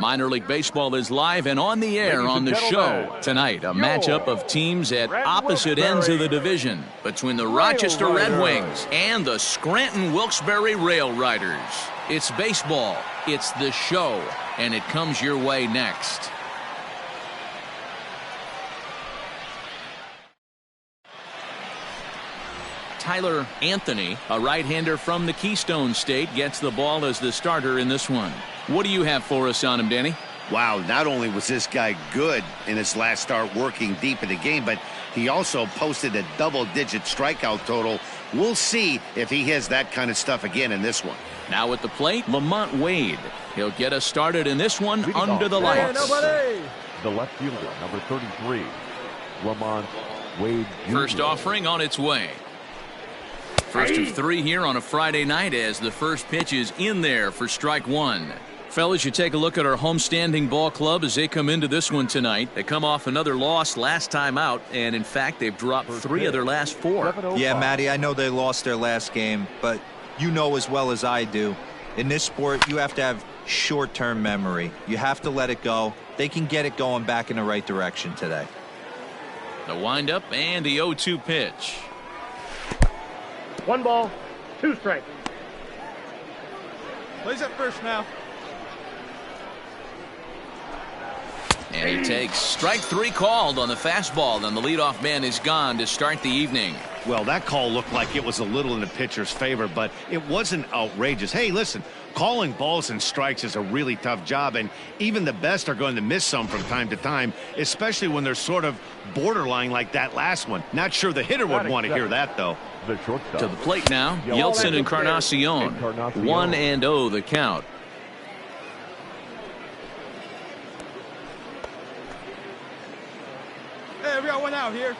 Minor League Baseball is live and on the air on the show. Tonight, a matchup of teams at opposite ends of the division between the Rochester Red Wings and the Scranton Wilkes-Barre Rail Riders. It's baseball, it's the show, and it comes your way next. Tyler Anthony, a right-hander from the Keystone State, gets the ball as the starter in this one. What do you have for us on him, Danny? Wow, not only was this guy good in his last start working deep in the game, but he also posted a double-digit strikeout total. We'll see if he has that kind of stuff again in this one. Now at the plate, Lamont Wade. He'll get us started in this one under the lights. The left fielder, number 33, Lamont Wade Jr. First offering on its way. First of three here on a Friday night as the first pitch is in there for strike one. Fellas, you take a look at our homestanding ball club as they come into this one tonight. They come off another loss last time out, and in fact, they've dropped three of their last four. Yeah, Matty, I know they lost their last game, but you know as well as I do, in this sport, you have to have short-term memory. You have to let it go. They can get it going back in the right direction today. The windup and the 0-2 pitch. 1 ball, 2 strikes. Plays at first now. And he takes strike three called on the fastball, and the leadoff man is gone to start the evening. Well, that call looked like it was a little in the pitcher's favor, but it wasn't outrageous. Hey, listen, calling balls and strikes is a really tough job, and even the best are going to miss some from time to time, especially when they're sort of borderline like that last one. Not sure the hitter would want to hear that, though. The shortstop. To the plate now, Yeltsin Encarnacion. 1-0 the count. Hey, we got one out here.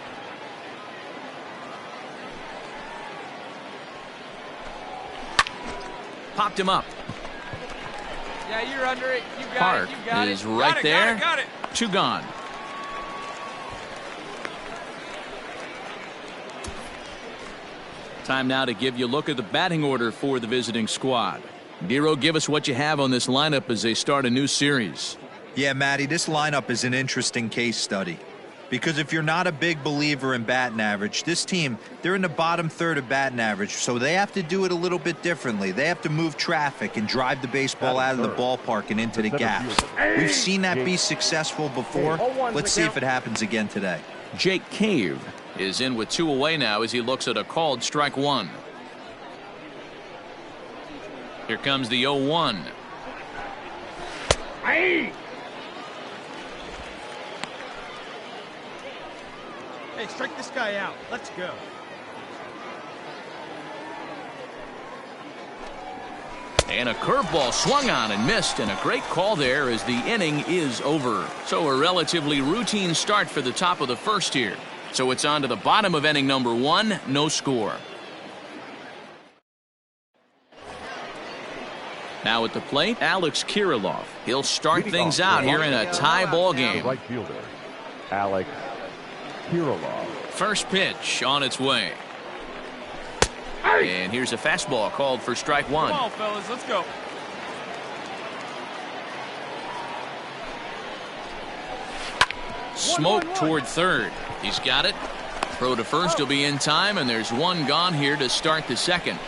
Popped him up. Yeah, you're under it. You got Park it. You got is it. right there. Got it. 2 gone. Time now to give you a look at the batting order for the visiting squad. Dero, give us what you have on this lineup as they start a new series. Yeah, Matty, this lineup is an interesting case study. Because if you're not a big believer in batting average, this team, they're in the bottom third of batting average, so they have to do it a little bit differently. They have to move traffic and drive the baseball out of the ballpark and into the gaps. We've seen that be successful before. Let's see if it happens again today. Jake Cave is in with 2 away now as he looks at a called strike one. Here comes the 0-1. Hey, strike this guy out. Let's go. And a curveball swung on and missed, and a great call there as the inning is over. So a relatively routine start for the top of the first here. So it's on to the bottom of inning number 1, no score. Now at the plate, Alex Kirilloff. He'll start things out here in a tie ball game. Right fielder, Alex Kirilloff. First pitch on its way. And here's a fastball called for strike one. Come on, fellas, let's go. Smoke toward third. He's got it. Throw to first will be in time, and there's one gone here to start the second.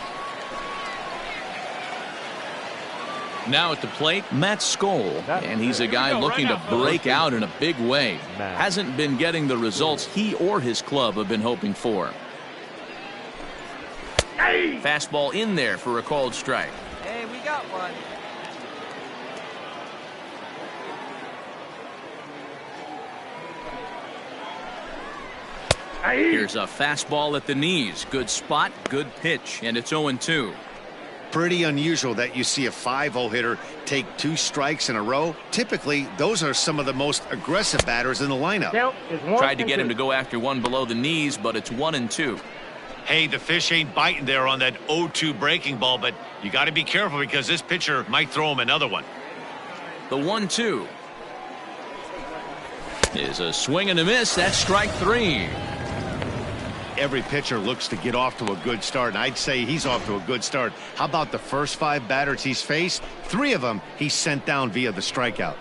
Now at the plate, Matt Skoll, and he's a guy looking to break out in a big way. Hasn't been getting the results he or his club have been hoping for. Fastball in there for a called strike. Hey, we got one. Here's a fastball at the knees. Good spot, good pitch, and it's 0-2. Pretty unusual that you see a 5-0 hitter take 2 strikes in a row. Typically, those are some of the most aggressive batters in the lineup. Tried to get him to go after one below the knees, but it's 1-2. Hey, the fish ain't biting there on that 0-2 breaking ball, but you got to be careful because this pitcher might throw him another one. The 1-2 is a swing and a miss. That's strike 3. every pitcher looks to get off to a good start, and I'd say he's off to a good start. How about the first 5 batters he's faced? 3 of them he sent down via the strikeout.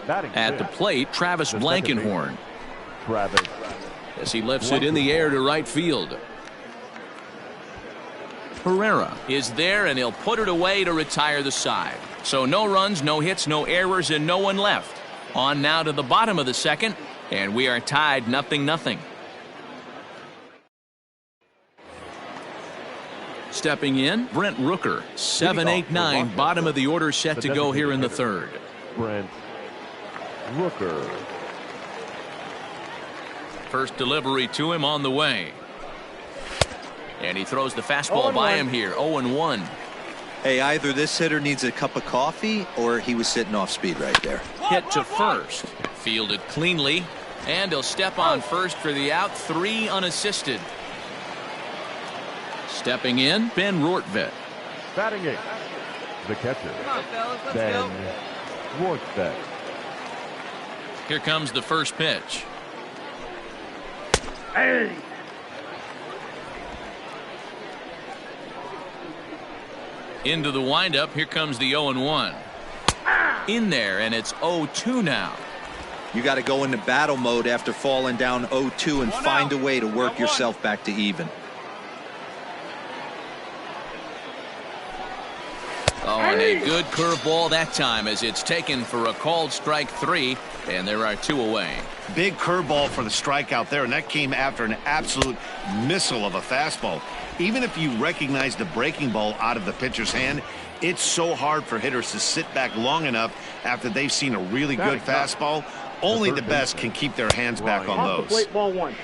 At the plate, Travis Blankenhorn. Travis. As he lifts it in the air to right field. Herrera is there, and he'll put it away to retire the side. So no runs, no hits, no errors, and no one left. On now to the bottom of the second, and we are tied 0-0. Stepping in, Brent Rooker, 7-8-9, bottom of the order set to go here in the third. Brent Rooker. First delivery to him on the way. And he throws the fastball by him here, 0-1. Hey, either this hitter needs a cup of coffee or he was sitting off speed right there. Hit to first. Fielded cleanly. And he'll step on first for the out, 3 unassisted. Stepping in, Ben Rortvedt. Batting it. The catcher. Come on, fellas, let's Ben go. Rortvedt. Here comes the first pitch. Hey. Into the windup. Here comes the 0-1. In there, and it's 0-2 now. You got to go into battle mode after falling down 0-2 and find a way to work yourself back to even. Oh, and a good curveball that time as it's taken for a called strike 3, and there are 2 away. Big curveball for the strikeout there, and that came after an absolute missile of a fastball. Even if you recognize the breaking ball out of the pitcher's hand, it's so hard for hitters to sit back long enough after they've seen a really good fastball. Only the best can keep their hands back on those.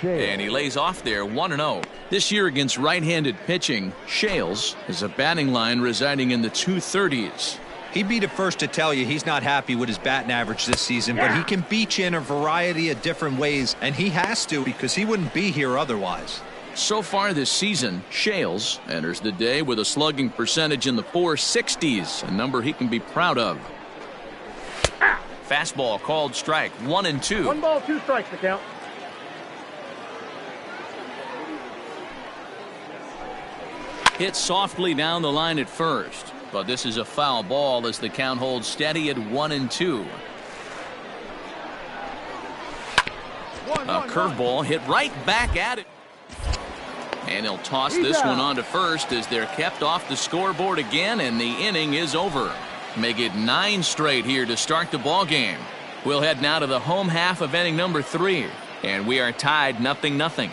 And he lays off there, 1-0. This year against right-handed pitching, Shales has a batting line residing in the 230s. He'd be the first to tell you he's not happy with his batting average this season, but he can beat you in a variety of different ways, and he has to because he wouldn't be here otherwise. So far this season, Shales enters the day with a slugging percentage in the 460s, a number he can be proud of. Fastball called strike, 1-2. 1 ball, 2 strikes to count. Hit softly down the line at first, but this is a foul ball as the count holds steady at 1-2. A curveball hit right back at it. And he'll toss this one onto first as they're kept off the scoreboard again, and the inning is over. Make it 9 straight here to start the ball game. We'll head now to the home half of inning number 3, and we are tied 0-0.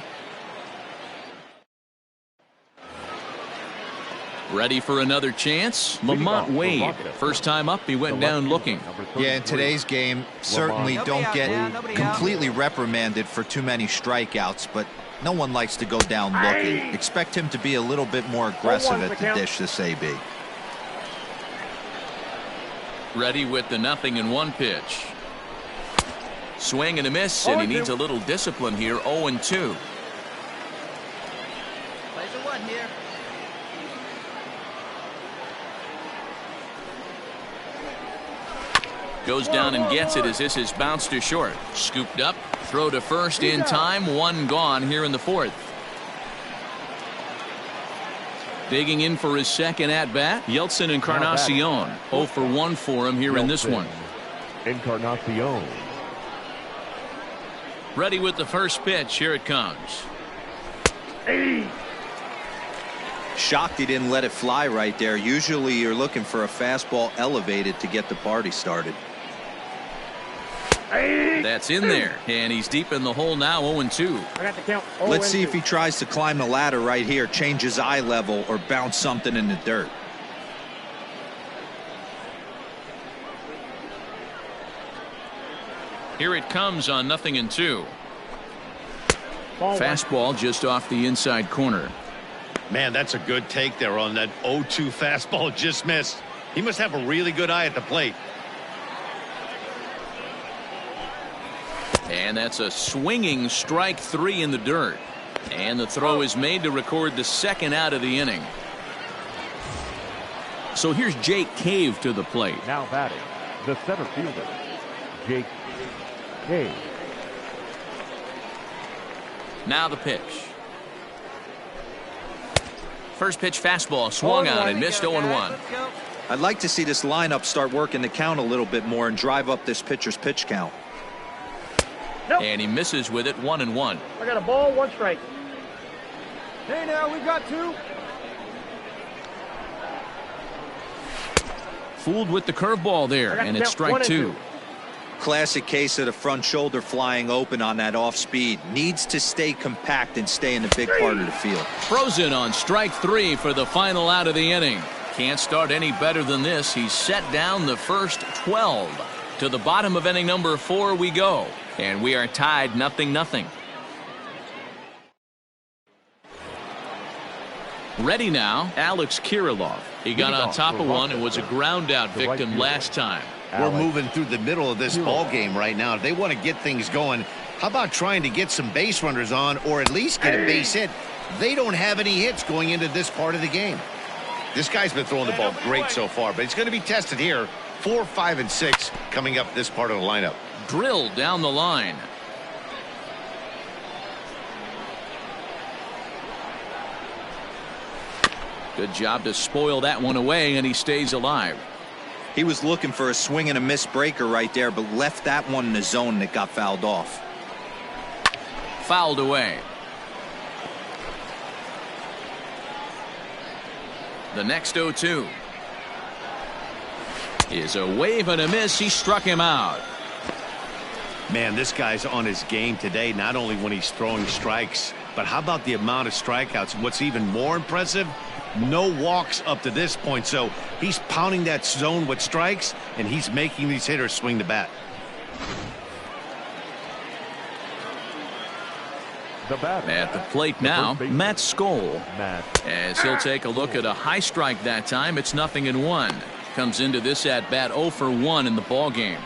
Ready for another chance? Lamont Wade. First time up, he went down looking. Yeah, in today's game, certainly don't get completely reprimanded for too many strikeouts, but no one likes to go down looking. Expect him to be a little bit more aggressive at the dish this AB. Ready with the 0-1 pitch. Swing and a miss, and he needs a little discipline here. 0-2. Plays a 1 here. Goes down and gets it as this is bounced to short. Scooped up, throw to first in time, 1 gone here in the 4th. Digging in for his second at-bat, Yeltsin Encarnacion. 0 for 1 for him here in this one. Encarnacion. Ready with the first pitch. Here it comes. Shocked he didn't let it fly right there. Usually you're looking for a fastball elevated to get the party started. That's in there, and he's deep in the hole now. 0-2. I got the count. Let's see if he tries to climb the ladder right here, change his eye level, or bounce something in the dirt. Here it comes on 0-2. Fastball just off the inside corner. Man, that's a good take there on that 0-2 fastball just missed. He must have a really good eye at the plate. And that's a swinging strike 3 in the dirt. And the throw is made to record the second out of the inning. So here's Jake Cave to the plate. Now batting, the center fielder, Jake Cave. Now the pitch. First pitch fastball swung on and missed 0-1. I'd like to see this lineup start working the count a little bit more and drive up this pitcher's pitch count. And he misses with it, 1-1. I got a ball, 1 strike. Hey, now we got 2. Fooled with the curveball there, and it's strike 2. Classic case of the front shoulder flying open on that off speed. Needs to stay compact and stay in the big part of the field. Frozen on strike 3 for the final out of the inning. Can't start any better than this. He's set down the first 12. To the bottom of inning number 4 we go, and we are tied 0-0. Ready now, Alex Kirilloff. He got on top of one and was a ground out victim last time. We're moving through the middle of this ball game right now. If they want to get things going, how about trying to get some base runners on or at least get a base hit? They don't have any hits going into this part of the game. This guy's been throwing the ball great so far, but it's going to be tested here. 4, 5, and 6 coming up this part of the lineup. Drilled down the line. Good job to spoil that one away, and he stays alive. He was looking for a swing and a miss breaker right there, but left that one in the zone that got fouled off. Fouled away. The next 0-2 is a wave and a miss. He struck him out. Man, this guy's on his game today, not only when he's throwing strikes, but how about the amount of strikeouts? What's even more impressive, no walks up to this point. So he's pounding that zone with strikes, and he's making these hitters swing the bat. At the plate now, Matt Skoll. As he'll take a look at a high strike that time. It's 0-1. Comes into this at bat 0 for 1 in the ball game.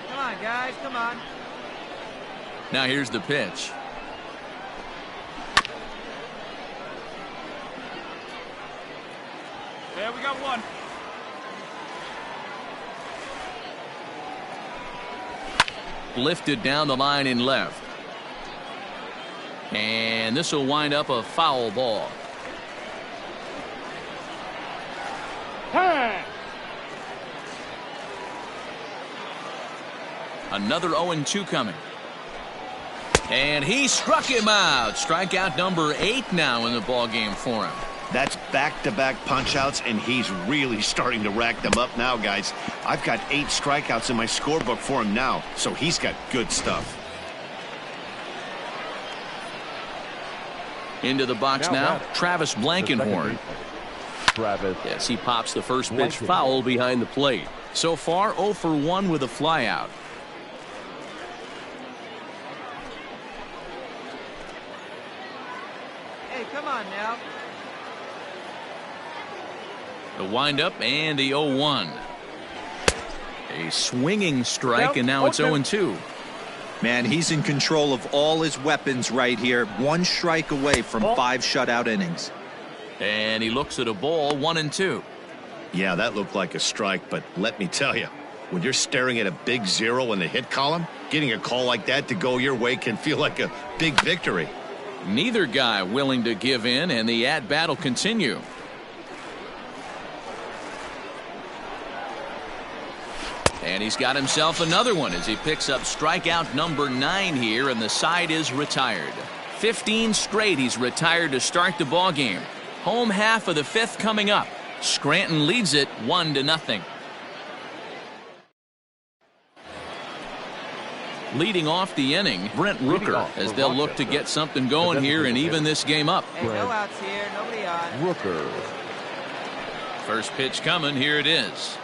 Come on, guys, come on. Now here's the pitch. Yeah, we got 1. Lifted down the line in left. And this will wind up a foul ball. Another 0-2 coming. And he struck him out. Strikeout number 8 now in the ball game for him. That's back-to-back punch-outs, and he's really starting to rack them up now, guys. I've got 8 strikeouts in my scorebook for him now, so he's got good stuff. Into the box now, Travis Blankenhorn. Yes, he pops the first pitch foul behind the plate. So far, 0 for 1 with a flyout. Hey, come on now. The windup and the 0-1. A swinging strike, and now it's 0-2. Man, he's in control of all his weapons right here. 1 strike away from 5 shutout innings. And he looks at a ball, 1-2. Yeah, that looked like a strike, but let me tell you, when you're staring at a big 0 in the hit column, getting a call like that to go your way can feel like a big victory. Neither guy willing to give in, and the at-bat will continue. And he's got himself another one as he picks up strikeout number 9 here, and the side is retired. 15 straight he's retired to start the ball game. Home half of the 5th coming up. Scranton leads it 1-0. Leading off the inning, Brent Rooker, as they'll look to get something going here and even this game up. Hey, no outs here, nobody on. Rooker. First pitch coming, here it is.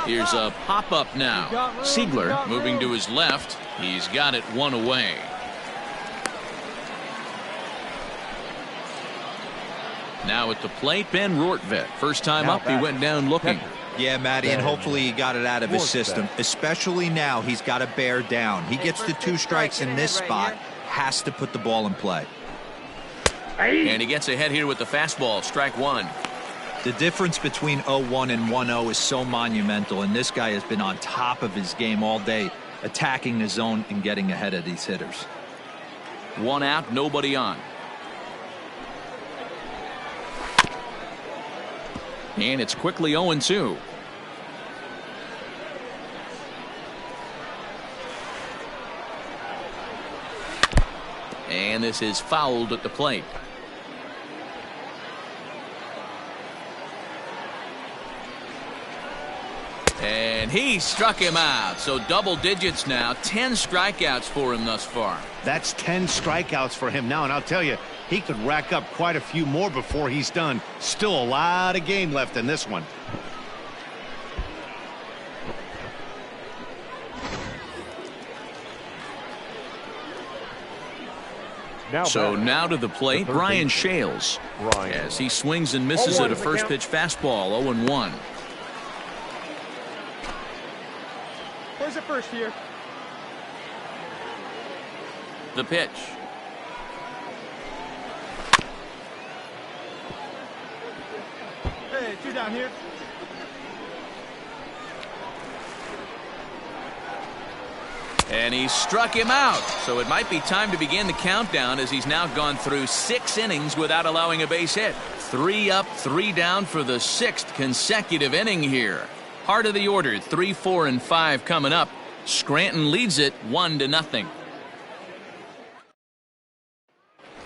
Here's a pop-up now. Siegler moving to his left. He's got it 1 away. Now at the plate, Ben Rortvedt. First time up, he went down looking. Yeah, Matty, and hopefully he got it out of his system. Especially now, he's got to bear down. He gets the 2 strikes in this spot, has to put the ball in play. And he gets ahead here with the fastball, strike one. The difference between 0-1 and 1-0 is so monumental, and this guy has been on top of his game all day, attacking the zone and getting ahead of these hitters. One out, nobody on. And it's quickly 0-2. And this is fouled at the plate. And he struck him out. So double digits now. 10 strikeouts for him thus far. That's 10 strikeouts for him now, and I'll tell you, he could rack up quite a few more before he's done. Still a lot of game left in this one. Now to the plate, Brian Shales. As he swings and misses at a first pitch fastball, 0-1. Where's it first here? The pitch. Hey, 2 down here. And he struck him out. So it might be time to begin the countdown, as he's now gone through 6 innings without allowing a base hit. 3 up, 3 down for the 6th consecutive inning here. Heart of the order, 3, 4, and 5 coming up. Scranton leads it 1-0.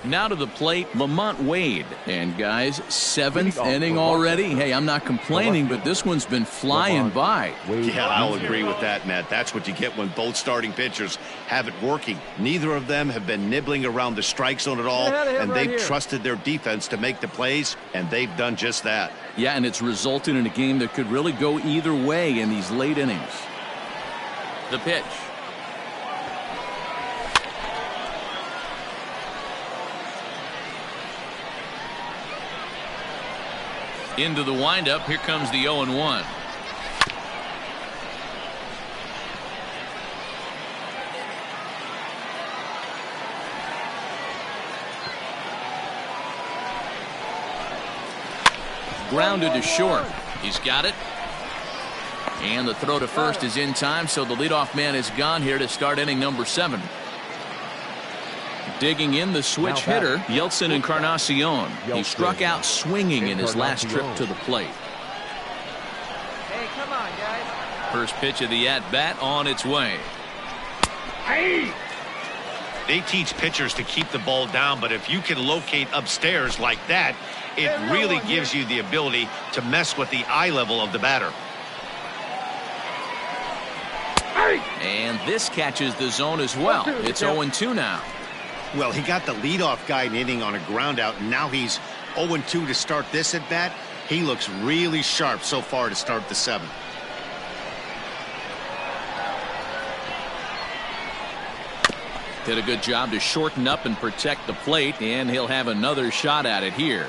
Now to the plate, Lamont Wade. And guys, 7th inning already. Hey, I'm not complaining, but this one's been flying by. Yeah, I'll agree with that, Matt. That's what you get when both starting pitchers have it working. Neither of them have been nibbling around the strike zone at all, and they've trusted their defense to make the plays, and they've done just that. Yeah, and it's resulted in a game that could really go either way in these late innings. The pitch. Into the windup. Here comes the 0-1. Grounded to short. He's got it. And the throw to first is in time, so the leadoff man is gone here to start inning number 7. Digging in the switch hitter, Yeltsin Encarnacion. He struck out swinging in his last trip to the plate. Hey, come on, guys. First pitch of the at-bat on its way. They teach pitchers to keep the ball down, but if you can locate upstairs like that, it really gives you the ability to mess with the eye level of the batter. And this catches the zone as well. It's 0-2 now. Well, he got the leadoff guy in inning on a ground out, and now he's 0-2 to start this at bat. He looks really sharp so far to start the 7th. Did a good job to shorten up and protect the plate, and he'll have another shot at it here.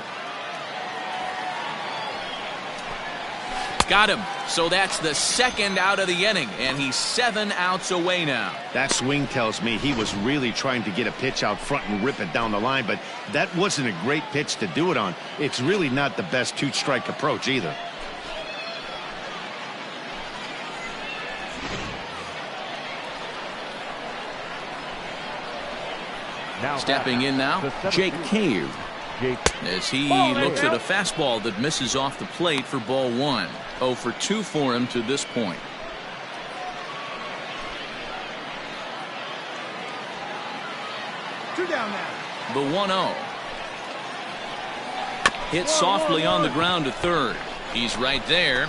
Got him. So that's the 2nd out of the inning, and he's 7 outs away now. That swing tells me he was really trying to get a pitch out front and rip it down the line, but that wasn't a great pitch to do it on. It's really not the best 2-strike approach either. Stepping in now, Jake Cave. As he looks at a fastball that misses off the plate for ball 1. 0 for 2 for him to this point. Two down now. The 1-0. Hit softly on the ground to third. He's right there.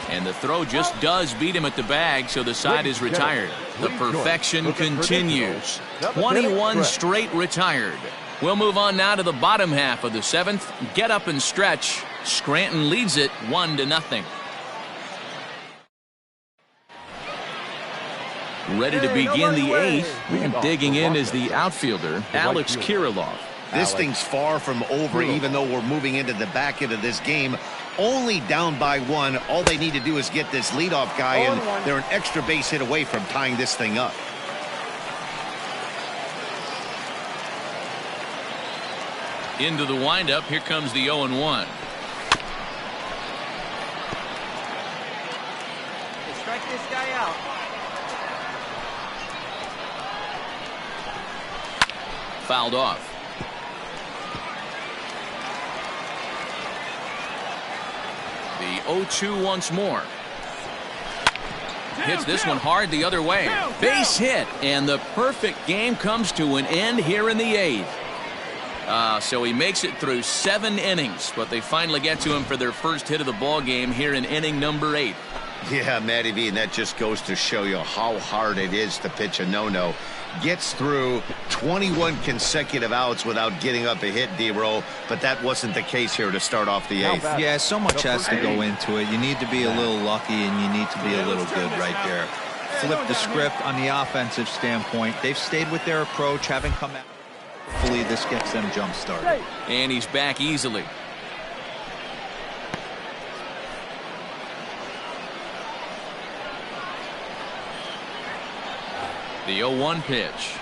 And the throw just does beat him at the bag, so the side is retired. The perfection continues. 21 straight retired. We'll move on now to the bottom half of the 7th. Get up and stretch. Scranton leads it 1-0. Ready to begin the 8th. And digging in is the outfielder, Alex Kirilloff. This thing's far from over, even though we're moving into the back end of this game. Only down by 1. All they need to do is get this leadoff guy, and they're an extra base hit away from tying this thing up. Into the windup. Here comes the 0-1. Strike this guy out. Fouled off. The 0-2 once more. Hits this one hard the other way. Base hit, and the perfect game comes to an end here in the 8th. So he makes it through 7 innings, but they finally get to him for their first hit of the ball game here in inning number 8. Yeah, Matty V, and that just goes to show you how hard it is to pitch a no-no. Gets through 21 consecutive outs without getting up a hit, D-Roll, but that wasn't the case here to start off the 8th. Yeah, so much has to go into it. You need to be a little lucky, and you need to be a little good right there. Flip the script on the offensive standpoint. They've stayed with their approach, haven't come out. Hopefully this gets them jump-started. And he's back easily. The 0-1 pitch.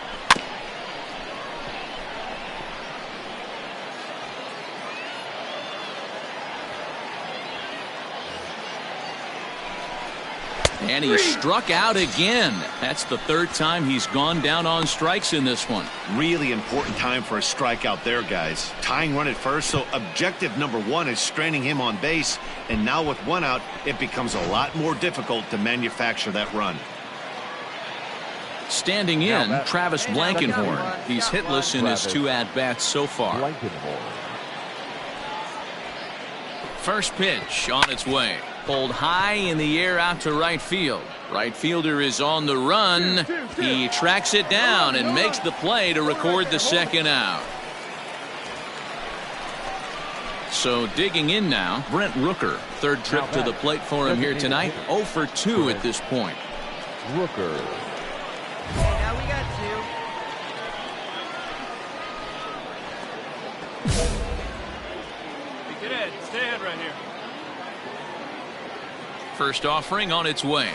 And he struck out again. That's the 3rd time he's gone down on strikes in this one. Really important time for a strikeout there, guys. Tying run at first, so objective number 1 is straining him on base. And now with 1 out, it becomes a lot more difficult to manufacture that run. Standing in, Travis Blankenhorn. He's hitless in his 2 at-bats so far. First pitch on its way. Pulled high in the air out to right field. Right fielder is on the run. He tracks it down and makes the play to record the 2nd out. So digging in now, Brent Rooker. 3rd trip to the plate for him here tonight. 0 for 2 at this point. Rooker. Okay, now we got 2. Get ahead. Stay ahead right here. First offering on its way.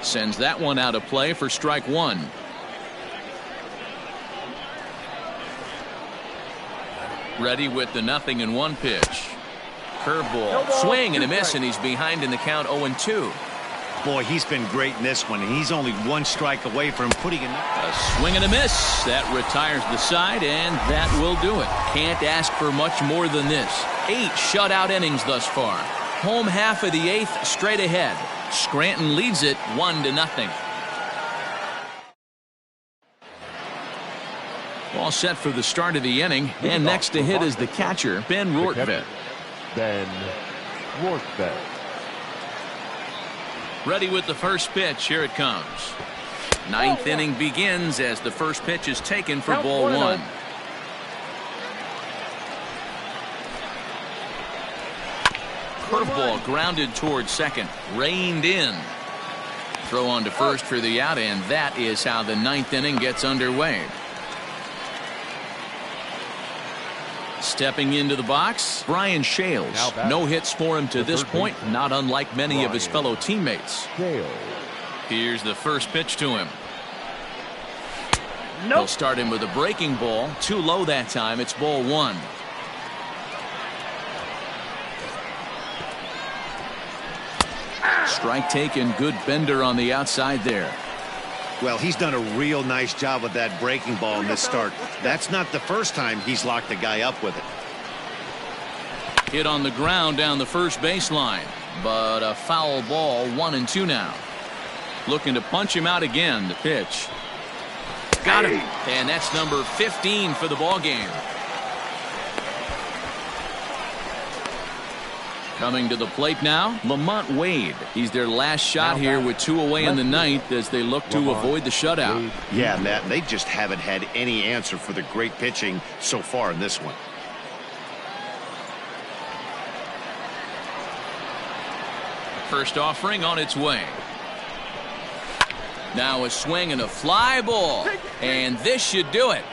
Sends that one out of play for strike 1. Ready with the 0-1 pitch. Curveball. Swing and a miss, and he's behind in the count 0-2. Boy, he's been great in this one, and he's only 1 strike away from putting in a swing and a miss. That retires the side, and that will do it. Can't ask for much more than this. 8 shutout innings thus far. Home half of the 8th straight ahead. Scranton leads it 1-0. All set for the start of the inning, and next to hit is the catcher, Ben Rortvedt. Ben Rortvedt. Ready with the first pitch. Here it comes. 9th inning begins as the first pitch is taken for ball 1. Curveball grounded towards second. Reined in. Throw on to first for the out, and that is how the 9th inning gets underway. Stepping into the box, Brian Shales. No hits for him to this point, not unlike many of his fellow teammates. Here's the first pitch to him. He'll start him with a breaking ball. Too low that time. It's ball 1. Strike taken. Good bender on the outside there. Well, he's done a real nice job with that breaking ball in this start. That's not the first time he's locked the guy up with it. Hit on the ground down the first baseline, but a foul ball. 1-2 now. Looking to punch him out again. The pitch. Got him. And that's number 15 for the ball game. Coming to the plate now, Lamont Wade. He's their last shot here with 2 away in the 9th as they look to avoid the shutout. Yeah, Matt, they just haven't had any answer for the great pitching so far in this one. First offering on its way. Now a swing and a fly ball, and this should do it.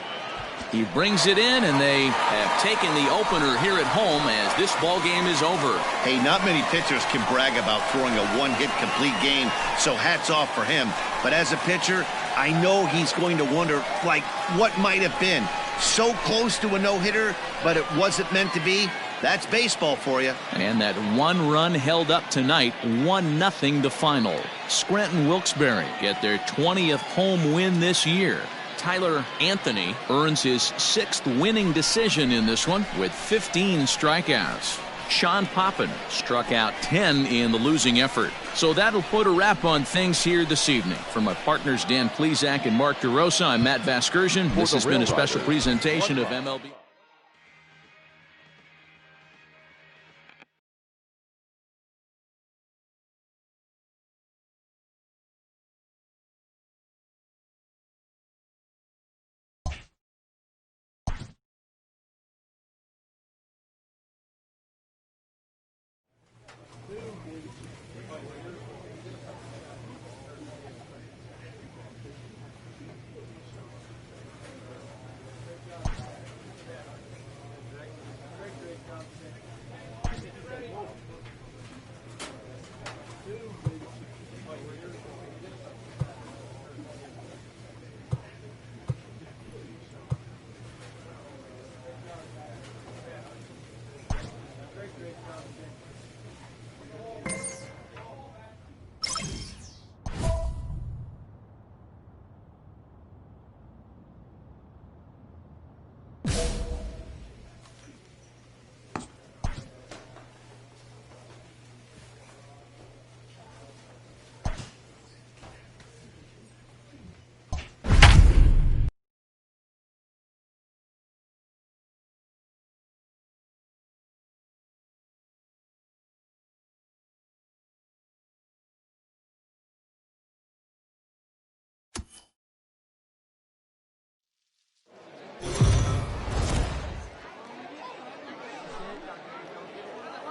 He brings it in, and they have taken the opener here at home as this ball game is over. Hey, not many pitchers can brag about throwing a 1-hit complete game, so hats off for him. But as a pitcher, I know he's going to wonder, like, what might have been. So close to a no-hitter, but it wasn't meant to be. That's baseball for you. And that one run held up tonight, 1-0 the final. Scranton Wilkes-Barre get their 20th home win this year. Tyler Anthony earns his 6th winning decision in this one with 15 strikeouts. Sean Poppin struck out 10 in the losing effort. So that'll put a wrap on things here this evening. For my partners Dan Plesac and Mark DeRosa, I'm Matt Vasgersian. This has been a special presentation of MLB.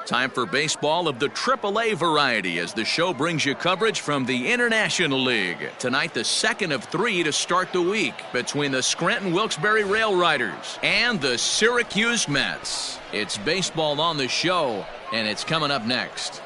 Time for baseball of the AAA variety as the show brings you coverage from the International League. Tonight, the second of 3 to start the week between the Scranton Wilkes-Barre Rail Riders and the Syracuse Mets. It's baseball on the show, and it's coming up next.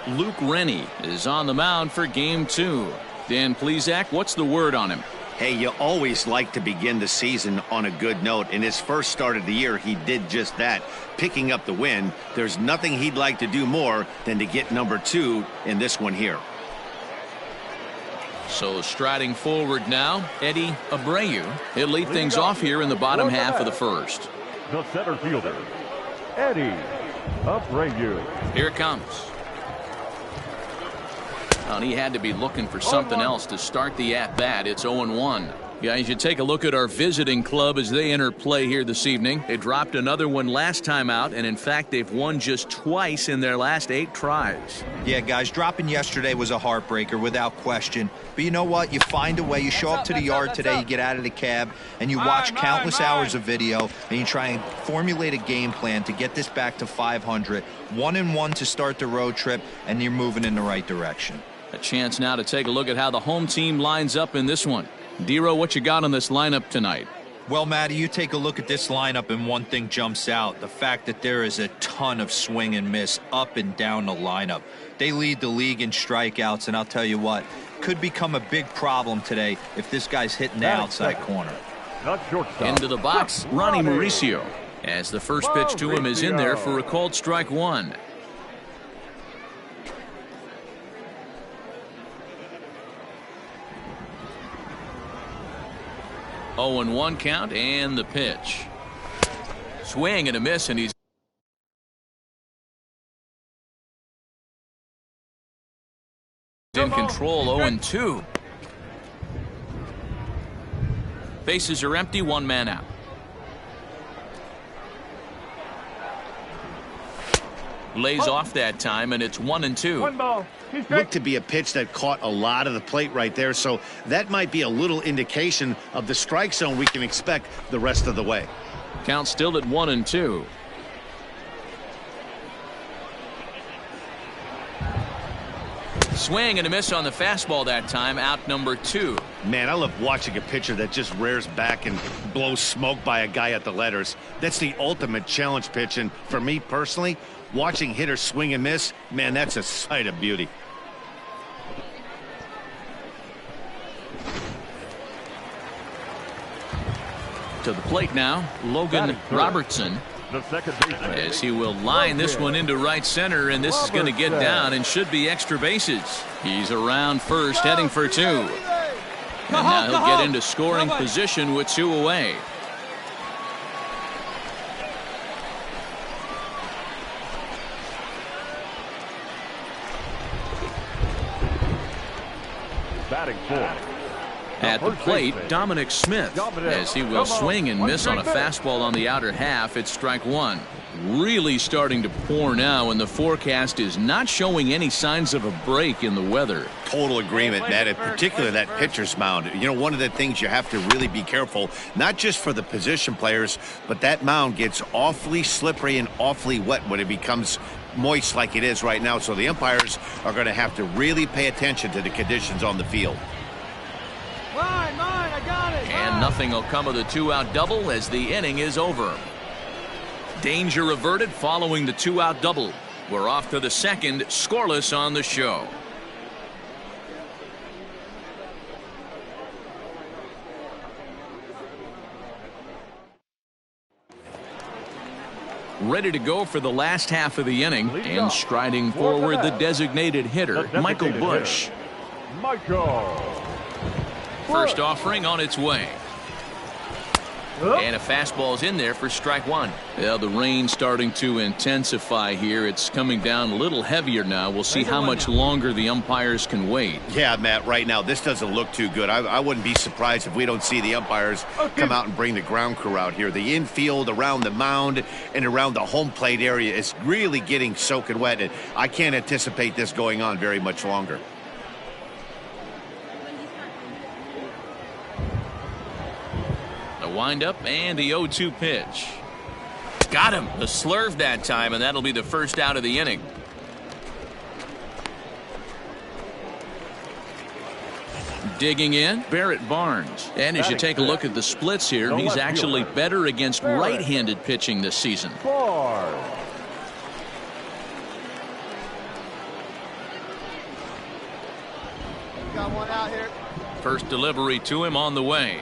Luke Rennie is on the mound for Game 2. Dan Plesac, what's the word on him? Hey, you always like to begin the season on a good note. In his first start of the year, he did just that, picking up the win. There's nothing he'd like to do more than to get number 2 in this one here. So striding forward now, Eddie Abreu. He'll lead things off here in the bottom half of the first. The center fielder, Eddie Abreu. Here it comes. And he had to be looking for something else to start the at-bat. It's 0-1. Guys, you take a look at our visiting club as they enter play here this evening. They dropped another one last time out, and in fact, they've won just twice in their last 8 tries. Yeah, guys, dropping yesterday was a heartbreaker without question. But you know what? You find a way. You show up to the yard today, you get out of the cab, and you watch countless hours of video, and you try and formulate a game plan to get this back to 500. 1-1 to start the road trip, and you're moving in the right direction. A chance now to take a look at how the home team lines up in this one. Dero, what you got on this lineup tonight? Well, Matty, you take a look at this lineup and one thing jumps out. The fact that there is a ton of swing and miss up and down the lineup. They lead the league in strikeouts, and I'll tell you what, could become a big problem today if this guy's hitting the outside corner. Into the box, Ronnie Mauricio. As the first pitch to him is in there for a called strike 1. Oh, and 1 count, and the pitch. Swing and a miss, and he's in control. 0-2. Bases are empty, 1 man out. Lays off that time, and it's 1-2. 1 ball. Looked to be a pitch that caught a lot of the plate right there, so that might be a little indication of the strike zone we can expect the rest of the way. Count still at 1-2. Swing and a miss on the fastball that time, out number 2. Man, I love watching a pitcher that just rears back and blows smoke by a guy at the letters. That's the ultimate challenge pitch, and for me personally, watching hitters swing and miss, man, that's a sight of beauty. To the plate now, Logan Robertson, The second baseman. as he will line this one into right center, and this is going to get down and should be extra bases. He's around first, heading for two. And now he'll get into scoring position with two away. Batting fourth. At the plate, Dominic Smith, as he will swing and miss on a fastball on the outer half. It's strike one. Really starting to pour now, and the forecast is not showing any signs of a break in the weather. Total agreement, Matt, in particular that pitcher's mound. You know, one of the things you have to really be careful, not just for the position players, but that mound gets awfully slippery and awfully wet when it becomes moist like it is right now. So the umpires are going to have to really pay attention to the conditions on the field. Mine, I got it. And nothing will come of the two-out double as the inning is over. Danger averted following the two-out double. We're off to the second, scoreless on the show. Ready to go for the last half of the inning, and striding forward the designated hitter, Michael Bush. First offering on its way. And a fastball's in there for strike one. Yeah, the rain starting to intensify here. It's coming down a little heavier now. We'll see how much longer the umpires can wait. Yeah, Matt, right now this doesn't look too good. I wouldn't be surprised if we don't see the umpires come out and bring the ground crew out here. The infield around the mound and around the home plate area is really getting soaking wet, and I can't anticipate this going on very much longer. Windup and the 0-2 pitch. Got him. The slurve that time, and that'll be the first out of the inning. Digging in, Barrett Barnes. And as you take a look at the splits here, he's actually better against right-handed pitching this season. Got one out here. First delivery to him on the way.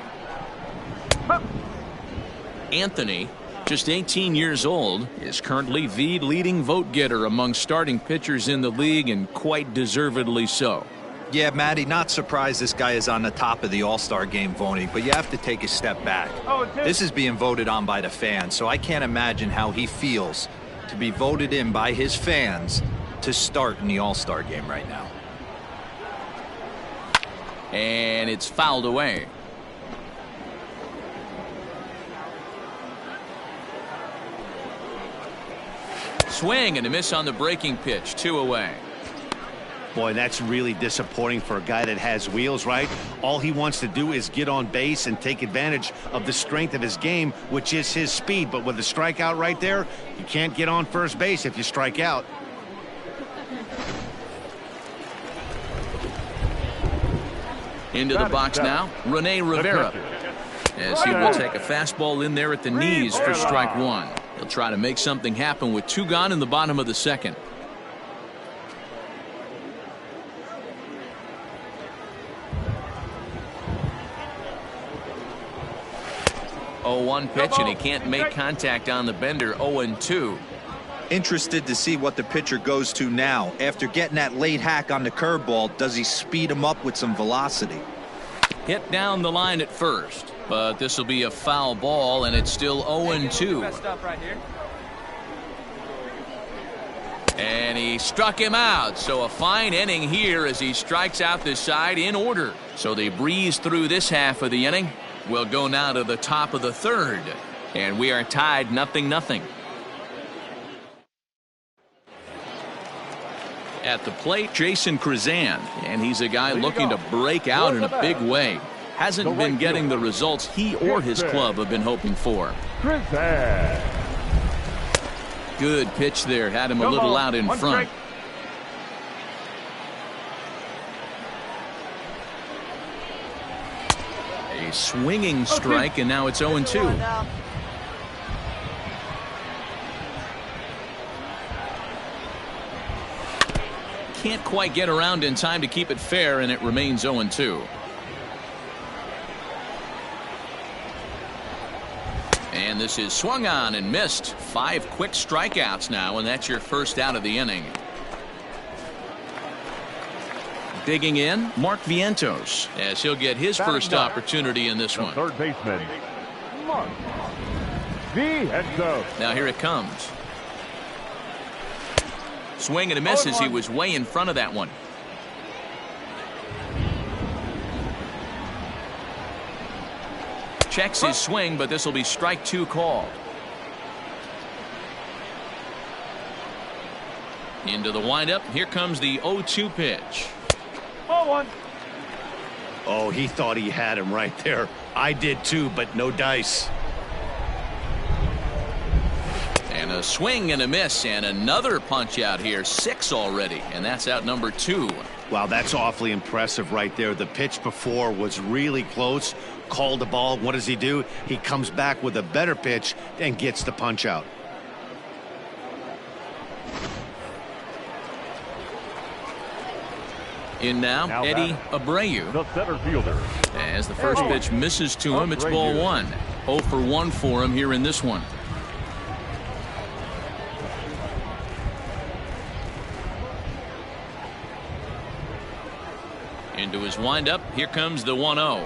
Anthony, just 18 years old, is currently the leading vote getter among starting pitchers in the league, and quite deservedly so. Yeah, Matty, not surprised this guy is on the top of the All-Star game voting, but you have to take a step back. This is being voted on by the fans, so I can't imagine how he feels to be voted in by his fans to start in the All-Star game right now. And it's fouled away. Swing and a miss on the breaking pitch. 2 away. Boy, that's really disappointing for a guy that has wheels, right? All he wants to do is get on base and take advantage of the strength of his game, which is his speed. But with a strikeout right there, you can't get on first base if you strike out. Into the box now, Rene Rivera, as he will take a fastball in there at the knees for strike one. He'll try to make something happen with 2 gone in the bottom of the second. 0-1 pitch, and he can't make contact on the bender. 0-2. Interested to see what the pitcher goes to now. After getting that late hack on the curveball, does he speed him up with some velocity? Hit down the line at first, but this will be a foul ball, and it's still 0-2. And he struck him out, so a fine inning here as he strikes out this side in order. So they breeze through this half of the inning. We'll go now to the top of the third, and we are tied 0-0. At the plate, Jason Krizan, and he's a guy looking to break out in a big way. Hasn't been getting the results he or his club have been hoping for. Good pitch there, had him a little out in front. A swinging strike, and now it's 0-2. Can't quite get around in time to keep it fair, and it remains 0-2. And this is swung on and missed. 5 quick strikeouts now, and that's your first out of the inning. Digging in, Mark Vientos, as he'll get his first opportunity in this one. Third baseman, Mark Vientos. Now here it comes. Swing and a miss as he was way in front of that one. Checks his swing, but this will be strike 2 called. Into the windup. Here comes the 0-2 pitch. 0-1. Oh, he thought he had him right there. I did too, but no dice. And a swing and a miss, and another punch out here. 6 already, and that's out number 2. Wow, that's awfully impressive right there. The pitch before was really close. Called the ball. What does he do? He comes back with a better pitch and gets the punch out. In now Eddie Abreu. The center fielder. As the first pitch misses to him, it's ball 1. 0 for 1 for him here in this one. Into his windup. Here comes the 1-0.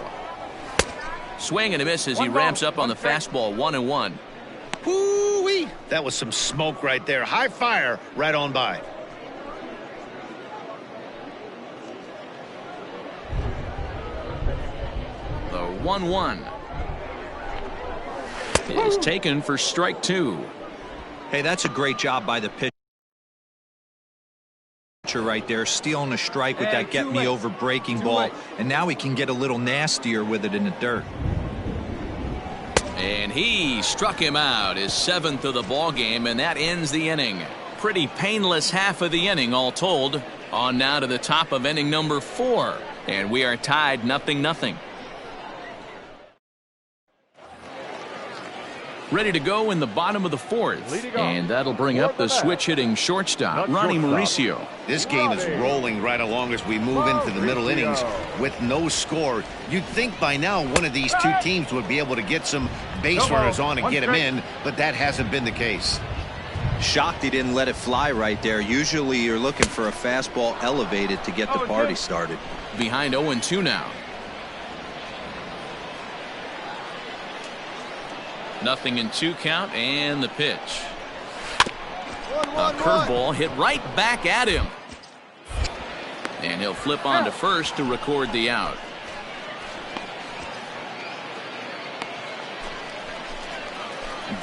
Swing and a miss as he ramps up on the fastball. 1-1. Woo-wee! That was some smoke right there. High fire right on by. The 1-1 is taken for strike 2. Hey, that's a great job by the pitcher right there, stealing a strike with that get me over breaking ball, and now he can get a little nastier with it in the dirt. And he struck him out, his 7th of the ball game, and that ends the inning. Pretty painless half of the inning all told. On now to the top of inning number 4, and we are tied 0-0. Ready to go in the bottom of the 4th, and that'll bring up the switch-hitting shortstop, Ronnie Mauricio. This game is rolling right along as we move into the middle innings with no score. You'd think by now one of these two teams would be able to get some base runners on and get him in, but that hasn't been the case. Shocked he didn't let it fly right there. Usually you're looking for a fastball elevated to get the party started. Behind 0-2 now. 0-2 count, and the pitch. A curveball hit right back at him. And he'll flip on to first to record the out.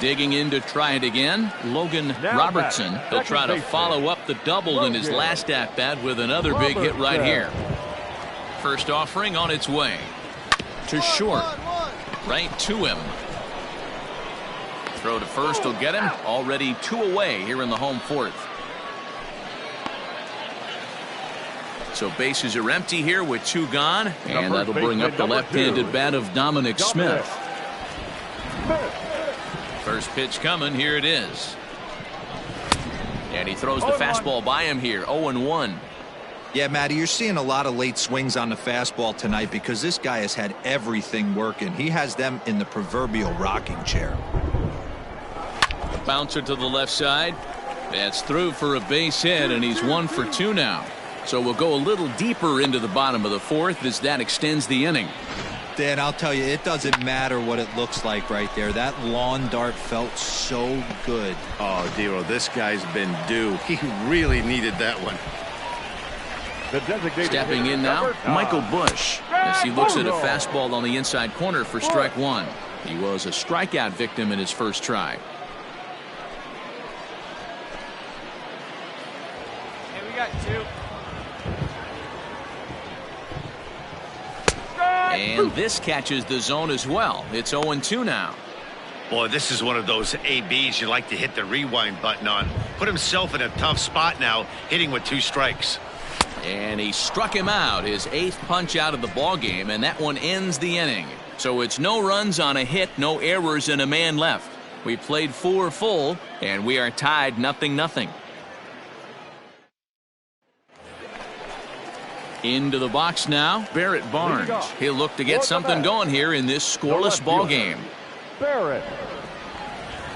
Digging in to try it again, Logan Robertson. He'll try to follow up the double in his last at-bat with another big hit right here. First offering on its way. To short. Right to him. Throw to first will get him. Already 2 away here in the home 4th. So bases are empty here with 2 gone. And that'll bring up the left-handed bat of Dominic Smith. First pitch coming. Here it is. And he throws the fastball by him here. 0-1. Yeah, Matty, you're seeing a lot of late swings on the fastball tonight because this guy has had everything working. He has them in the proverbial rocking chair. Bouncer to the left side. That's through for a base hit, and he's 1 for 2 now. So we'll go a little deeper into the bottom of the 4th as that extends the inning. Dan, I'll tell you, it doesn't matter what it looks like right there. That lawn dart felt so good. Oh, Dero, this guy's been due. He really needed that one. Stepping in now, Michael Bush, as he looks at a fastball on the inside corner for strike 1. He was a strikeout victim in his first try. Got 2. And this catches the zone as well. It's 0-2 now. Boy, this is one of those ABs you like to hit the rewind button on. Put himself in a tough spot now, hitting with 2 strikes. And he struck him out, his 8th punch out of the ball game, and that one ends the inning. So it's no runs on a hit, no errors, and a man left. We played 4 full, and we are tied 0-0. Into the box now, Barrett Barnes. He'll look to get something going here in this scoreless ball game. Barrett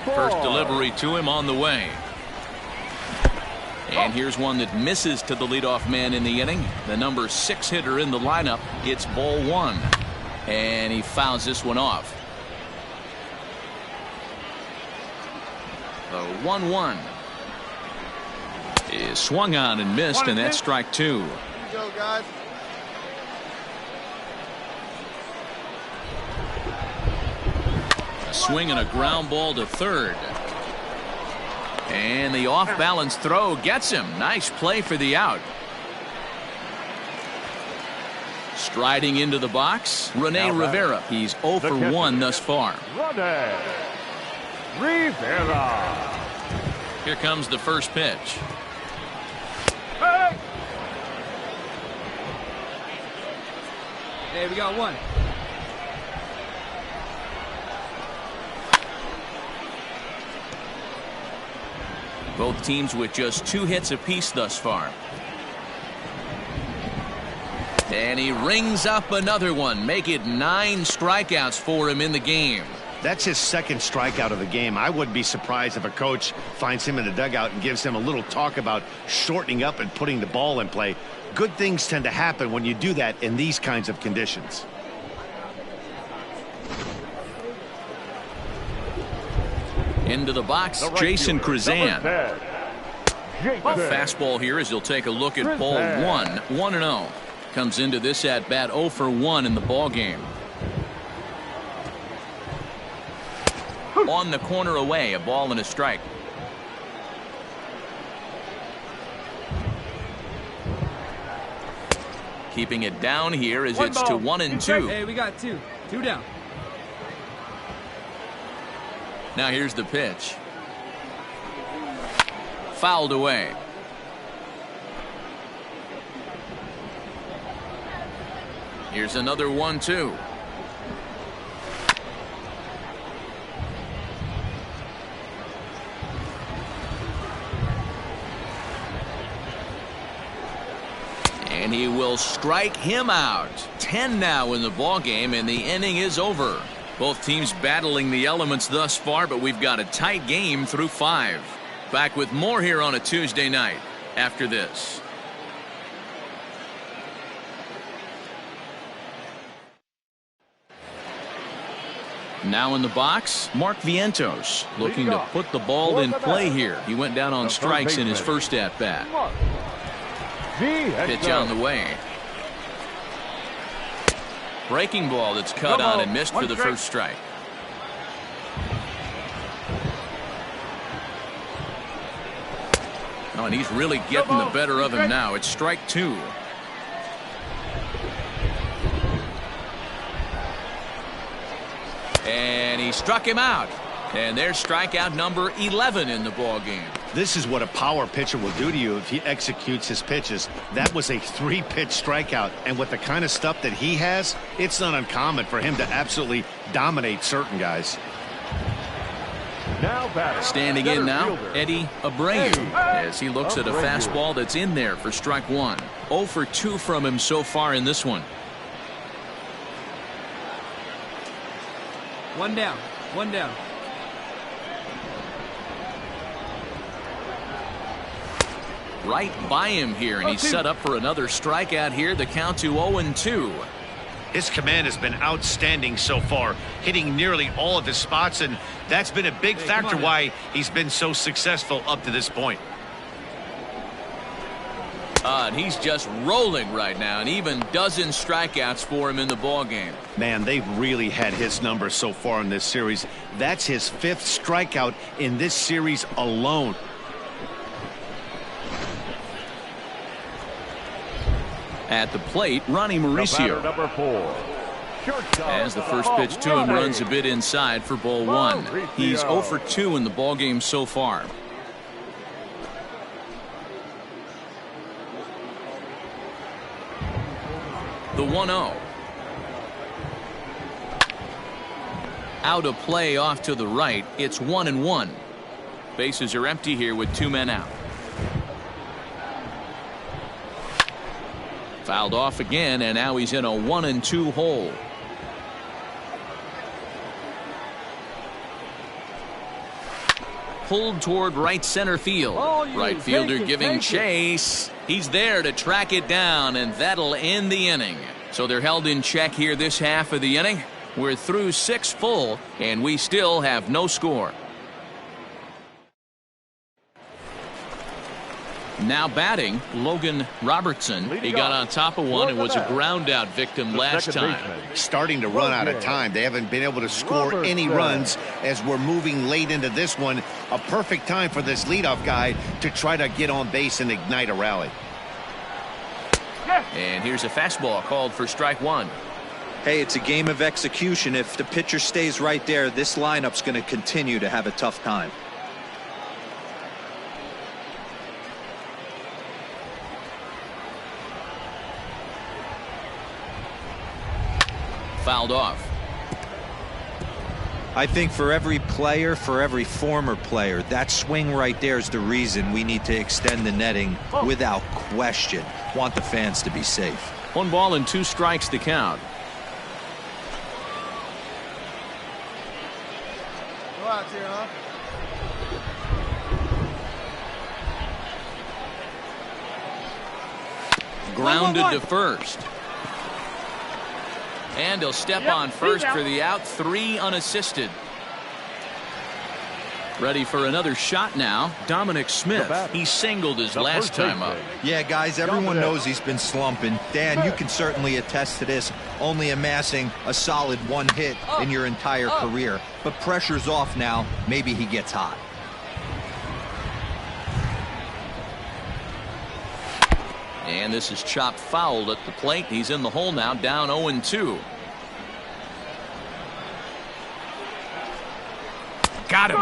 First delivery to him on the way. And here's one that misses to the leadoff man in the inning. The number 6 hitter in the lineup. It's ball 1. And he fouls this one off. The 1-1 is swung on and missed, and that's strike 2. Here you go, guys. A swing and a ground ball to third. And the off-balance throw gets him. Nice play for the out. Striding into the box, Rene Rivera. He's 0 for 1 thus far. Rene Rivera. Here comes the first pitch. Hey, we got one. Both teams with just 2 hits apiece thus far. And he rings up another one. Make it 9 strikeouts for him in the game. That's his second strikeout of the game. I wouldn't be surprised if a coach finds him in the dugout and gives him a little talk about shortening up and putting the ball in play. Good things tend to happen when you do that in these kinds of conditions. Into the box, Jason Krizan. A fastball here as he'll take a look at ball 1. 1-0. Comes into this at bat 0 for 1 in the ball game. On the corner away, a ball and a strike. Keeping it down here as it's to 1 and 2. Hey, we got 2. 2 down. Now here's the pitch. Fouled away. Here's another 1-2. And he will strike him out. 10 now in the ball game, and the inning is over. Both teams battling the elements thus far, but we've got a tight game through 5. Back with more here on a Tuesday night after this. Now in the box, Mark Vientos looking to put the ball in play here. He went down on strikes in his first at bat. Pitch on the way. Breaking ball that's cut on and missed for the first strike. Oh, and he's really getting the better of him now. It's strike 2. And he struck him out. And there's strikeout number 11 in the ball game. This is what a power pitcher will do to you if he executes his pitches. That was a 3-pitch strikeout, and with the kind of stuff that he has, it's not uncommon for him to absolutely dominate certain guys. Standing in now, Eddie Abreu, as he looks at a fastball that's in there for strike 1. 0 for 2 from him so far in this one. 1 down. 1 down. Right by him here, and he's set up for another strikeout here. The count to 0-2. His command has been outstanding so far, hitting nearly all of his spots, and that's been a big factor why he's been so successful up to this point. And he's just rolling right now, and even dozen strikeouts for him in the ball game. Man, they've really had his numbers so far in this series. That's his 5th strikeout in this series alone. At the plate, Ronnie Mauricio. Number 4. As the first pitch to him runs a bit inside for ball 1. He's 0 for 2 in the ball game so far. The 1-0. Out of play off to the right. It's 1-1. Bases are empty here with 2 men out. Fouled off again, and now he's in a 1-2 hole. pulled toward right center field. Right fielder giving chase. He's there to track it down, and that'll end the inning. So they're held in check here this half of the inning. We're through 6 full, and we still have no score. Now batting, Logan Robertson. He got on top of one and was a ground out victim last time. Starting to run out of time. They haven't been able to score any runs as we're moving late into this one. A perfect time for this leadoff guy to try to get on base and ignite a rally. And here's a fastball called for strike 1. Hey, it's a game of execution. If the pitcher stays right there, this lineup's going to continue to have a tough time. Fouled off. I think for every player, for every former player, that swing right there is the reason we need to extend the netting without question. Want the fans to be safe. 1 ball and 2 strikes to count. Go out here, huh? Grounded to first. And he'll step on first for the out. 3 unassisted. Ready for another shot now. Dominic Smith. He singled his last time up. Yeah, guys, everyone knows he's been slumping. Dan, you can certainly attest to this, only amassing a solid 1 hit in your entire career. But pressure's off now. Maybe he gets hot. And this is chopped fouled at the plate. He's in the hole now, down 0-2. Got him.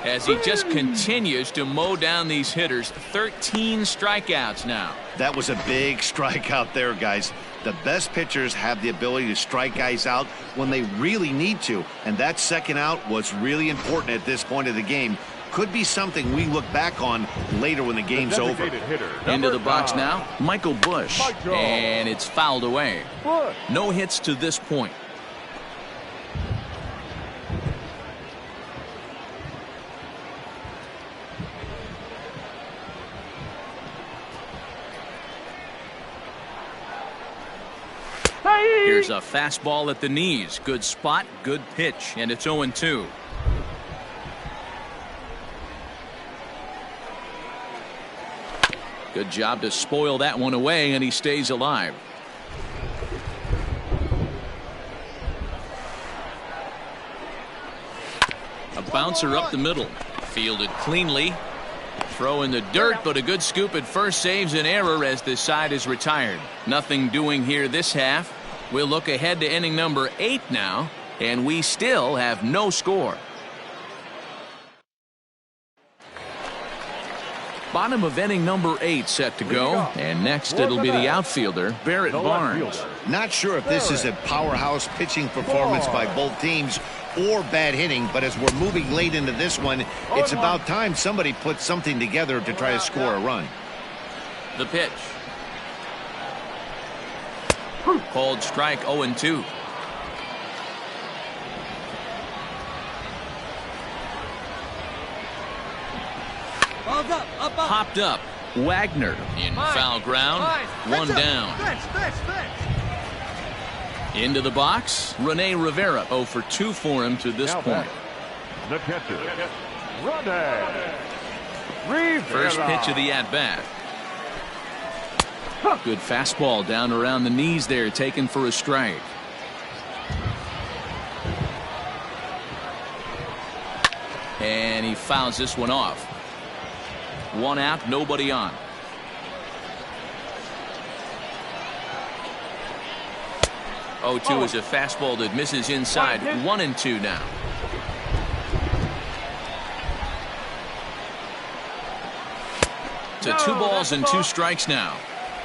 As he just continues to mow down these hitters. 13 strikeouts now. That was a big strikeout there, guys. The best pitchers have the ability to strike guys out when they really need to. And that second out was really important at this point of the game. Could be something we look back on later when the game's over. Into the box now, Michael Bush. And it's fouled away. No hits to this point. Here's a fastball at the knees. Good spot, good pitch, and it's 0-2. Good job to spoil that one away, and he stays alive. A bouncer up the middle. Fielded cleanly. Throw in the dirt, but a good scoop at first saves an error as this side is retired. Nothing doing here this half. We'll look ahead to inning number 8 now, and we still have no score. Bottom of inning number 8 set to go, and next it'll be the outfielder, Barrett Barnes. Not sure if this is a powerhouse pitching performance by both teams or bad hitting, but as we're moving late into this one, it's about time somebody puts something together to try to score a run. The pitch. Called strike 0-2. Popped up. Wagner in foul ground. 1 down. Into the box. Rene Rivera 0 for 2 for him to this point. The catcher, First pitch of the at-bat. Good fastball down around the knees there, taken for a strike. And he fouls this one off. 1 out, nobody on. Oh, 2 is a fastball that misses inside. 1-2 now. To 2 balls and 2 strikes now.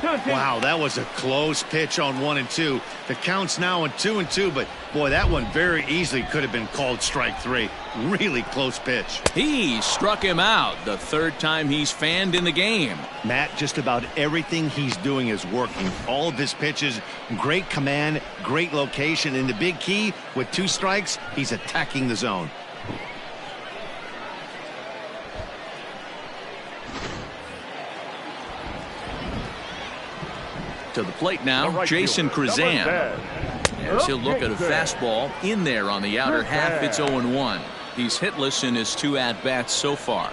Wow, that was a close pitch on 1-2. The count's now on 2-2, but boy, that one very easily could have been called strike 3. Really close pitch. He struck him out the 3rd time he's fanned in the game. Matt, just about everything he's doing is working. All of his pitches, great command, great location, and the big key, with 2 strikes, he's attacking the zone. To the plate now, Jason Krizan. As he'll look at a fastball in there on the outer half. It's 0-1. He's hitless in his 2 at-bats so far.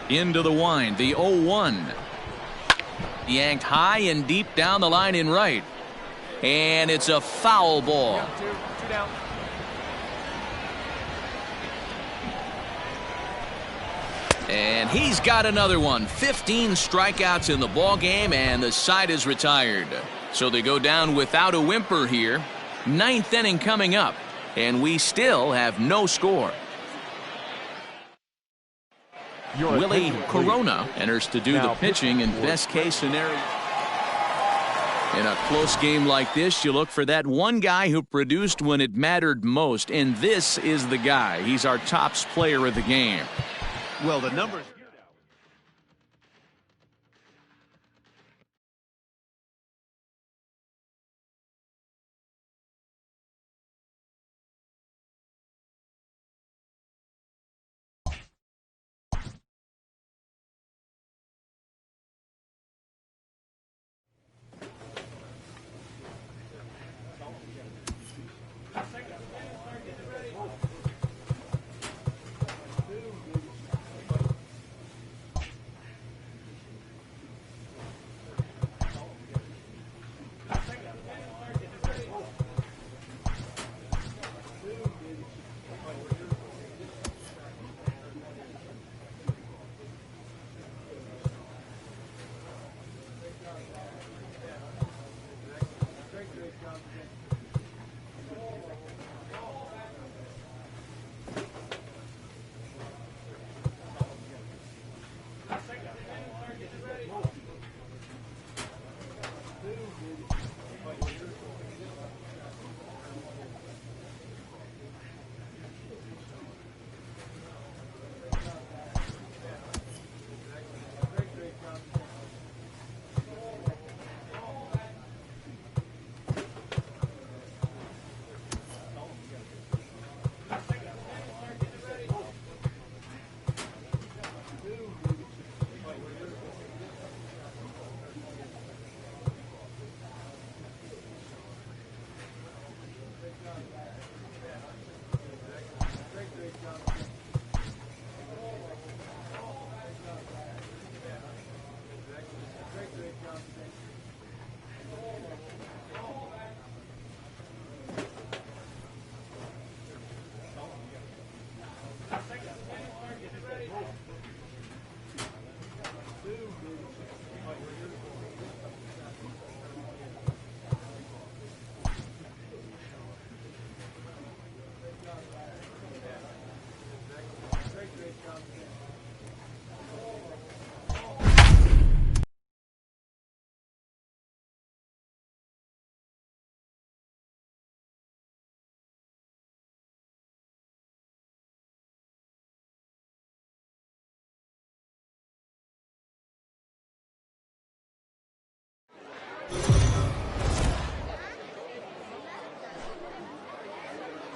Into the wind, the 0-1. Yanked high and deep down the line in right. And it's a foul ball. Two down. And he's got another one. 15 strikeouts in the ball game, and the side is retired. So they go down without a whimper here. 9th inning coming up, and we still have no score. Willie Corona enters to do the pitching in best case scenario. In a close game like this, you look for that one guy who produced when it mattered most, and this is the guy. He's our tops player of the game. Well, the numbers.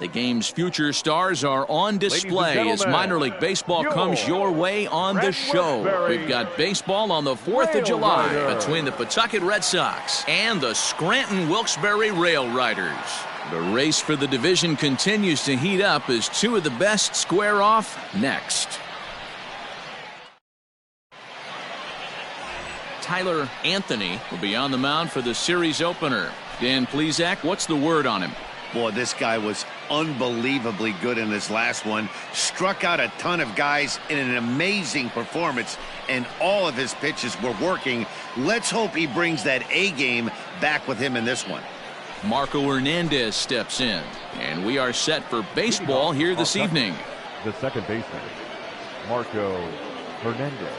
The game's future stars are on display as minor league baseball comes your way on the show. We've got baseball on the 4th of July between the Pawtucket Red Sox and the Scranton Wilkes-Barre Rail Riders. The race for the division continues to heat up as 2 of the best square off next. Tyler Anthony will be on the mound for the series opener. Dan Plesac, what's the word on him? Boy, this guy was unbelievably good in this last one. Struck out a ton of guys in an amazing performance, and all of his pitches were working. Let's hope he brings that A game back with him in this one. Marco Hernandez steps in, and we are set for baseball here this evening. The second baseman, Marco Hernandez.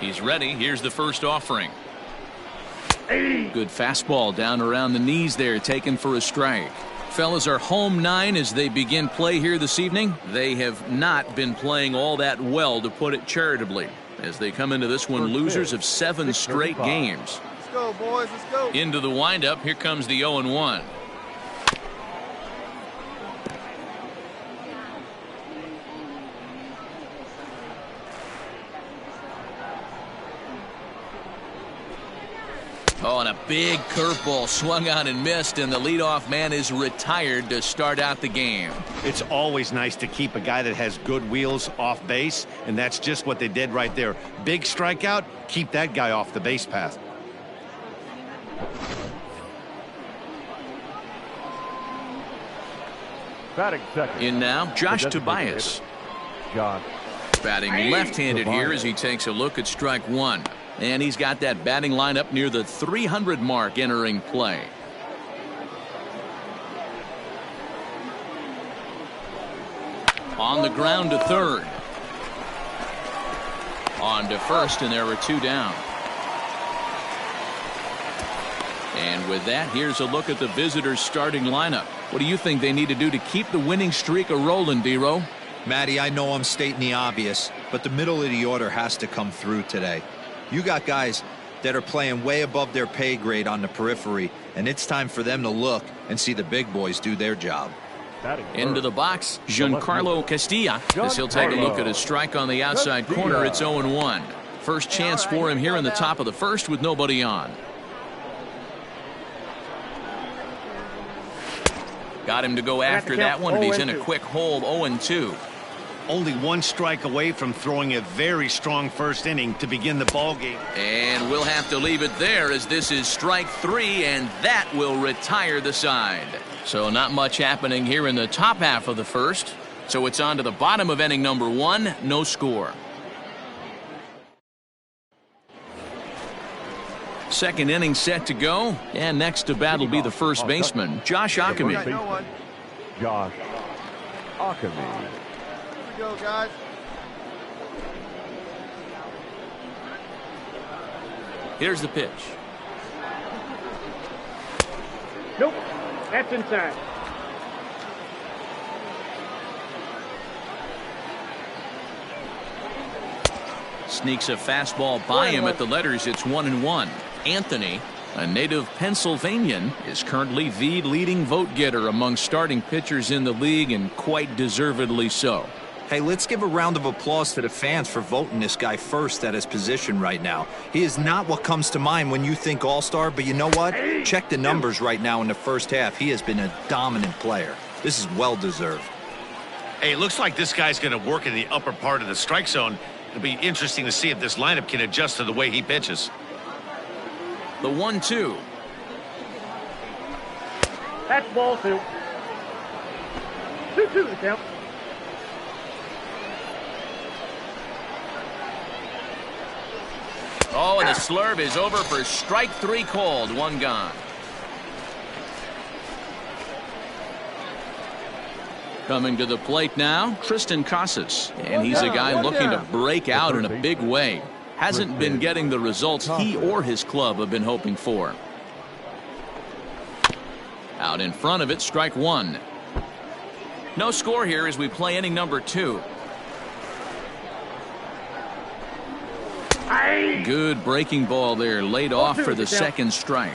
He's ready. Here's the first offering. Good fastball down around the knees there, taken for a strike. Fellas are home 9 as they begin play here this evening. They have not been playing all that well, to put it charitably, as they come into this one losers of 7 straight games. Let's go, boys. Let's go. Into the windup. Here comes the 0-1. Oh, and a big curveball swung on and missed, and the leadoff man is retired to start out the game. It's always nice to keep a guy that has good wheels off base, and that's just what they did right there. Big strikeout, keep that guy off the base path. Batting second. In now, Josh The designated Tobias. hitter, Josh. Batting left-handed here as he takes a look at strike one. And he's got that batting lineup near the 300 mark entering play. On the ground to third. On to first, and there are two down. And with that, here's a look at the visitors' starting lineup. What do you think they need to do to keep the winning streak a-rolling, D-Row? Matty, I know I'm stating the obvious, but the middle of the order has to come through today. You got guys that are playing way above their pay grade on the periphery, and it's time for them to look and see the big boys do their job. Into the box, Giancarlo Castilla, as he'll take a look at a strike on the outside corner. It's 0-1. First chance for him here in the top of the first with nobody on. Got him to go after that one, and he's in a quick hole, 0-2. Only one strike away from throwing a very strong first inning to begin the ball game. And we'll have to leave it there as this is strike three, and that will retire the side. So not much happening here in the top half of the first. So it's on to the bottom of inning number one, no score. Second inning set to go, and next to bat will be the first baseman, Josh Ockamy. Josh Ockamy. Go, guys. Here's the pitch. Nope. That's inside. Sneaks a fastball by him at the letters. It's 1-1. Anthony, a native Pennsylvanian, is currently the leading vote getter among starting pitchers in the league, and quite deservedly so. Hey, let's give a round of applause to the fans for voting this guy first at his position right now. He is not what comes to mind when you think all-star, but you know what? Check the numbers right now in the first half. He has been a dominant player. This is well-deserved. Hey, it looks like this guy's going to work in the upper part of the strike zone. It'll be interesting to see if this lineup can adjust to the way he pitches. The 1-2. That's ball two. 2-2 the count. Oh, and the slurve is over for strike three called. One gone. Coming to the plate now, Tristan Casas. And he's a guy looking to break out in a big way. Hasn't been getting the results he or his club have been hoping for. Out in front of it, strike one. No score here as we play inning number two. Good breaking ball there, laid off for the second strike.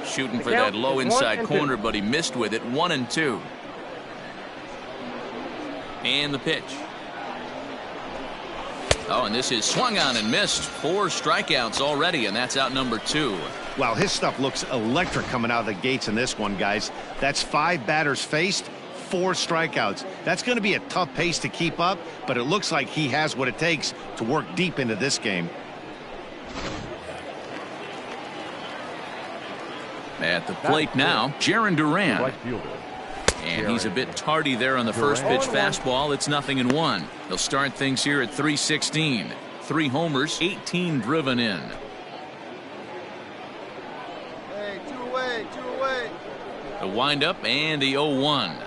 Shooting for that low inside corner, but he missed with it. 1-2. And the pitch. Oh, and this is swung on and missed. 4 strikeouts already, and that's out number 2. Wow, his stuff looks electric coming out of the gates in this one, guys. That's 5 batters faced, 4 strikeouts. That's going to be a tough pace to keep up, but it looks like he has what it takes to work deep into this game. At the plate now, Jaron Duran. Right fielder. And he's a bit tardy there on the first pitch fastball. It's 0-1. They'll start things here at 3:16. 3 homers, 18 driven in. Hey, 2 away, 2 away. The windup and the 0-1.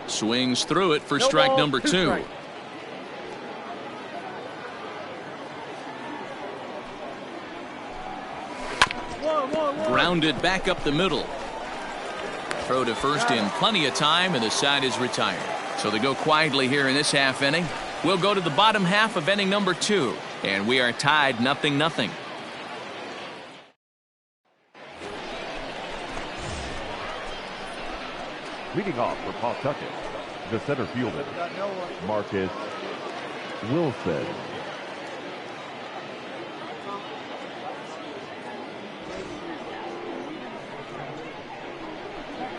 Swings through it for strike number 2. Grounded back up the middle. Throw to first in plenty of time, and the side is retired. So they go quietly here in this half inning. We'll go to the bottom half of inning number 2, and we are tied 0-0. Leading off for Pawtucket, The center fielder, Marcus Wilson.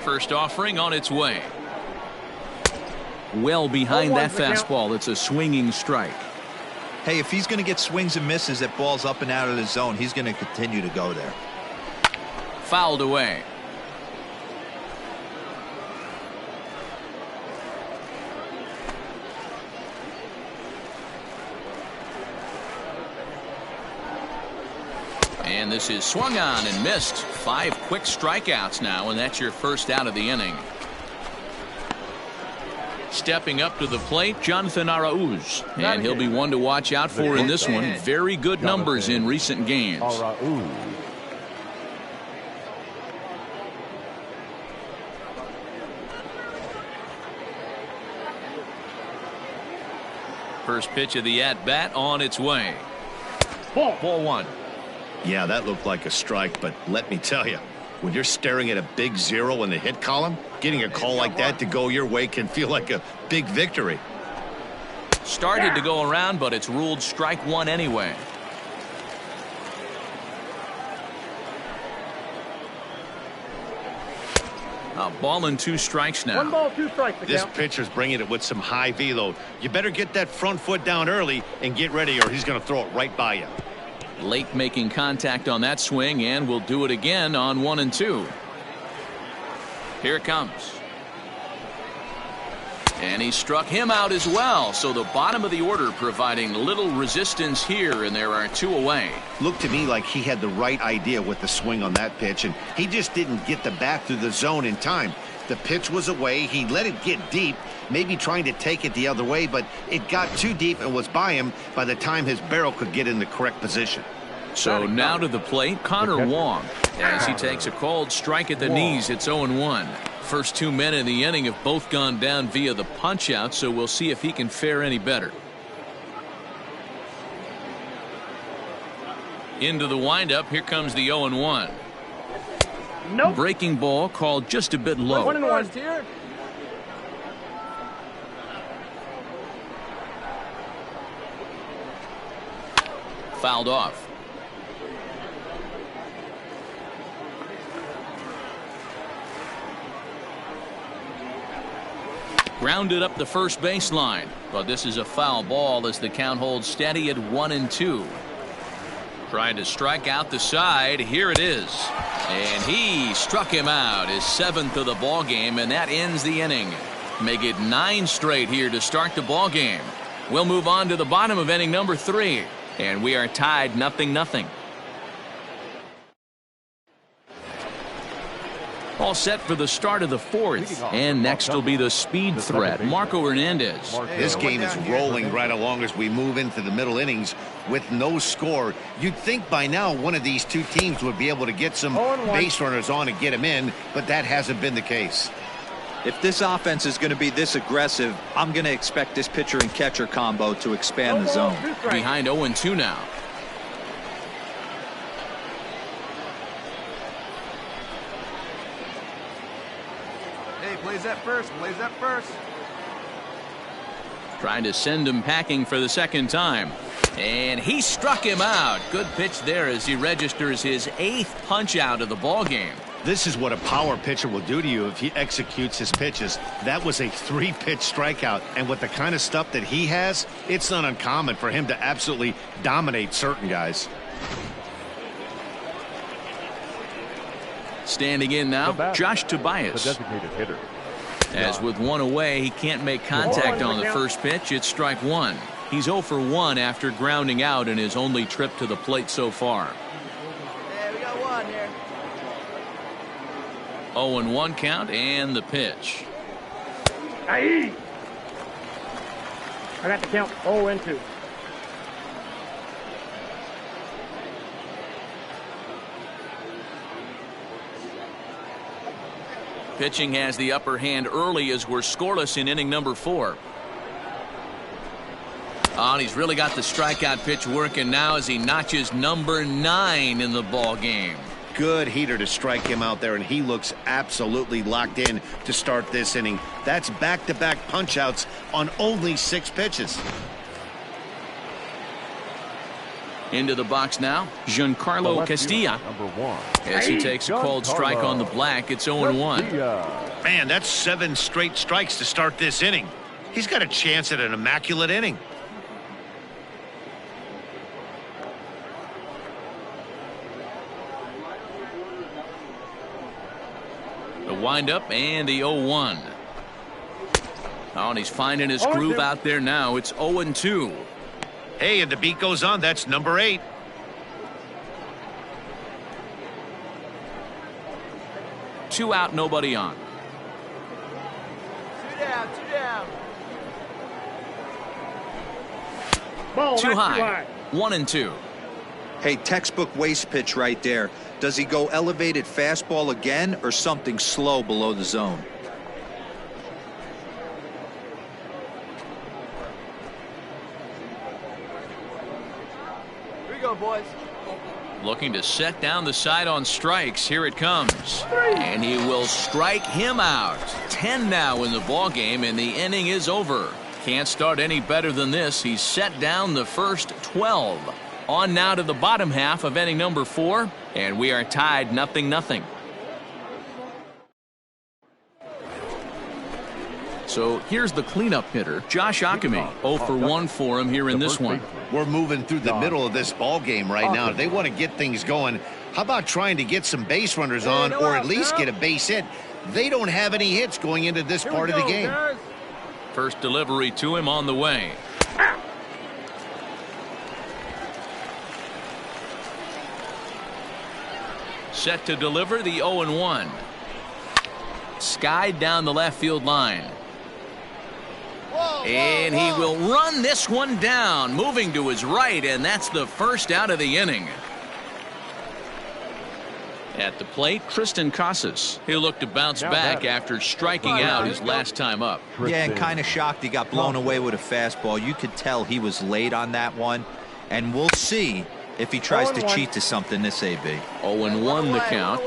First offering on its way. Well behind that fastball. It's a swinging strike. Hey, if he's going to get swings and misses at balls up and out of the zone, he's going to continue to go there. Fouled away. And this is swung on and missed. 5 quick strikeouts now, and that's your first out of the inning. Stepping up to the plate, Jonathan Arauz. And he'll be one to watch out for in this one. Very good numbers in recent games. Arauz. First pitch of the at-bat on its way. Ball 1. Yeah, that looked like a strike, but let me tell you, when you're staring at a big 0 in the hit column, getting a call like that to go your way can feel like a big victory. Started to go around, but it's ruled strike 1 anyway. A ball and 2 strikes now. 1 ball, 2 strikes. This pitcher's bringing it with some high velo. You better get that front foot down early and get ready, or he's going to throw it right by you. Late making contact on that swing, and will do it again on 1 and 2. Here it comes. And he struck him out as well. So the bottom of the order providing little resistance here, and there are 2 away. Looked to me like he had the right idea with the swing on that pitch, and he just didn't get the bat through the zone in time. The pitch was away. He let it get deep, maybe trying to take it the other way, but it got too deep and was by him by the time his barrel could get in the correct position. So now to the plate, Connor Wong. As he takes a called strike at the knees, it's 0-1. First 2 men in the inning have both gone down via the punch-out, so we'll see if he can fare any better. Into the windup, here comes the 0-1. Nope. Breaking ball called just a bit low. 1-1 here. Fouled off. Grounded up the first baseline, but this is a foul ball as the count holds steady at 1-2. Trying to strike out the side. Here it is. And he struck him out, his 7th of the ball game, and that ends the inning. Make it 9 straight here to start the ball game. We'll move on to the bottom of inning number 3, and we are tied 0-0. All set for the start of the 4th, and next will be the speed threat, Marco Hernandez. This game is rolling right along as we move into the middle innings with no score. You'd think by now one of these 2 teams would be able to get some base runners on and get them in, but that hasn't been the case. If this offense is going to be this aggressive, I'm going to expect this pitcher and catcher combo to expand the zone. Behind 0-2 now. Plays that first. Trying to send him packing for the 2nd time. And he struck him out. Good pitch there as he registers his 8th punch out of the ball game. This is what a power pitcher will do to you if he executes his pitches. That was a 3-pitch strikeout, and with the kind of stuff that he has, it's not uncommon for him to absolutely dominate certain guys. Standing in now, Josh Tobias. The designated hitter. As with 1 away, he can't make contact on the first pitch. It's strike 1. He's 0 for 1 after grounding out in his only trip to the plate so far. Yeah, we got 1 here. 0-1 count and the pitch. Aye. I got the count 0-2. Pitching has the upper hand early as we're scoreless in inning number 4. And he's really got the strikeout pitch working now as he notches number 9 in the ball game. good heater to strike him out there, and he looks absolutely locked in to start this inning. That's back-to-back punch-outs on only 6 pitches. Into the box now, Giancarlo Castilla. As he takes a called strike on the black, it's 0-1. Man, that's 7 straight strikes to start this inning. He's got a chance at an immaculate inning. The windup and the 0-1. Oh, and he's finding his groove out there now. It's 0-2. Hey, and the beat goes on. That's number 8. Two out, nobody on. Two down. Too high. 1-2. Hey, textbook waste pitch right there. Does he go elevated fastball again or something slow below the zone? Here we go, boys. Looking to set down the side on strikes. Here it comes. And he will strike him out. 10 now in the ball game, and the inning is over. Can't start any better than this. He's set down the first 12. On now to the bottom half of inning number 4, and we are tied 0-0. So here's the cleanup hitter, Josh Ockamy. 0 for 1 for him here in this one. We're moving through the middle of this ball game right now. They want to get things going. How about trying to get some base runners on, or at least get a base hit? They don't have any hits going into this part of the game. First delivery to him on the way. Set to deliver the 0-1. Skied down the left field line. And he will run this one down, moving to his right, and that's the first out of the inning. At the plate, Tristan Casas. He'll look to bounce back after striking out his last time up. Yeah, and kind of shocked he got blown away with a fastball. You could tell he was late on that one, and we'll see if he tries to cheat to something this AB. 0-1 the count.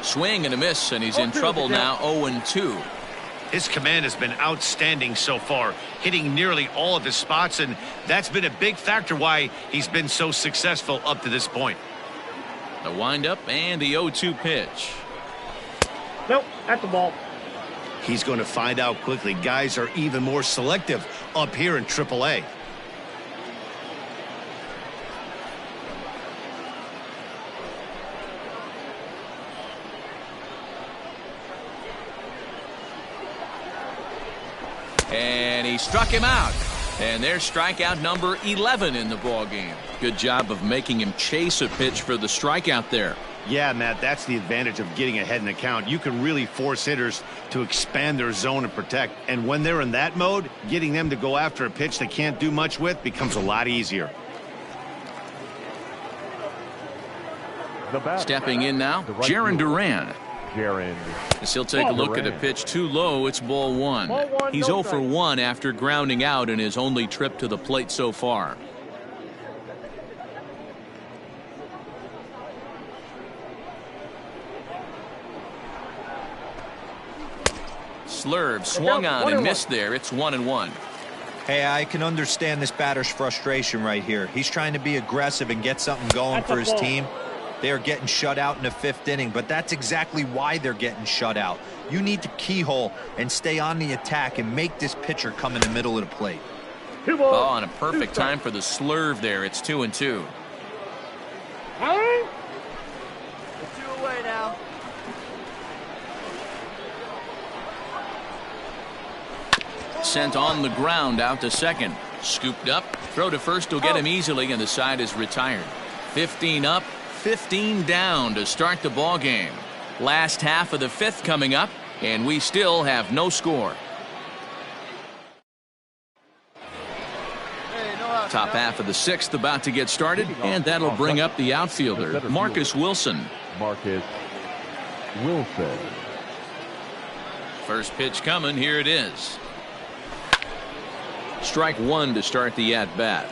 Swing and a miss, and he's in trouble now. 0-2. His command has been outstanding so far, hitting nearly all of his spots, and that's been a big factor why he's been so successful up to this point. The windup and the 0-2 pitch. Nope, at the ball. He's going to find out quickly. Guys are even more selective up here in AAA. And he struck him out. And there's strikeout number 11 in the ball game. Good job of making him chase a pitch for the strikeout there. Yeah, Matt, that's the advantage of getting ahead in the count. You can really force hitters to expand their zone and protect. And when they're in that mode, getting them to go after a pitch they can't do much with becomes a lot easier. Stepping in now, Jaron Duran. As he'll take a look at a pitch too low, it's ball 1. He's 0 for 1 after grounding out in his only trip to the plate so far. Slurve swung on and missed there. It's 1-1. Hey, I can understand this batter's frustration right here. He's trying to be aggressive and get something going for his team. They are getting shut out in the 5th inning, but that's exactly why they're getting shut out. You need to keyhole and stay on the attack and make this pitcher come in the middle of the plate. Oh, and a perfect time for the slurve there. It's 2-2. 2 away now. Sent on the ground out to second. Scooped up. Throw to first will get him easily, and the side is retired. 15 up, 15 down to start the ball game. Last half of the 5th coming up, and we still have no score. Top half of the 6th about to get started, and that'll bring up the outfielder, Marcus Wilson. First pitch coming. Here it is. Strike 1 to start the at-bat.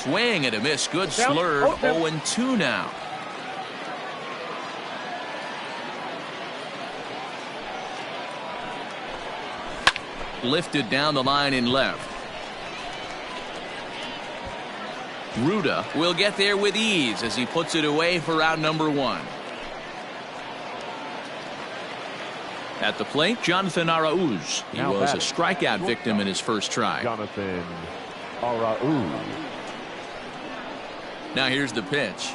swing and a miss. Good Down. slurve. Oh, down. 0-2 now. Lifted down the line in left. Ruda will get there with ease as he puts it away for out number 1. At the plate, Jonathan Arauz. He Now was a batting. strikeout victim in his first try. Jonathan Arauz. Now here's the pitch.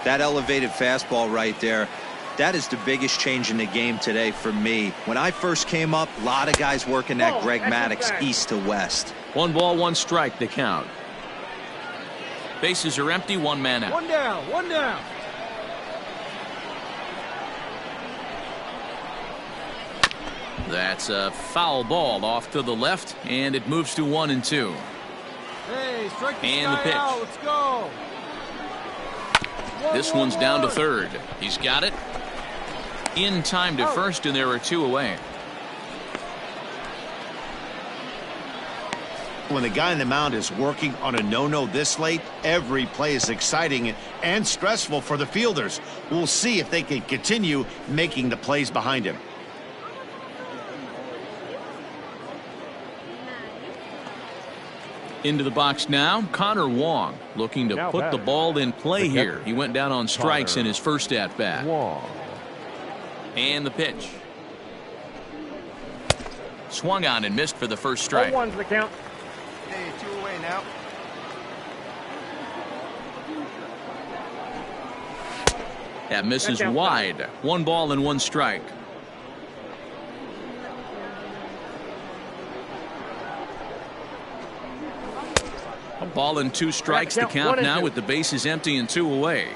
That elevated fastball right there, that is the biggest change in the game today for me. When I first came up, a lot of guys working that Greg Maddux east to west. 1 ball, 1 strike to count. Bases are empty, 1 man out. One down, one down. That's a foul ball off to the left, and it moves to 1-2. Hey, strike the And the guy pitch. out. Let's go. This one's down to third. He's got it. In time to first, and there are 2 away. When the guy on the mound is working on a no-no this late, every play is exciting and stressful for the fielders. We'll see if they can continue making the plays behind him. Into the box now, Connor Wong looking to Now put the batting. ball in play The here. catcher, He went down on strikes Connor in his first at-bat. Wong. And the pitch. Swung on and missed for the first strike. 0-1's the count. Hey, 2 away now. That misses Check out wide. 1 ball and 1 strike. A ball and 2 strikes to Count, count 1-2. now with the bases empty and 2 away.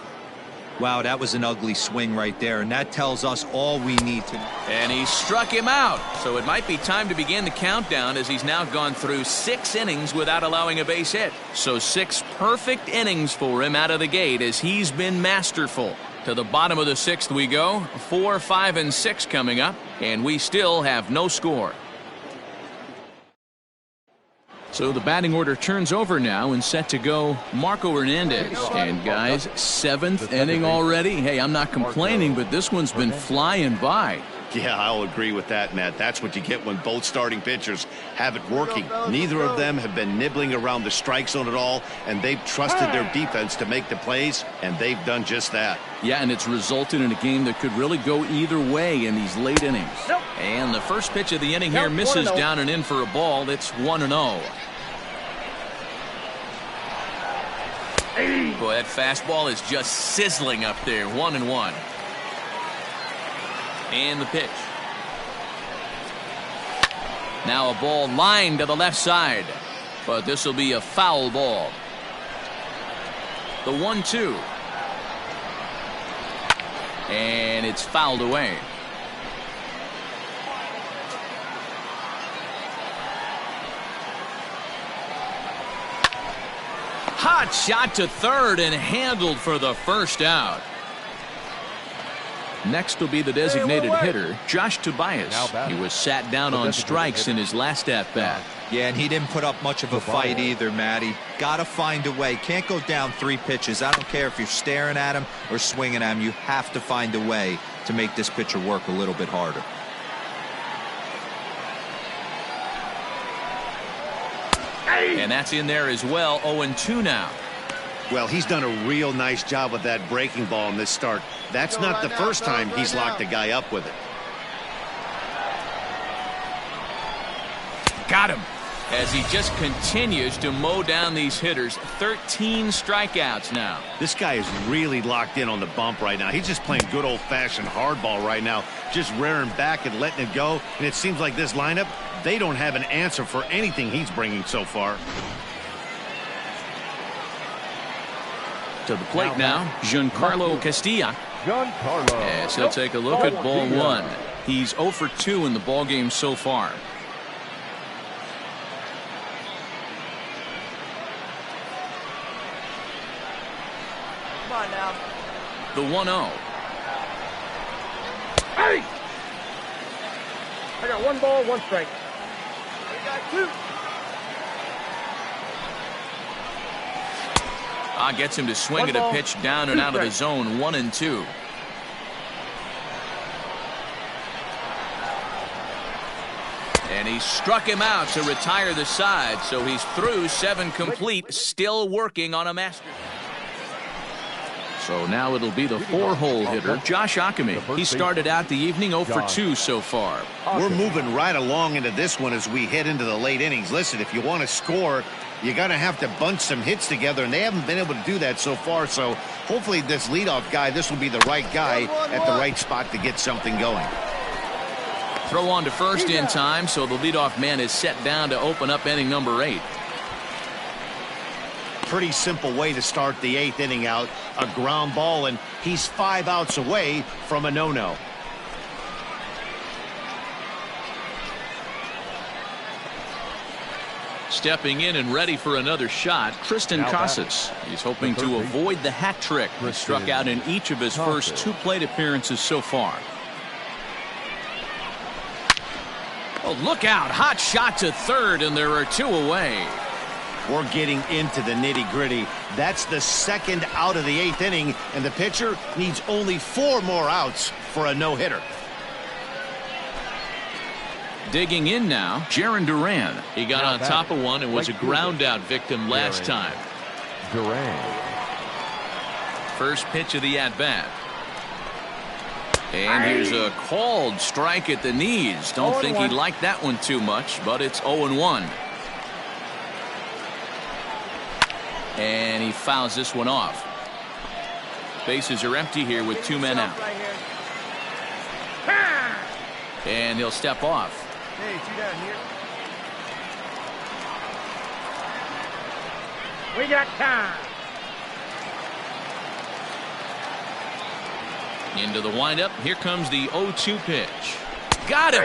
Wow, that was an ugly swing right there, and that tells us all we need to. And he struck him out. So it might be time to begin the countdown as he's now gone through 6 innings without allowing a base hit. So 6 perfect innings for him out of the gate as he's been masterful. To the bottom of the 6th we go. 4, 5, and 6 coming up. And we still have no score. So the batting order turns over now and set to go Marco Hernandez. And guys, 7th inning already. Hey, I'm not complaining, but this one's been flying by. Yeah, I'll agree with that, Matt. That's what you get when both starting pitchers have it working. Neither of them have been nibbling around the strike zone at all, and they've trusted their defense to make the plays, and they've done just that. Yeah, and it's resulted in a game that could really go either way in these late innings. Nope. And the first pitch of the inning here Count, misses 1-0. down and in for a ball. It's 1-0. Boy, that fastball is just sizzling up there. 1-1. And the pitch. Now a ball lined to the left side. But this will be a foul ball. The 1-2. And it's fouled away. Hot shot to third and handled for the first out. Next will be the designated hitter, Josh Tobias. Now batting. He was sat down The on designated strikes hitter. in his last at-bat. Yeah, and he didn't put up much of a fight either, Matty. Gotta find a way. Can't go down 3 pitches. I don't care if you're staring at him or swinging at him. You have to find a way to make this pitcher work a little bit harder. And that's in there as well. 0-2 now. Well, he's done a real nice job with that breaking ball in this start. That's not the first time he's locked a guy up with it. Got him. As he just continues to mow down these hitters. 13 strikeouts now. This guy is really locked in on the bump right now. He's just playing good old-fashioned hardball right now, just rearing back and letting it go. And it seems like this lineup, they don't have an answer for anything he's bringing so far. To the plate now, Giancarlo Castilla. Giancarlo. As he'll take a look at ball 1. He's 0 for 2 in the ball game so far. Come on now. The 1-0. Hey! I got 1 ball, 1 strike. We got 2. Gets him to swing at a pitch down and out of the zone, 1-2. And he struck him out to retire the side, so he's through 7 complete, still working on a master. So now it'll be the 4-hole hitter, Josh Ockamy. He started out the evening 0 for 2 so far. We're moving right along into this one as we head into the late innings. Listen, if you want to score, you're going to have to bunch some hits together, and they haven't been able to do that so far. So hopefully this leadoff guy, this will be the right guy at the right spot to get something going. Throw on to first in time, so the leadoff man is set down to open up inning number 8. Pretty simple way to start the 8th inning out. A ground ball, and he's 5 outs away from a no-no. Stepping in and ready for another shot, Tristan Casas. He's hoping to avoid the hat trick. He struck out in each of his first 2 plate appearances so far. Oh, look out. Hot shot to third, and there are 2 away. We're getting into the nitty-gritty. That's the 2nd out of the 8th inning, and the pitcher needs only 4 more outs for a no-hitter. Digging in now, Jarren Duran. He got on top of one and was a ground-out victim last time. Duran. First pitch of the at-bat. And here's a called strike at the knees. Don't think he liked that one too much, but it's 0-1. And he fouls this one off. Bases are empty here with 2 men out. And he'll step off. Hey, 2 down here. We got time. Into the windup. Here comes the 0-2 pitch. Got him.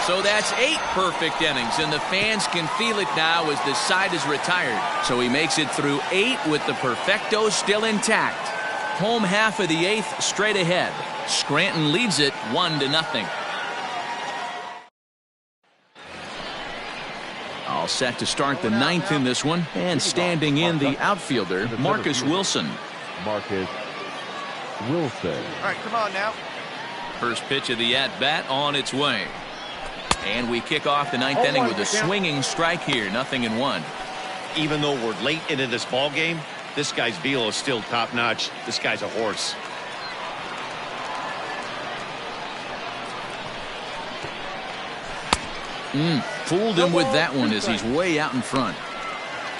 So that's 8 perfect innings, and the fans can feel it now as the side is retired. So he makes it through 8 with the perfecto still intact. Home half of the 8th straight ahead. Scranton leads it 1-0. All set to start the 9th in this one, and standing in the outfielder, Marcus Wilson. Marcus Wilson. All right, come on now. First pitch of the at-bat on its way. And we kick off the 9th inning with a swinging strike here, 0-1. Even though we're late into this ball game, this guy's velo is still top-notch. This guy's a horse. Fooled him with that one as he's way out in front.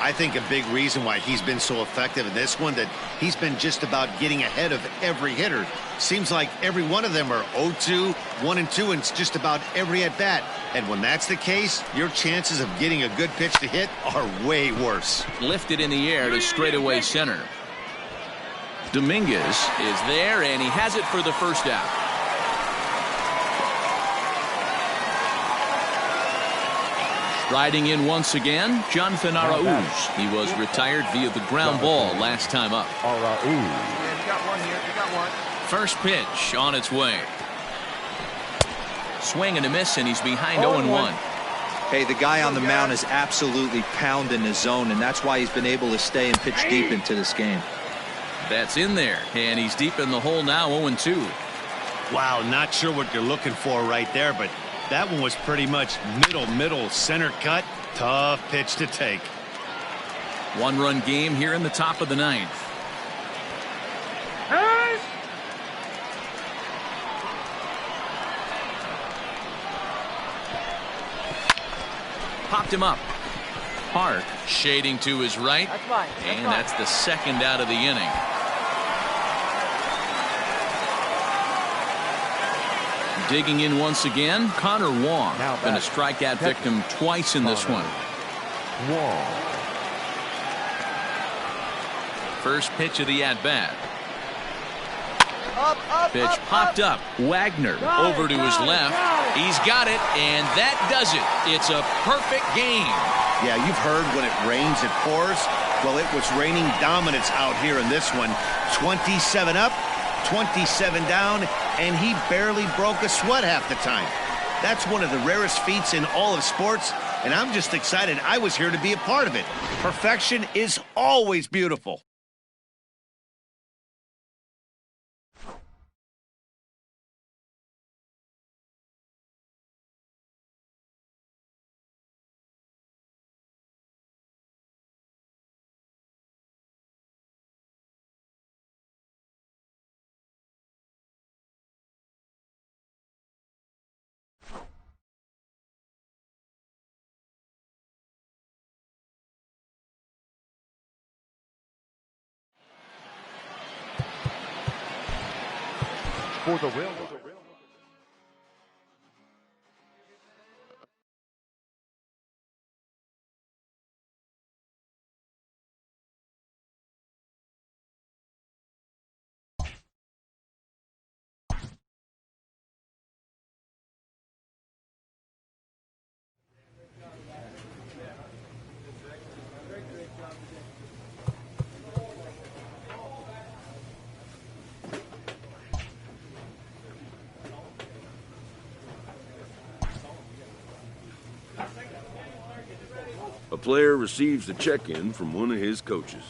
I think a big reason why he's been so effective in this one, that he's been just about getting ahead of every hitter. Seems like every one of them are 0-2, 1-2, and it's just about every at-bat. And when that's the case, your chances of getting a good pitch to hit are way worse. Lifted in the air to straightaway center. Dominguez is there, and he has it for the first out. Riding in once again, Jonathan Arauz. He was retired via the ground ball last time up. Arauz. Yeah, you got one here. You got one. First pitch on its way. Swing and a miss, and he's behind 0-1. Hey, the guy on the mound is absolutely pounding his zone, and that's why he's been able to stay and pitch deep into this game. That's in there, and he's deep in the hole now, 0-2. Wow, not sure what you're looking for right there, but that one was pretty much middle, center cut. Tough pitch to take. 1-run game here in the top of the 9th. Popped him up. Park shading to his right. That's fine. And that's the 2nd out of the inning. Digging in once again, Connor Wong. Been a strikeout victim twice in this one. Wong. First pitch of the at-bat. Up, Pitch popped up. Wagner over to his left. He's got it, and that does it. It's a perfect game. Yeah, you've heard when it rains, it pours. Well, it was raining dominance out here in this one. 27 up, 27 down, and he barely broke a sweat half the time. That's one of the rarest feats in all of sports, and I'm just excited I was here to be a part of it. Perfection is always beautiful. for the Railroad. A player receives a check-in from one of his coaches.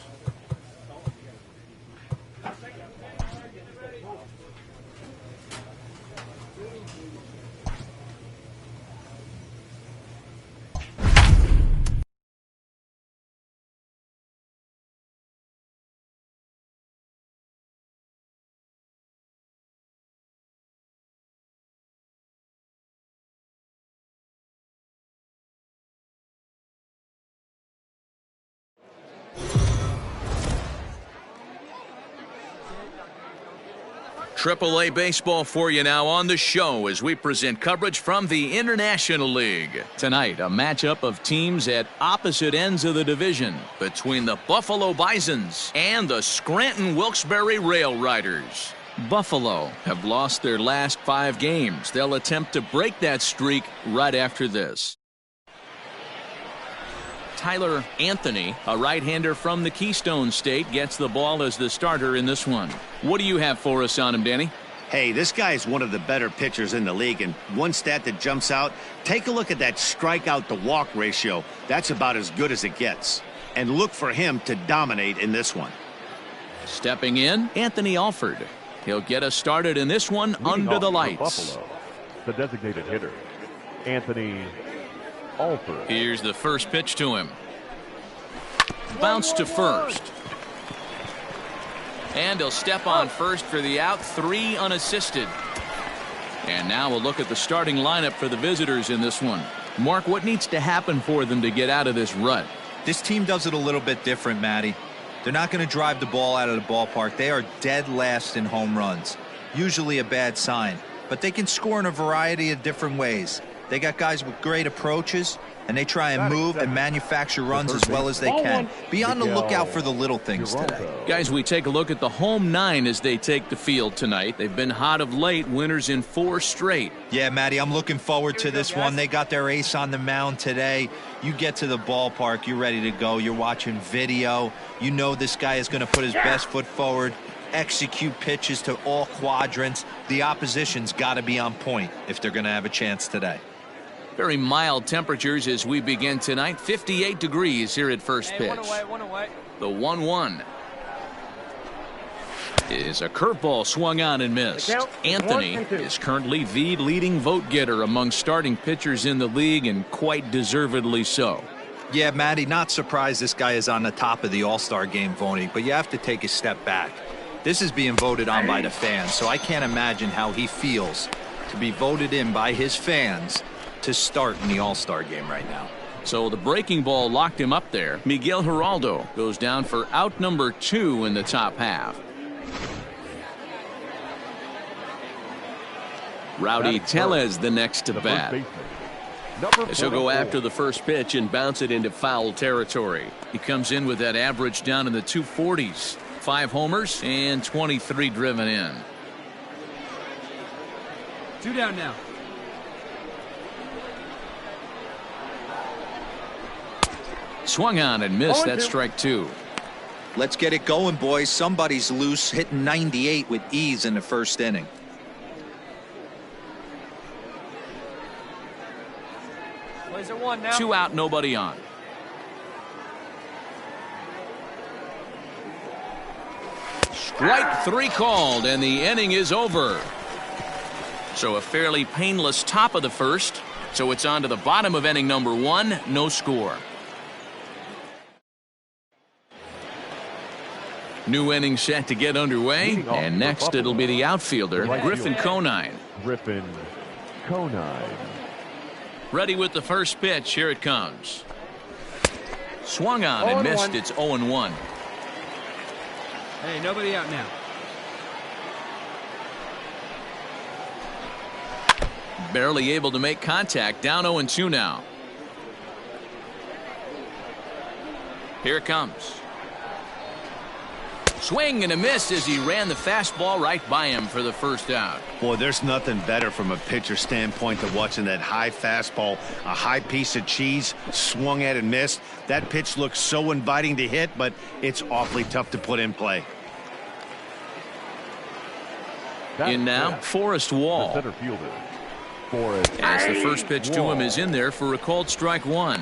AAA baseball for you now on the show as we present coverage from the International League. Tonight, a matchup of teams at opposite ends of the division between the Buffalo Bisons and the Scranton Wilkes-Barre Rail Riders. Buffalo have lost their last 5 games. They'll attempt to break that streak right after this. Tyler Anthony, a right-hander from the Keystone State, gets the ball as the starter in this one. What do you have for us on him, Danny? Hey, this guy is one of the better pitchers in the league, and one stat that jumps out, take a look at that strikeout to walk ratio. That's about as good as it gets. And look for him to dominate in this one. Stepping in, Anthony Alford. He'll get us started in this one under the lights. Buffalo, the designated hitter, Anthony Alford. Here's the first pitch to him. Bounce to first. And he'll step on first for the out, 3 unassisted. And now we'll look at the starting lineup for the visitors in this one. Mark, what needs to happen for them to get out of this rut? This team does it a little bit different, Matty. They're not going to drive the ball out of the ballpark. They are dead last in home runs. Usually a bad sign. But they can score in a variety of different ways. They got guys with great approaches, and they try and move and manufacture runs as well as they can. Be on the lookout for the little things today. Guys, we take a look at the home 9 as they take the field tonight. They've been hot of late, winners in 4 straight. Yeah, Matty, I'm looking forward to this one. They got their ace on the mound today. You get to the ballpark, you're ready to go. You're watching video. You know this guy is going to put his best foot forward, execute pitches to all quadrants. The opposition's got to be on point if they're going to have a chance today. Very mild temperatures as we begin tonight. 58 degrees here at first pitch. One away. The 1-1 is a curveball swung on and missed. Anthony is currently the leading vote getter among starting pitchers in the league, and quite deservedly so. Yeah, Matty, not surprised this guy is on the top of the All-Star game voting, but you have to take a step back. This is being voted on by the fans, so I can't imagine how he feels to be voted in by his fans to start in the All-Star game right now. So the breaking ball locked him up there. Miguel Geraldo goes down for out number 2 in the top half. Rowdy Tellez the next to bat. He'll go after the first pitch and bounce it into foul territory. He comes in with that average down in the 240s. 5 homers and 23 driven in. 2 down now. Swung on and missed. That's strike 2. Let's get it going, boys. Somebody's loose, hitting 98 with ease in the first inning. Plays at 1 now. 2 out, nobody on. Strike 3 called, and the inning is over. So a fairly painless top of the first. So it's on to the bottom of inning number 1. No score. New inning set to get underway, and next it'll be the outfielder, Griffin Conine. Griffin Conine. Ready with the first pitch. Here it comes. Swung on and missed. It's 0-1. Hey, nobody out now. Barely able to make contact. Down 0-2 now. Here it comes. Swing and a miss as he ran the fastball right by him for the first out. Boy, there's nothing better from a pitcher standpoint than watching that high fastball, a high piece of cheese, swung at and missed. That pitch looks so inviting to hit, but it's awfully tough to put in play. In now, Forrest Wall. The center fielder, Forrest. As the first pitch to him is in there for a called strike one.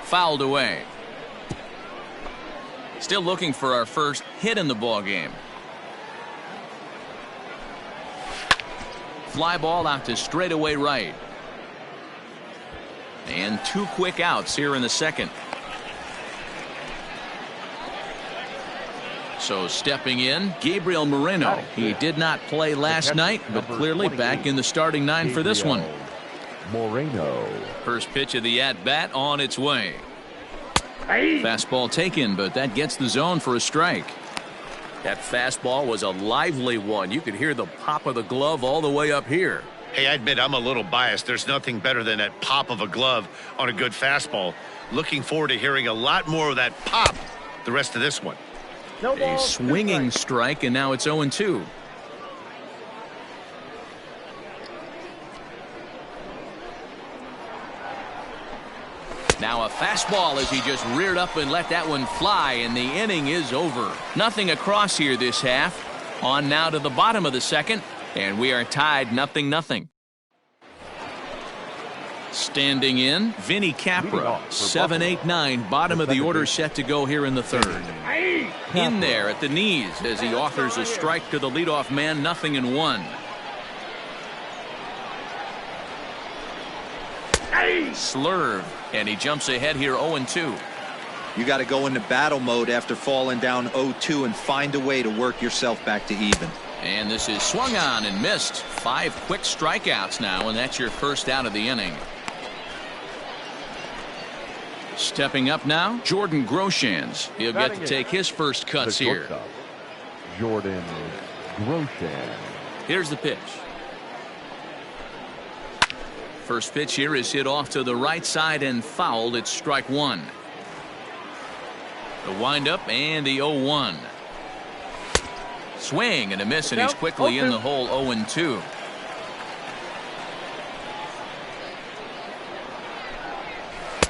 Fouled away. Still looking for our first hit in the ball game. Fly ball out to straightaway right. And 2 quick outs here in the second. So stepping in, Gabriel Moreno. He did not play last night, but clearly back in the starting 9 for this one. Moreno. First pitch of the at-bat on its way. Fastball taken, but that gets the zone for a strike. That fastball was a lively one. You could hear the pop of the glove all the way up here. Hey, I admit I'm a little biased. There's nothing better than that pop of a glove on a good fastball. Looking forward to hearing a lot more of that pop the rest of this one. A swinging strike, and now it's 0-2. Now a fastball as he just reared up and let that one fly, and the inning is over. Nothing across here this half. On now to the bottom of the second, and we are tied 0-0. Standing in, Vinny Capra, 7-8-9, bottom of the order set to go here in the third. In there at the knees as he offers a strike to the leadoff man, 0-1. Slurve, and he jumps ahead here 0-2. You got to go into battle mode after falling down 0-2 and find a way to work yourself back to even. And this is swung on and missed. 5 quick strikeouts now, and that's your first out of the inning. Stepping up now, Jordan Groshans. He'll get to take his first cuts here. Jordan Groshans. Here's the pitch. First pitch here is hit off to the right side and fouled. It's strike one. The windup and the 0-1. Swing and a miss, and he's quickly in the hole. 0-2.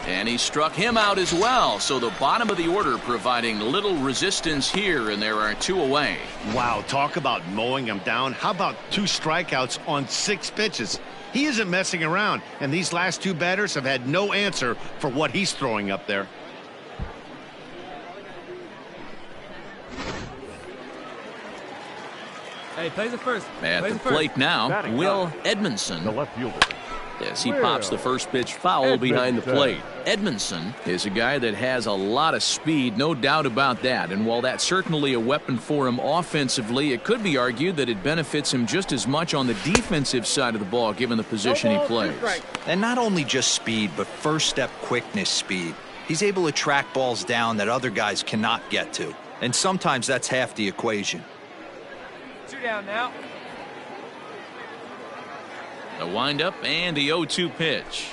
And he struck him out as well. So the bottom of the order providing little resistance here, and there are 2 away. Wow, talk about mowing him down. How about 2 strikeouts on 6 pitches? He isn't messing around, and these last 2 batters have had no answer for what he's throwing up there. Hey, plays it first. At the plate now, Will Edmondson. The left fielder. As he pops the first pitch foul behind the plate. Edmondson is a guy that has a lot of speed, no doubt about that. And while that's certainly a weapon for him offensively, it could be argued that it benefits him just as much on the defensive side of the ball, given the position he plays. And not only just speed, but first step quickness speed. He's able to track balls down that other guys cannot get to. And sometimes that's half the equation. 2 down now. The windup and the 0-2 pitch.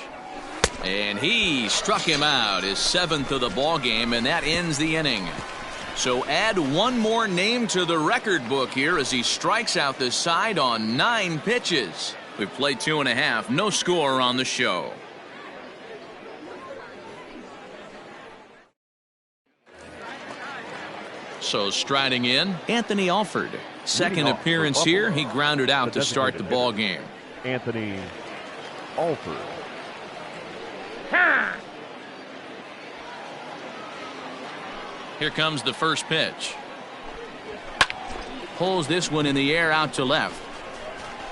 And he struck him out, his 7th of the ball game, and that ends the inning. So add 1 more name to the record book here as he strikes out the side on 9 pitches. We've played 2.5, no score on the show. So striding in, Anthony Alford. Second appearance here, he grounded out to start the ball game. Anthony Alford. Here comes the first pitch. Pulls this one in the air out to left.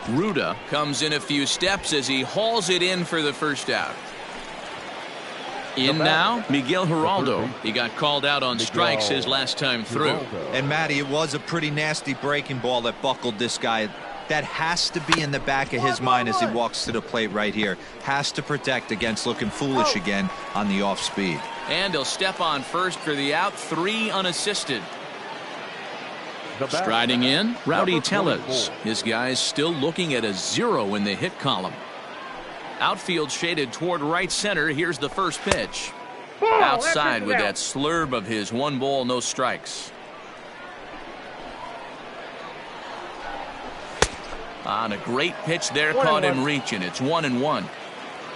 Ruda comes in a few steps as he hauls it in for the first out. In now, Miguel Geraldo. He got called out on strikes his last time through. And Matty, it was a pretty nasty breaking ball that buckled this guy That has to be in the back of his mind as he walks to the plate right here. Has to protect against looking foolish again on the off speed. And he'll step on first for the out, 3 unassisted. Striding in, Rowdy Tellez. His guy's still looking at a 0 in the hit column. Outfield shaded toward right center. Here's the first pitch. Outside with that slurve of his, 1 ball, no strikes. On a great pitch there, caught him reaching. It's 1-1.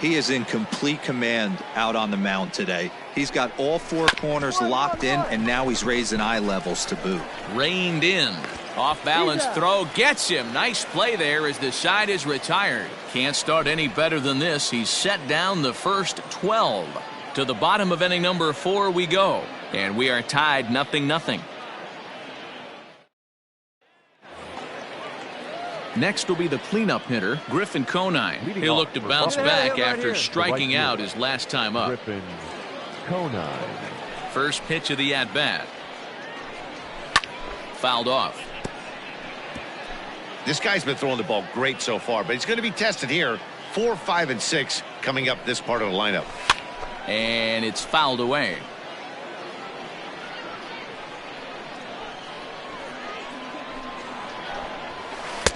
He is in complete command out on the mound today. He's got all 4 corners locked in, and now he's raising eye levels to boot. Reined in. Off balance throw gets him. Nice play there as the side is retired. Can't start any better than this. He's set down the first 12. To the bottom of inning number 4 we go. And we are tied 0-0. Next will be the cleanup hitter, Griffin Conine. He'll look to bounce back after striking out his last time up. Griffin Conine. First pitch of the at-bat. Fouled off. This guy's been throwing the ball great so far, but he's going to be tested here. 4, 5, and 6 coming up this part of the lineup. And it's fouled away.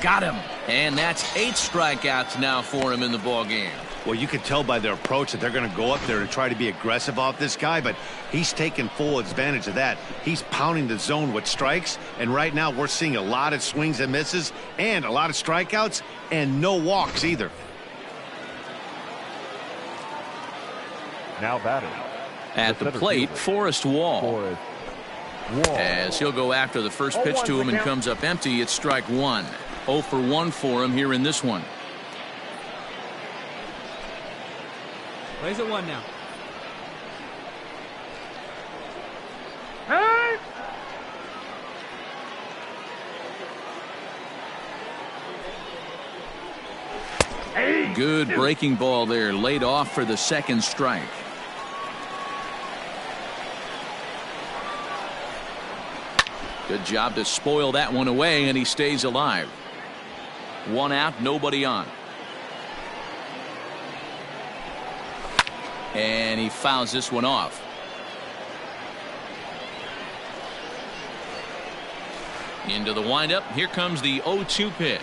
Got him. And that's 8 strikeouts now for him in the ball game. Well, you can tell by their approach that they're going to go up there and try to be aggressive off this guy, but he's taking full advantage of that. He's pounding the zone with strikes, and right now we're seeing a lot of swings and misses and a lot of strikeouts and no walks either. Now batting. At the plate, Forrest Wall. As he'll go after the first pitch to him and comes up empty, it's strike 1. 0 for 1 for him here in this one. Plays at 1 now. Good breaking ball there, laid off for the second strike. Good job to spoil that one away, and he stays alive. 1 out, nobody on. And he fouls this one off. Into the windup. Here comes the 0-2 pitch.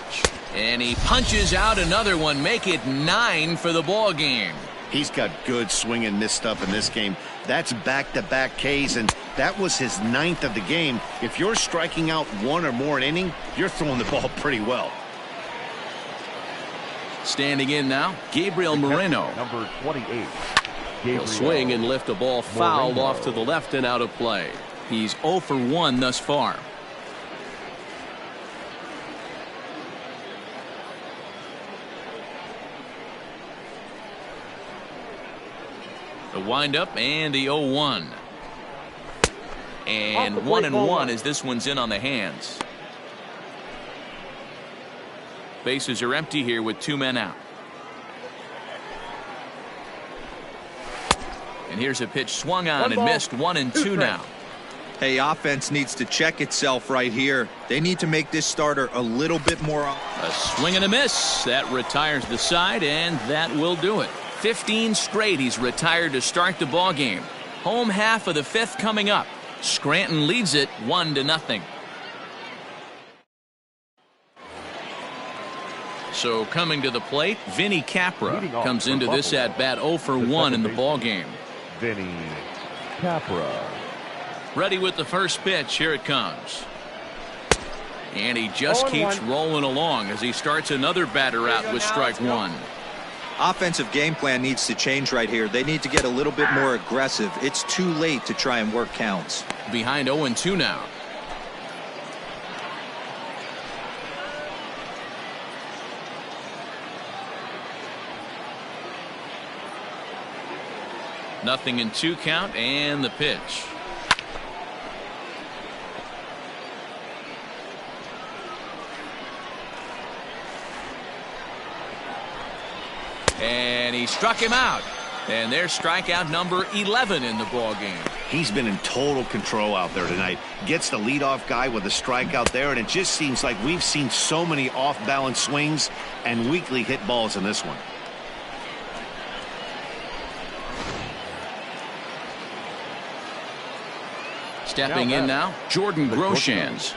And he punches out another one. Make it 9 for the ball game. He's got good swing and miss stuff in this game. That's back-to-back Ks, and that was his 9th of the game. If you're striking out 1 or more an inning, you're throwing the ball pretty well. Standing in now, Gabriel Moreno. Number 28. He'll swing and lift a ball fouled off to the left and out of play. He's 0 for 1 thus far. The windup and the 0-1. And 1-1 as this one's in on the hands. Bases are empty here with 2 men out. And here's a pitch swung on and missed. 1-2 now. Hey, offense needs to check itself right here. They need to make this starter a little bit more. A swing and a miss. That retires the side, and that will do it. 15 straight he's retired to start the ball game. Home half of the 5th coming up. Scranton leads it 1-0. So coming to the plate, Vinny Capra comes into this at bat 0 for 1 in the ball game. Vinny Capra. Ready with the first pitch. Here it comes. And he just keeps rolling along as he starts another batter out with strike 1. Offensive game plan needs to change right here. They need to get a little bit more aggressive. It's too late to try and work counts. Behind 0-2 now. Nothing in 2 count, and the pitch. And he struck him out. And there's strikeout number 11 in the ball game. He's been in total control out there tonight. Gets the leadoff guy with a strikeout there, and it just seems like we've seen so many off-balance swings and weakly hit balls in this one. Stepping in now, Jordan Groshans.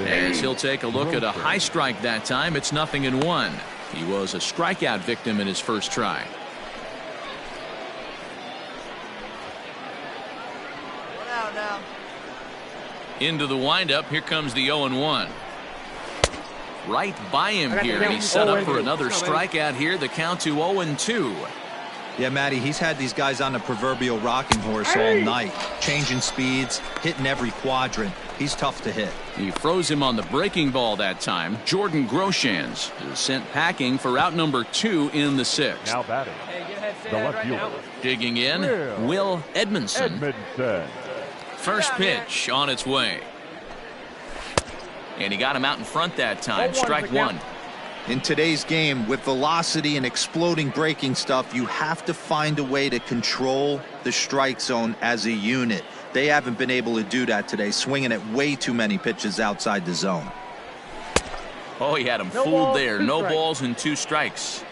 As he'll take a look at a high strike that time. It's 0-1. He was a strikeout victim in his first try. Into the windup. Here comes the 0-1. Right by him here. He's set up for another strikeout here. The count to 0-2. Yeah, Matty, he's had these guys on the proverbial rocking horse all night, changing speeds, hitting every quadrant. He's tough to hit. He froze him on the breaking ball that time. Jordan Groshans is sent packing for out number 2 in the 6th. Now batting, the left fielder. Digging in, Will Edmondson. First pitch on its way. And he got him out in front that time. Strike one. In today's game, with velocity and exploding breaking stuff, you have to find a way to control the strike zone as a unit. They haven't been able to do that today, swinging at way too many pitches outside the zone. Oh, he had him fooled there. No balls and 2 strikes.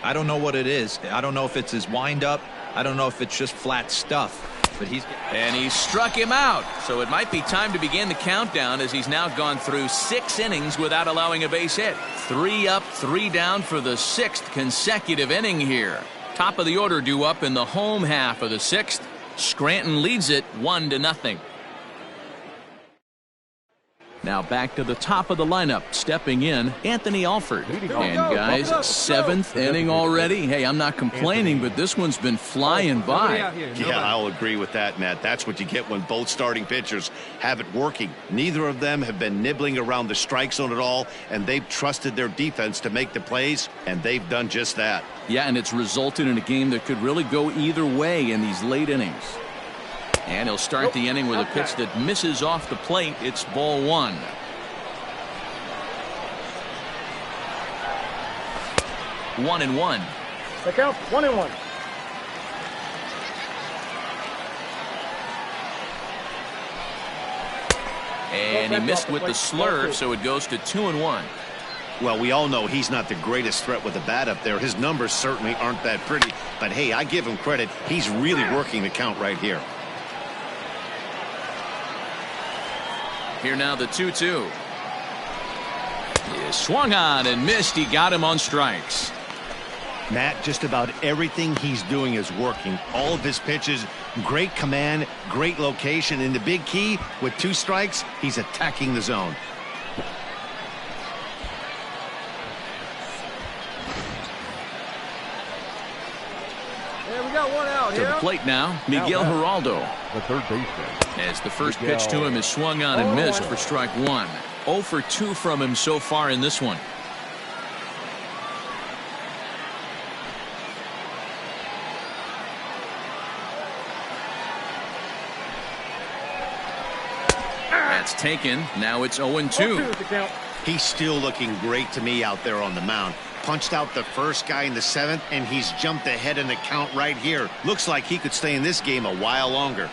I don't know what it is. I don't know if it's his windup. I don't know if it's just flat stuff. But and he struck him out. So it might be time to begin the countdown, as he's now gone through 6 innings without allowing a base hit. 3 up, 3 down for the 6th consecutive inning here. Top of the order due up in the home half of the 6th. Scranton leads it 1-0. Now back to the top of the lineup. Stepping in, Anthony Alford. And guys, 7th inning already. Hey, I'm not complaining, but this one's been flying by. Yeah, I'll agree with that, Matt. That's what you get when both starting pitchers have it working. Neither of them have been nibbling around the strike zone at all, and they've trusted their defense to make the plays, and they've done just that. Yeah, and it's resulted in a game that could really go either way in these late innings. And he'll start the inning with a pitch that misses off the plate. It's ball 1. One and one. The count 1-1. And he missed with the slurve, so it goes to 2-1. Well, we all know he's not the greatest threat with the bat up there. His numbers certainly aren't that pretty. But, hey, I give him credit. He's really working the count right here. Here now the 2-2. He swung on and missed. He got him on strikes. Matt, just about everything he's doing is working. All of his pitches, great command, great location. And the big key, with 2 strikes, he's attacking the zone. Yeah, we got 1 out here. To the plate now, Miguel Geraldo. The third baseman. As the first pitch to him is swung on and missed for strike 1. 0 for 2 from him so far in this one. That's taken. Now it's 0-2. He's still looking great to me out there on the mound. Punched out the first guy in the 7th, and he's jumped ahead in the count right here. Looks like he could stay in this game a while longer.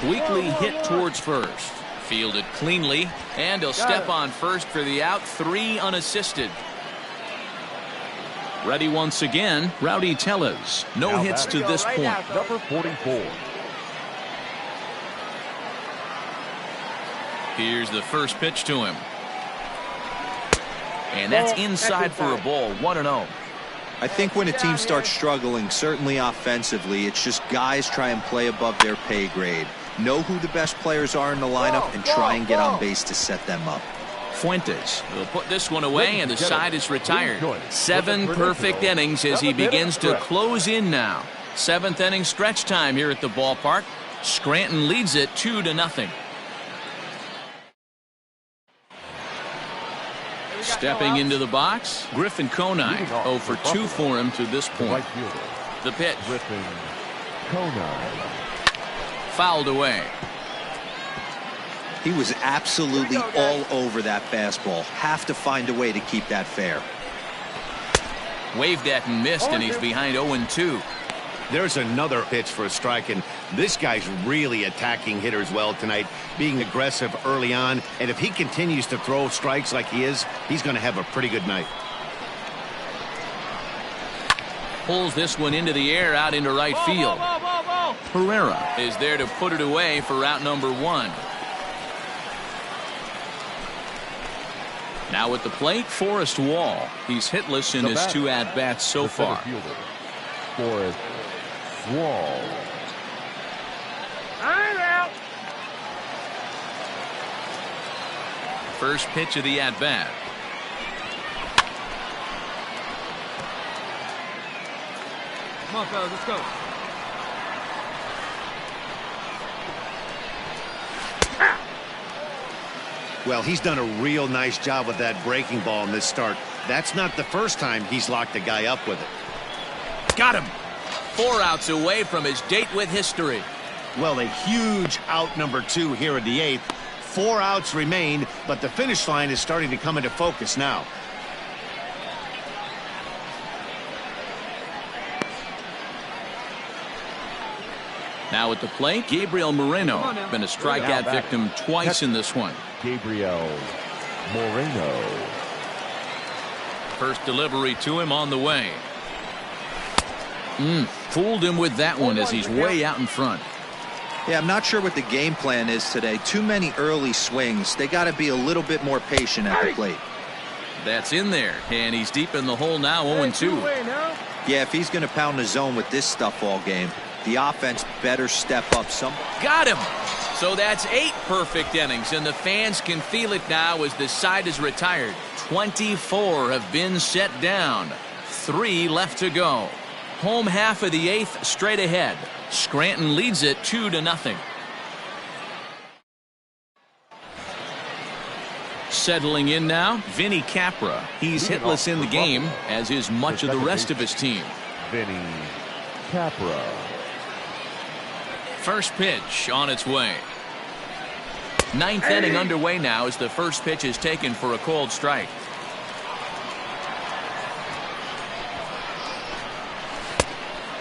Weakly hit towards first. Fielded cleanly, and he'll step on first for the out. 3 unassisted. Ready once again, Rowdy Tellez. No hits to this point. Number 44. Here's the first pitch to him. And that's inside for a ball. 1-0. I think when a team starts struggling, certainly offensively, it's just guys try and play above their pay grade. Know who the best players are in the lineup and try and get on base to set them up. Fuentes will put this one away, and the side is retired. 7 perfect innings as he begins to close in now. 7th inning stretch time here at the ballpark. Scranton leads it 2-0. Stepping into the box, Griffin Conine. 0 for 2 for him to this point. The pitch. Griffin Conine. Fouled away. He was absolutely all over that fastball. Have to find a way to keep that fair. Waved at and missed, and he's behind 0-2. There's another pitch for a strike, and this guy's really attacking hitters well tonight, being aggressive early on, and if he continues to throw strikes like he is, he's going to have a pretty good night. Pulls this one into the air out into right field. Herrera is there to put it away for out number 1. Now at the plate, Forrest Wall. He's hitless in his 2 at-bats so far. Forrest Wall. I'm out. First pitch of the at-bat. Come on, fellas, let's go. Well, he's done a real nice job with that breaking ball in this start. That's not the first time he's locked a guy up with it. Got him. 4 outs away from his date with history. Well, a huge out number 2 here in the 8th. 4 outs remain, but the finish line is starting to come into focus now. Now at the plate, Gabriel Moreno. Been a strikeout victim twice in this one. Gabriel Moreno. First delivery to him on the way. Fooled him with that one as he's way out in front. Yeah, I'm not sure what the game plan is today. Too many early swings. They got to be a little bit more patient at the plate. That's in there, and he's deep in the hole now, 0-2. Yeah, if he's going to pound the zone with this stuff all game, the offense better step up some. Got him. So that's 8 perfect innings, and the fans can feel it now as the side is retired. 24 have been set down. 3 left to go. Home half of the 8th straight ahead. Scranton leads it 2-0. Settling in now, Vinny Capra. He's hitless in the game, as is much of the rest of his team. Vinny Capra. First pitch on its way. 9th inning underway now as the first pitch is taken for a called strike.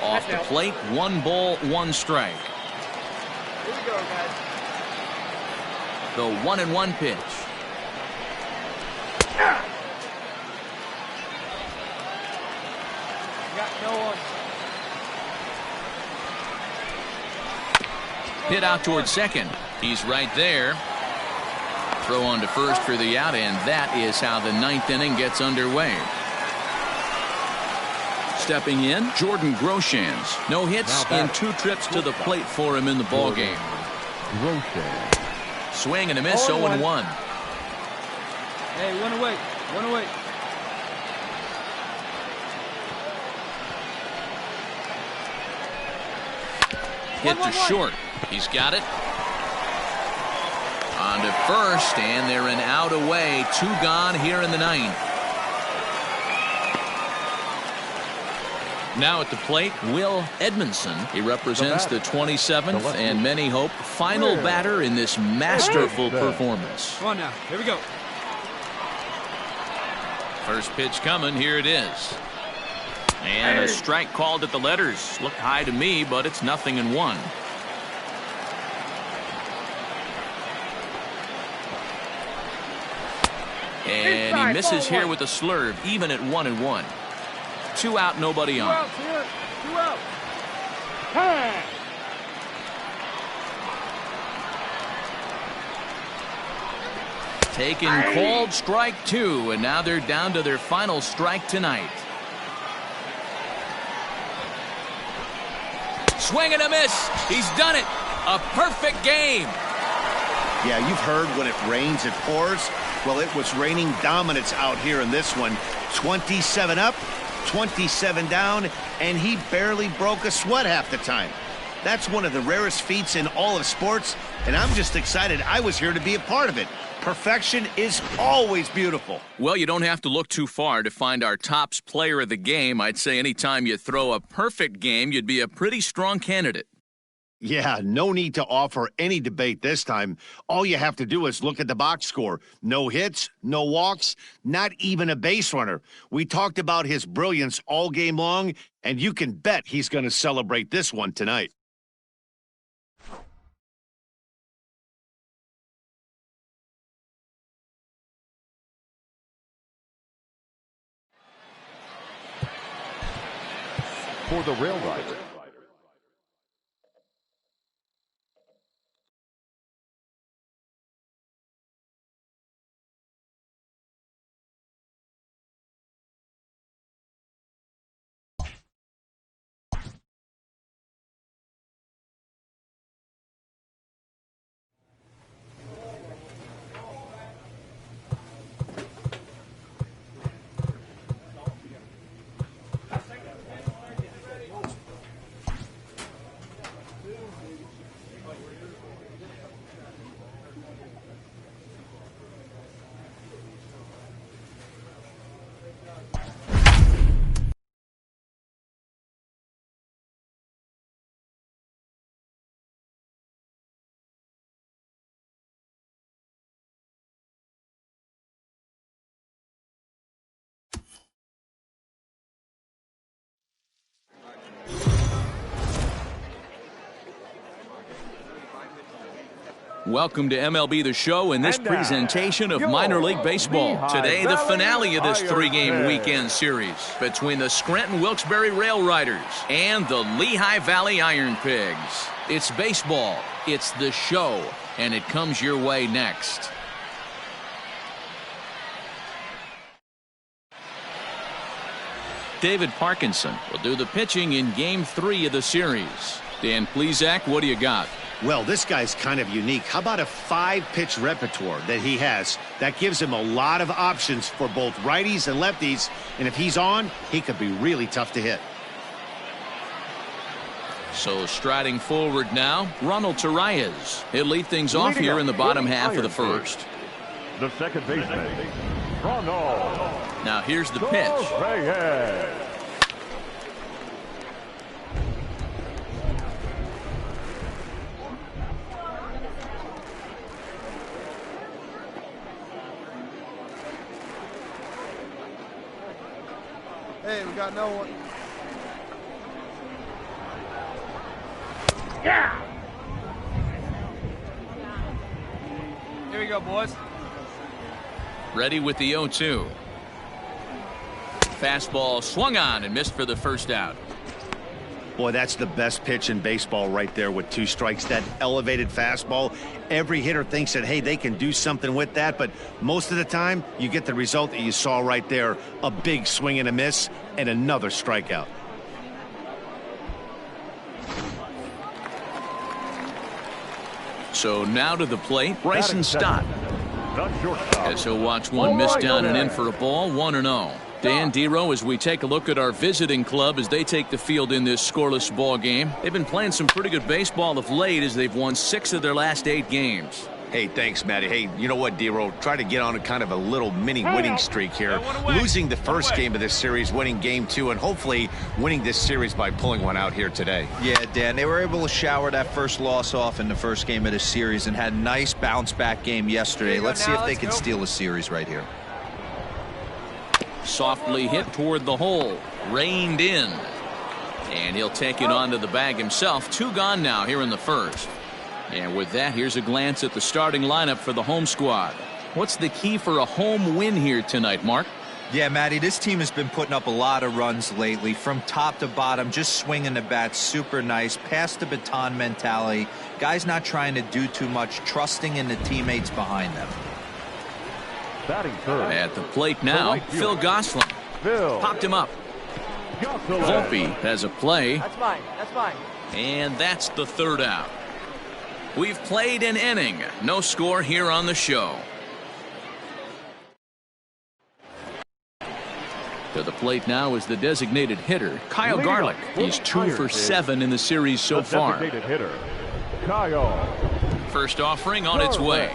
Off the plate, 1 ball, 1 strike. Here we go, guys. The 1-1 pitch. Got no one. Hit out towards second. He's right there. Throw on to first for the out, and that is how the 9th inning gets underway. Stepping in, Jordan Groshans. No hits in 2 trips to the plate for him in the ballgame. Groshans. Swing and a miss, 0-1. Hey, 1 away. 1 away. Hit to short. He's got it. On to first, and they're an out away. 2 gone here in the 9th. Now at the plate, Will Edmondson. He represents the 27th and many hope final batter in this masterful performance. Come on now. Here we go. First pitch coming. Here it is. And a strike called at the letters. Looked high to me, but it's 0-1. And he misses here with a slurve, even at 1-1. 2 out, nobody on. 2 outs here. 2 outs. Hey. Taken called strike 2, and now they're down to their final strike tonight. Swing and a miss. He's done it. A perfect game. Yeah, you've heard when it rains, it pours. Well, it was raining dominance out here in this one. 27 up, 27 down, and he barely broke a sweat half the time. That's one of the rarest feats in all of sports, and I'm just excited I was here to be a part of it. Perfection is always beautiful. Well, you don't have to look too far to find our tops player of the game. I'd say anytime you throw a perfect game, you'd be a pretty strong candidate. Yeah, no need to offer any debate this time. All you have to do is look at the box score. No hits, no walks, not even a base runner. We talked about his brilliance all game long, and you can bet he's going to celebrate this one tonight. For the Rail Riders. Welcome to MLB The Show and this presentation of minor league baseball. Today, the finale of this three-game weekend series between the Scranton Wilkes-Barre Rail Riders and the Lehigh Valley Iron Pigs. It's baseball, it's the show, and it comes your way next. David Parkinson will do the pitching in Game 3 of the series. Dan Plesac, what do you got? Well, this guy's kind of unique. How about a 5-pitch repertoire that he has? That gives him a lot of options for both righties and lefties. And if he's on, he could be really tough to hit. So striding forward now, Ronald Torreyes. He'll lead things off here in the bottom half of the first. The second baseman, Ronald. Now here's the pitch. Torreyes. Hey, we got no one. Yeah! Here we go, boys. Ready with the 0-2. Fastball swung on and missed for the first out. Boy, that's the best pitch in baseball right there with 2 strikes. That elevated fastball. Every hitter thinks that, hey, they can do something with that. But most of the time, you get the result that you saw right there. A big swing and a miss and another strikeout. So now to the plate, Bryson Stott. As he'll watch one miss down and in for a ball, 1-0. Dan Dero, as we take a look at our visiting club as they take the field in this scoreless ball game. They've been playing some pretty good baseball of late as they've won 6 of their last 8 games. Hey, thanks, Matty. Hey, you know what, Dero? Try to get on a kind of a little mini winning streak here. Losing the first game of this series, winning game 2, and hopefully winning this series by pulling one out here today. Yeah, Dan, they were able to shower that first loss off in the first game of the series and had a nice bounce-back game yesterday. Let's see if they can steal a series right here. Softly hit toward the hole, reined in, and he'll take it onto the bag himself. 2 gone now here in the first. And with that, here's a glance at the starting lineup for the home squad. What's the key for a home win here tonight, Mark? Yeah, Matty, this team has been putting up a lot of runs lately from top to bottom, just swinging the bat super nice, pass the baton mentality. Guys not trying to do too much, trusting in the teammates behind them. Batting third. At the plate now, Phil Gosselin. Popped him up. Volpe has a play. That's mine. That's mine. And that's the 3rd out. We've played an inning. No score here on the show. To the plate now is the designated hitter, Kyle Garlick. He's 2 for 7 in the series so far. Designated hitter, Kyle. First offering on its way.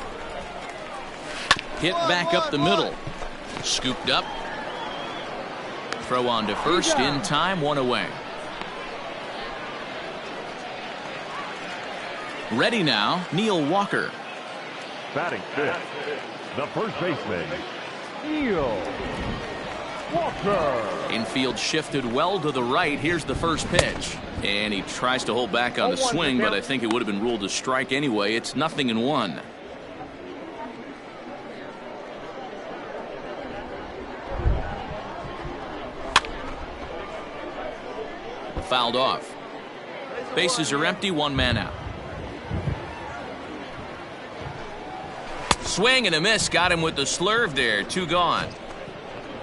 Hit back up the middle. Scooped up. Throw on to first in time, 1 away. Ready now, Neil Walker. Batting fifth, the first baseman, Neil Walker. Infield shifted well to the right. Here's the first pitch. And he tries to hold back on the swing, but I think it would have been ruled a strike anyway. It's 0-1. Fouled off. Bases are empty, one man out. Swing and a miss, got him with the slurve there, 2 gone.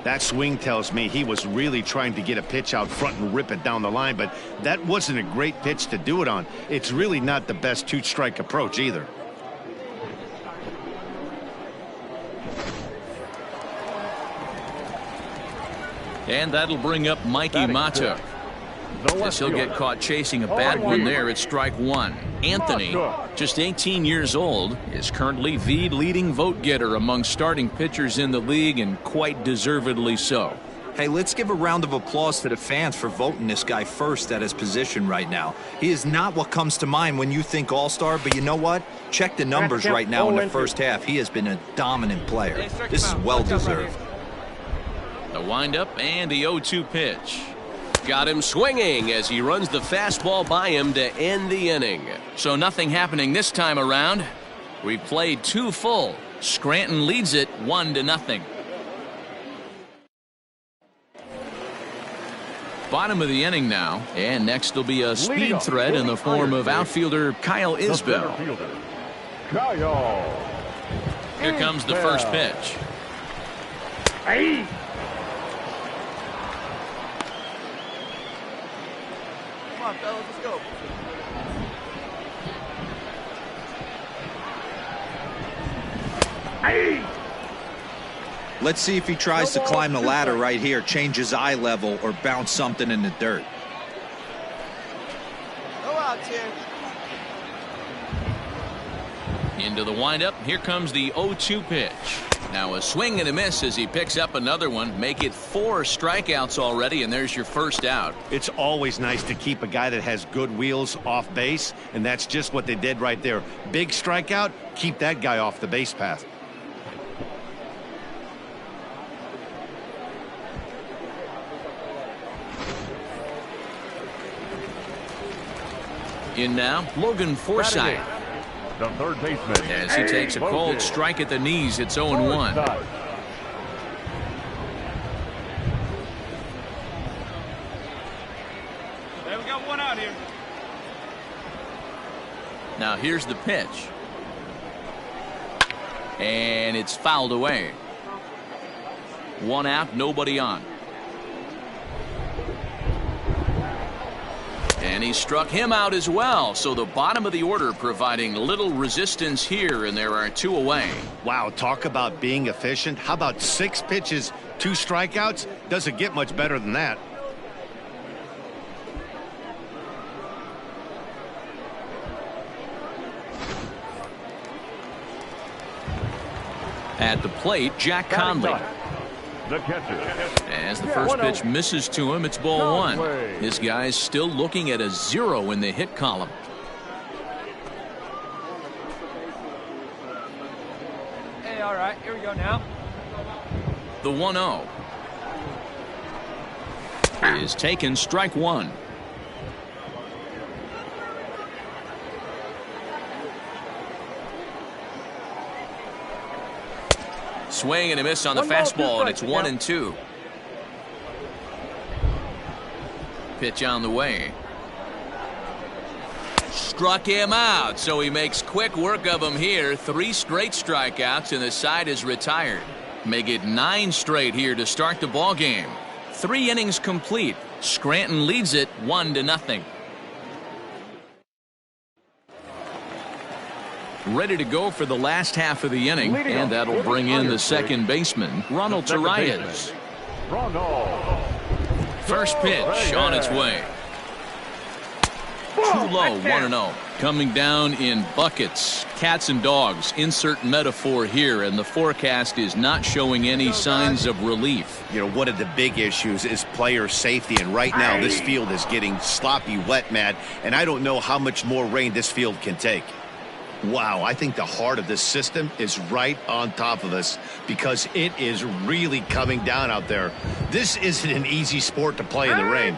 That swing tells me he was really trying to get a pitch out front and rip it down the line, but that wasn't a great pitch to do it on. It's really not the best 2-strike approach either. And that'll bring up Mikey Mata. Guess he'll get caught chasing a bad one there at strike 1. Anthony, just 18 years old, is currently the leading vote getter among starting pitchers in the league, and quite deservedly so. Hey, let's give a round of applause to the fans for voting this guy first at his position right now. He is not what comes to mind when you think all-star, but you know what? Check the numbers right now in the first half. He has been a dominant player. This is well-deserved. The windup and the 0-2 pitch. Got him swinging as he runs the fastball by him to end the inning. So nothing happening this time around. We've played 2 full. Scranton leads it 1-0. Bottom of the inning now, and next will be a speed threat in the form of outfielder Kyle Isbell. Here comes the first pitch. Hey! Come on, fellas, let's go. Hey! Let's see if he tries to climb the ladder right here, change his eye level, or bounce something in the dirt. Go out, here. Into the windup. Here comes the 0-2 pitch. Now a swing and a miss as he picks up another one. Make it 4 strikeouts already, and there's your first out. It's always nice to keep a guy that has good wheels off base, and that's just what they did right there. Big strikeout, keep that guy off the base path. In now, Logan Forsythe. The third baseman, As he takes a cold strike at the knees, it's 0-1. Hey, we got one out here. Now here's the pitch. And it's fouled away. 1 out, nobody on. And he struck him out as well. So the bottom of the order providing little resistance here, and there are 2 away. Wow, talk about being efficient. How about 6 pitches, 2 strikeouts? Doesn't get much better than that. At the plate, Jack Conley. The catcher. As the first pitch misses to him, it's ball 1. This guy's still looking at a 0 in the hit column. Hey, all right, here we go now. The 1-0 is taken, strike 1. Swing and a miss on the fastball, and it's 1-2. Pitch on the way. Struck him out, so he makes quick work of him here. 3 straight strikeouts, and the side is retired. Make it 9 straight here to start the ball game. 3 innings complete. Scranton leads it 1-0. Ready to go for the last half of the inning, and that'll bring in the second baseman, Ronald Torreyes. First pitch on its way. Too low, 1-0. Coming down in buckets, cats and dogs. Insert metaphor here, and the forecast is not showing any signs of relief. You know, one of the big issues is player safety, and right now this field is getting sloppy wet, Matt, and I don't know how much more rain this field can take. Wow, I think the heart of this system is right on top of us because it is really coming down out there. This isn't an easy sport to play in the rain.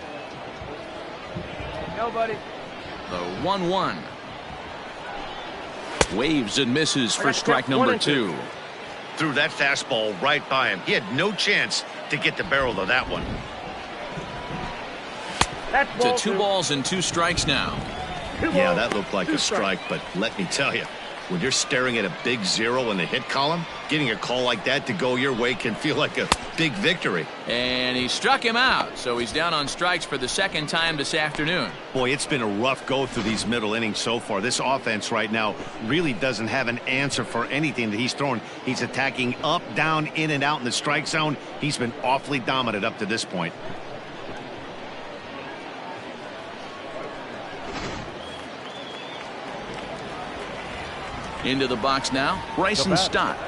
Nobody. The 1-1. Waves and misses for strike number 2. Threw that fastball right by him. He had no chance to get the barrel of that one. To 2 balls and 2 strikes now. Yeah, that looked like a strike, but let me tell you, when you're staring at a big 0 in the hit column, getting a call like that to go your way can feel like a big victory. And he struck him out, so he's down on strikes for the second time this afternoon. Boy, it's been a rough go through these middle innings so far. This offense right now really doesn't have an answer for anything that he's throwing. He's attacking up, down, in, and out in the strike zone. He's been awfully dominant up to this point. Into the box now, Bryson Stott.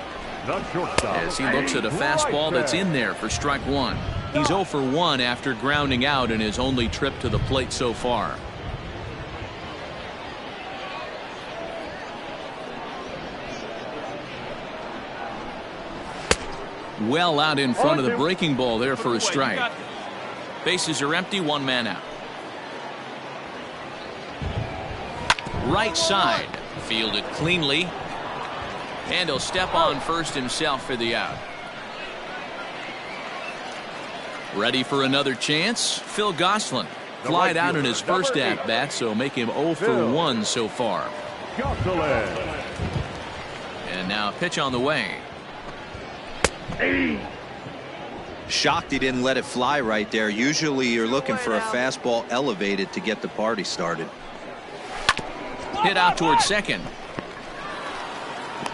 As he looks at a fastball that's in there for strike 1. He's 0 for 1 after grounding out in his only trip to the plate so far. Well out in front of the breaking ball there for a strike. Bases are empty, 1 man out. Right side. Fielded cleanly. And he'll step on first himself for the out. Ready for another chance? Phil Gosselin. Flied out in his first at-bat, so make him 0 for 1 so far. And now a pitch on the way. Shocked he didn't let it fly right there. Usually you're looking for a fastball elevated to get the party started. Hit out towards second.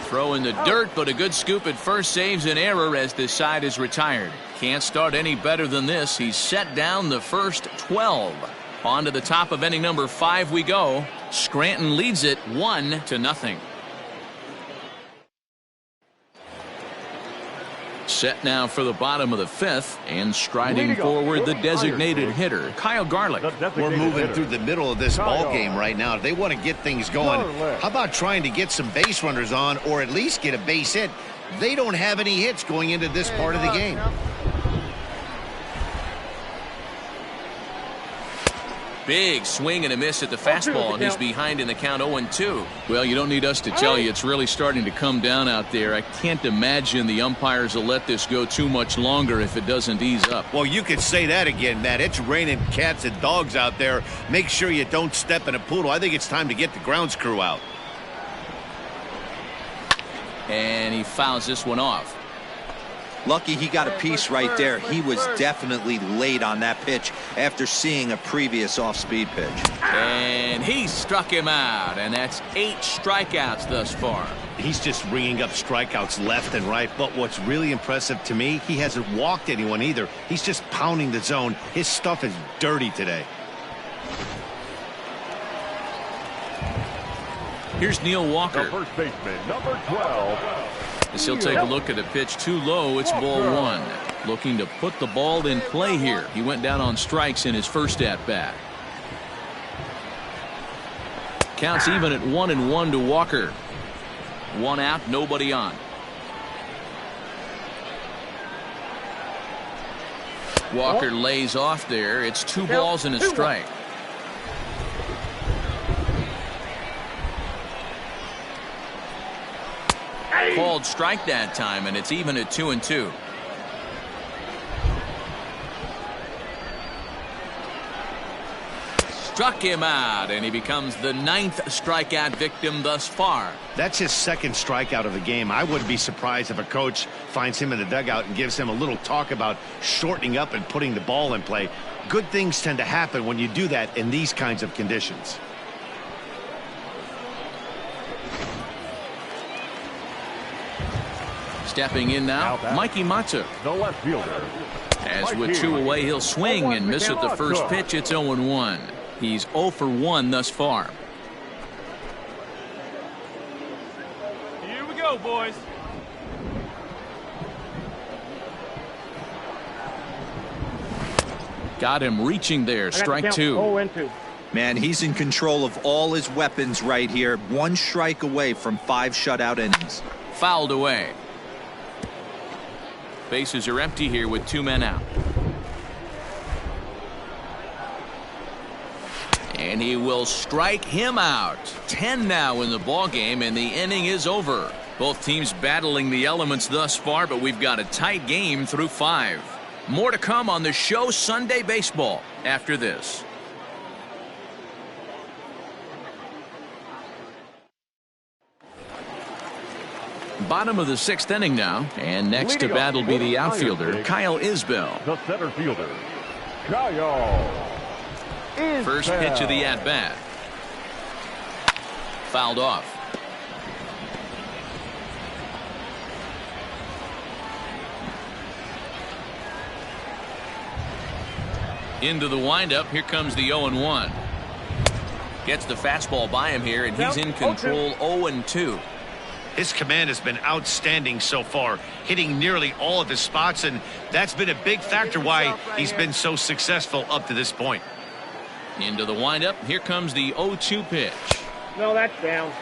Throw in the dirt, but a good scoop at first saves an error as this side is retired. Can't start any better than this. He's set down the first 12. On to the top of inning number 5 we go. Scranton leads it 1-0. Set now for the bottom of the 5th, and striding forward the designated hitter, Kyle Garlick. We're moving through the middle of this ball game right now. If they want to get things going, how about trying to get some base runners on or at least get a base hit? They don't have any hits going into this part of the game. Big swing and a miss at the fastball, and he's behind in the count 0-2. Well, you don't need us to tell you it's really starting to come down out there. I can't imagine the umpires will let this go too much longer if it doesn't ease up. Well, you could say that again, Matt. It's raining cats and dogs out there. Make sure you don't step in a poodle. I think it's time to get the grounds crew out. And he fouls this one off. Lucky he got a piece right there. He was definitely late on that pitch after seeing a previous off-speed pitch. And he struck him out, and that's 8 strikeouts thus far. He's just ringing up strikeouts left and right, but what's really impressive to me, he hasn't walked anyone either. He's just pounding the zone. His stuff is dirty today. Here's Neil Walker. The first baseman, number 12. As he'll take a look at a pitch too low, it's ball 1. Looking to put the ball in play here. He went down on strikes in his first at-bat. Counts even at 1-1 to Walker. 1 out, nobody on. Walker lays off there. It's 2 balls and a strike. Called strike that time, and it's even at 2-2. Struck him out, and he becomes the 9th strikeout victim thus far. That's his 2nd strikeout of the game. I wouldn't be surprised if a coach finds him in the dugout and gives him a little talk about shortening up and putting the ball in play. Good things tend to happen when you do that in these kinds of conditions. Stepping in now, Mikey Matsu. The left fielder. As with 2 away, he'll swing and miss at the first pitch. It's 0-1. He's 0 for 1 thus far. Here we go, boys. Got him reaching there. Strike 2. 0-2. Man, he's in control of all his weapons right here. 1 strike away from 5 shutout innings. Fouled away. Bases are empty here with 2 men out. And he will strike him out. 10 now in the ball game, and the inning is over. Both teams battling the elements thus far, but we've got a tight game through 5. More to come on the show Sunday Baseball after this. Bottom of the 6th inning now, and next to bat will be the outfielder, Kyle Isbell. The center fielder, Kyle Isbell. First pitch of the at-bat. Fouled off. Into the windup. Here comes the 0-1. Gets the fastball by him here, and he's in control. 0-2. His command has been outstanding so far, hitting nearly all of his spots, and that's been a big factor why he's been so successful up to this point. Into the windup. Here comes the 0-2 pitch. No, that's down.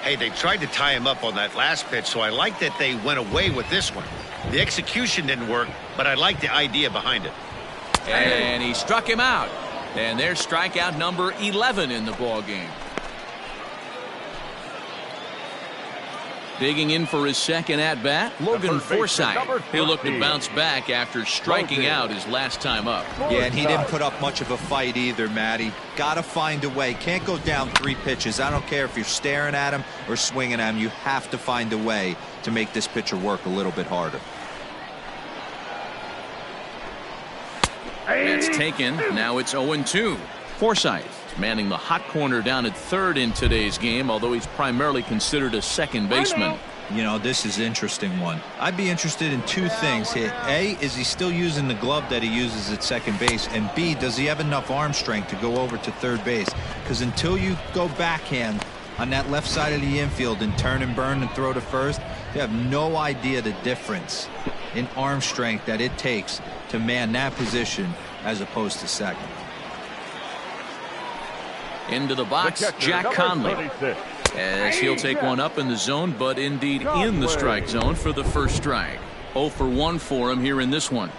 Hey, they tried to tie him up on that last pitch, so I like that they went away with this one. The execution didn't work, but I like the idea behind it. And he struck him out. And there's strikeout number 11 in the ball game. Digging in for his second at-bat, Logan Forsythe. He'll look to bounce back after striking out his last time up. Yeah, and he didn't put up much of a fight either, Matty. Got to find a way. Can't go down 3 pitches. I don't care if you're staring at him or swinging at him. You have to find a way to make this pitcher work a little bit harder. That's taken. Now it's 0-2. Forsythe manning the hot corner down at third in today's game, although he's primarily considered a second baseman. You know, this is an interesting one. I'd be interested in 2 things here. A, is he still using the glove that he uses at second base? And B, does he have enough arm strength to go over to third base? Because until you go backhand on that left side of the infield and turn and burn and throw to first, you have no idea the difference in arm strength that it takes to man that position as opposed to second. Into the box, Jack Conley, as he'll take one up in the zone, but indeed in the strike zone for the first strike. 0 for 1 for him here in this one.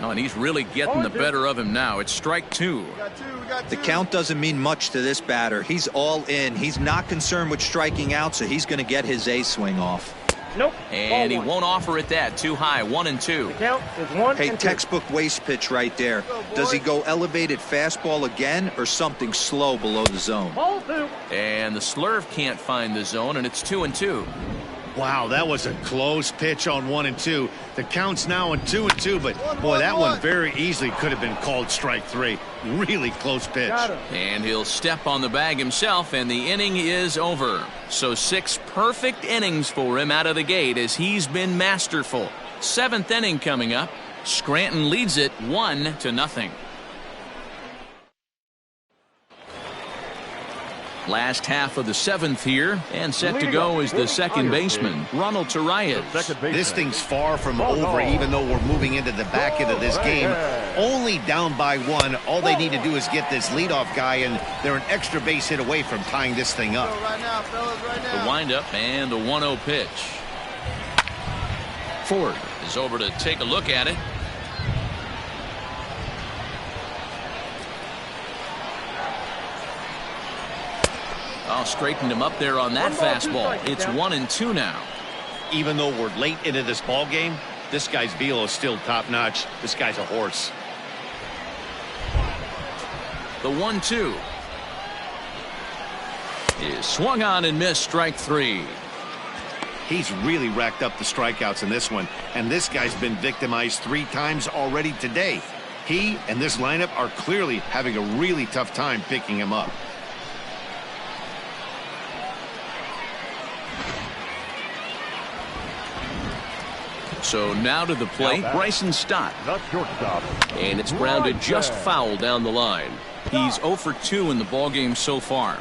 Oh, and he's really getting the better of him now. It's strike 2. The count doesn't mean much to this batter. He's all in. He's not concerned with striking out, so he's going to get his A swing off. Nope. And he won't offer it that. Too high. 1-2. The count is 1 Hey, and 2. textbook waste pitch right there. Does he go elevated fastball again or something slow below the zone? Ball 2. And the slurve can't find the zone, and it's 2-2. Wow, that was a close pitch on 1-2. The count's now on 2-2, but boy, that one very easily could have been called strike 3. Really close pitch. And he'll step on the bag himself, and the inning is over. So 6 perfect innings for him out of the gate as he's been masterful. 7th inning coming up. Scranton leads it 1-0. Last half of the 7th here, and set to go is the second baseman, Ronald Tarias. This thing's far from over, even though we're moving into the back end of this game. Only down by 1. All they need to do is get this leadoff guy, and they're an extra base hit away from tying this thing up. The windup and the 1-0 pitch. Ford is over to take a look at it. Oh, straightened him up there on that fastball. It's 1-2 now. Even though we're late into this ball game, this guy's velo is still top notch. This guy's a horse. The 1-2 is swung on and missed. Strike 3. He's really racked up the strikeouts in this one, and this guy's been victimized 3 times already today. He and this lineup are clearly having a really tough time picking him up. So now to the plate, Bryson Stott. The shortstop. And it's grounded just foul down the line. He's 0 for 2 in the ballgame so far.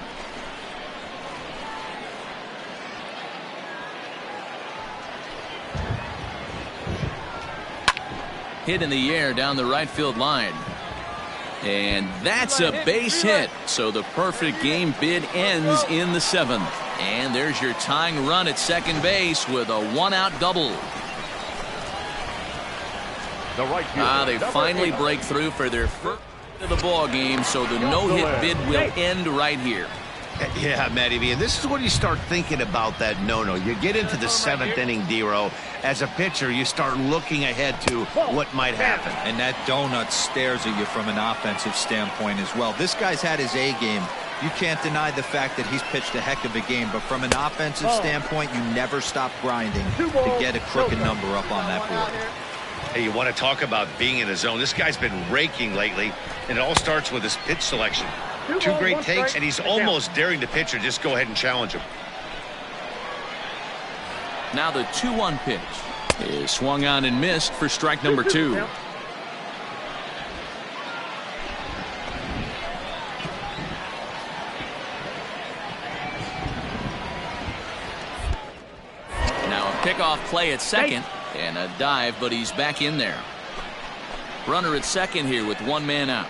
Hit in the air down the right field line. And that's a base hit. So the perfect game bid ends in the 7th. And there's your tying run at second base with a one-out double. They finally break through for their first of the ball game, so the no-hit bid will end right here. Yeah, Matty V, and this is when you start thinking about that no-no. You get into the 7th inning, D-Row. As a pitcher, you start looking ahead to what might happen. And that donut stares at you from an offensive standpoint as well. This guy's had his A game. You can't deny the fact that he's pitched a heck of a game, but from an offensive standpoint, you never stop grinding to get a crooked number up on that board. Hey, you want to talk about being in the zone? This guy's been raking lately, and it all starts with his pitch selection. 2 great takes, and he's almost daring the pitcher just go ahead and challenge him. Now the 2-1 pitch is swung on and missed for strike number 2. Now a pickoff play at second and a dive, but he's back in there. Runner at second here with 1 man out.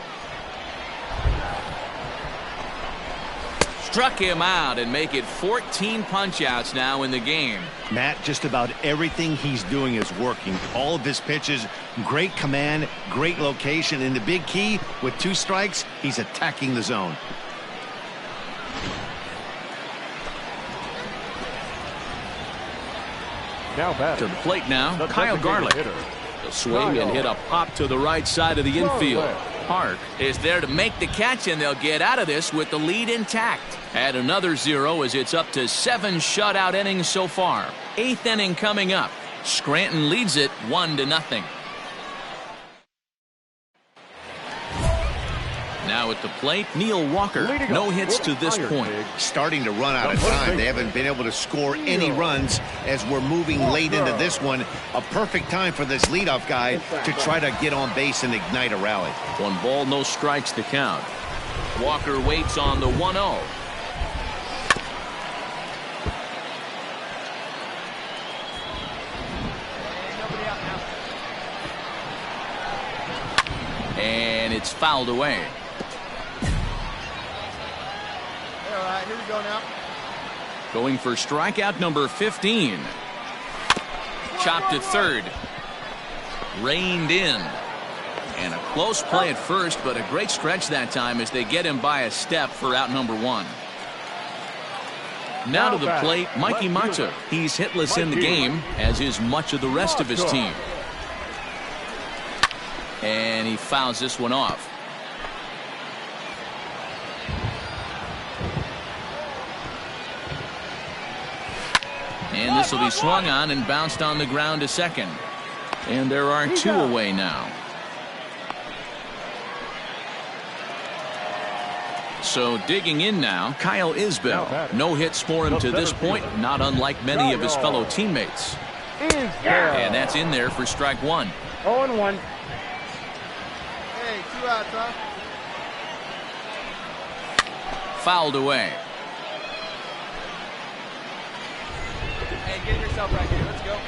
Struck him out and make it 14 punch-outs now in the game. Matt, just about everything he's doing is working. All of his pitches, great command, great location, and the big key, with 2 strikes, he's attacking the zone. Now back to the plate now, Kyle Garlick. The swing and hit a pop to the right side of the infield. Park is there to make the catch, and they'll get out of this with the lead intact. Add another 0 as it's up to 7 shutout innings so far. 8th inning coming up. Scranton leads it 1-0. Now at the plate, Neil Walker. No hits to this point. Starting to run out of time. They haven't been able to score any runs as we're moving late into this one. A perfect time for this leadoff guy to try to get on base and ignite a rally. 1 ball, no strikes to count. Walker waits on the 1-0. And it's fouled away. All right, here we go now. Going for strikeout number 15. Chopped at third. Reined in. And a close play at first, but a great stretch that time as they get him by a step for out number 1. Now to the plate, Mikey Matza. He's hitless in the game, as is much of the rest of his team. And he fouls this one off. And this will be swung on and bounced on the ground to second. And there are 2 away now. So digging in now, Kyle Isbell. No hits for him to this point, not unlike many of his fellow teammates. And that's in there for strike 1. 0-1. Hey, 2 outs, huh? Fouled away. Hey, get yourself right here. Let's go.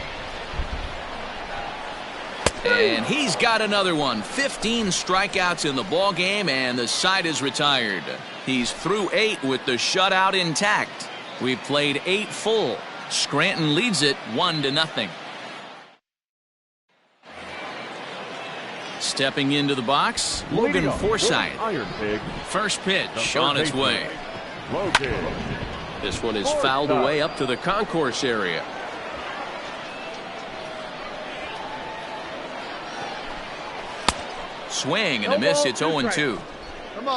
And he's got another one. 15 strikeouts in the ball game, and the side is retired. He's through 8 with the shutout intact. We've played 8 full. Scranton leads it 1-0. Stepping into the box, Logan Forsythe. First pitch on its way. This one is fouled away up to the concourse area. Swing and a miss. It's 0-2.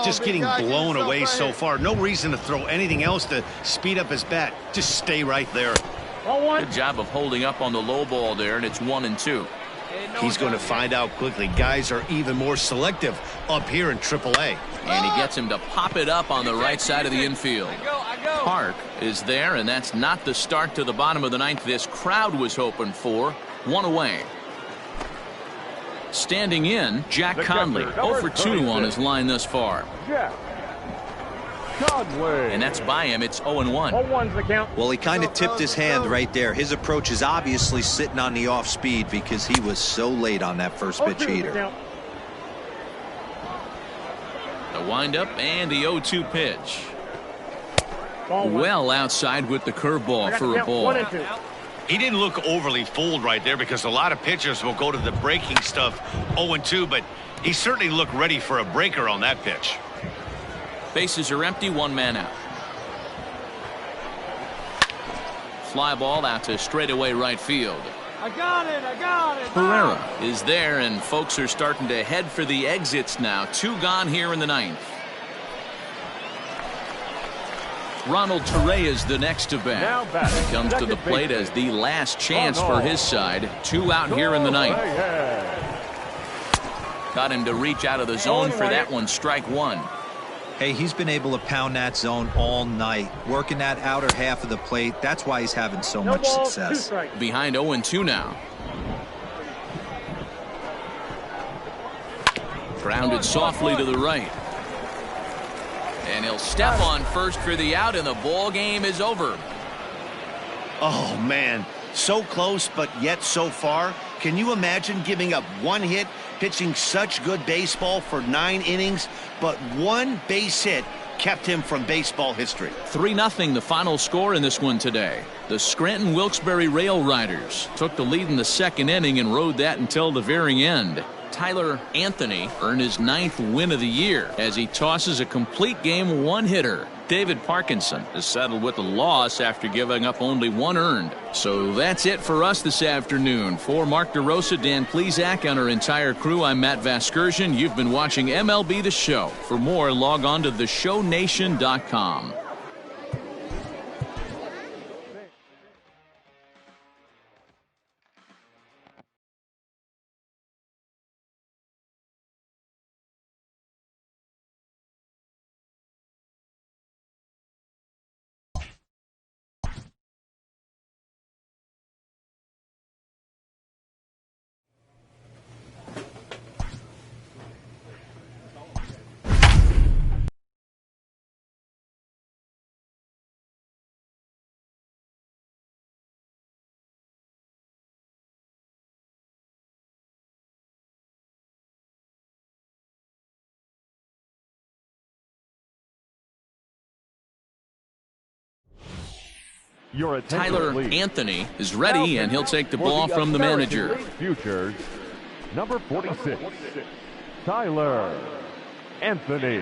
Just getting blown away so far. No reason to throw anything else to speed up his bat. Just stay right there. Good job of holding up on the low ball there, and it's 1-2. He's going to find out quickly. Guys are even more selective up here in AAA. And he gets him to pop it up on the right side of the infield. Park is there, and that's not the start to the bottom of the 9th this crowd was hoping for. 1 away. Standing in, Jack Conley, 0 for 2 on his line thus far. Jack Conley. And that's by him. It's 0 and 1. 0-1's the count. Well, he kind of tipped his hand right there. His approach is obviously sitting on the off speed because he was so late on that first pitch heater. The windup and the 0-2 pitch. Well outside with the curveball for a ball. He didn't look overly fooled right there because a lot of pitchers will go to the breaking stuff 0-2, but he certainly looked ready for a breaker on that pitch. Bases are empty, 1 man out. Fly ball out to straightaway right field. I got it. Herrera is there, and folks are starting to head for the exits now. 2 gone here in the 9th. Ronald Torre is the next to bat. He comes to the plate as the last chance for his side. 2 out here in the 9th. Got him to reach out of the zone for that one. Strike 1. Hey, he's been able to pound that zone all night, working that outer half of the plate. That's why he's having so much success. Behind 0-2 now. Grounded softly to the right. And he'll step on first for the out, and the ball game is over. Oh, man. So close, but yet so far. Can you imagine giving up 1 hit, pitching such good baseball for 9 innings, but 1 base hit kept him from baseball history? 3-0 the final score in this one today. The Scranton Wilkes-Barre Rail Riders took the lead in the 2nd inning and rode that until the very end. Tyler Anthony earned his 9th win of the year as he tosses a complete game 1-hitter. David Parkinson is settled with a loss after giving up only 1 earned. So that's it for us this afternoon. For Mark DeRosa, Dan Plesac, and our entire crew, I'm Matt Vasgersian. You've been watching MLB The Show. For more, log on to theshownation.com. Tyler Anthony is ready, and he'll take the ball from the manager. Futures, number 46, Tyler Anthony.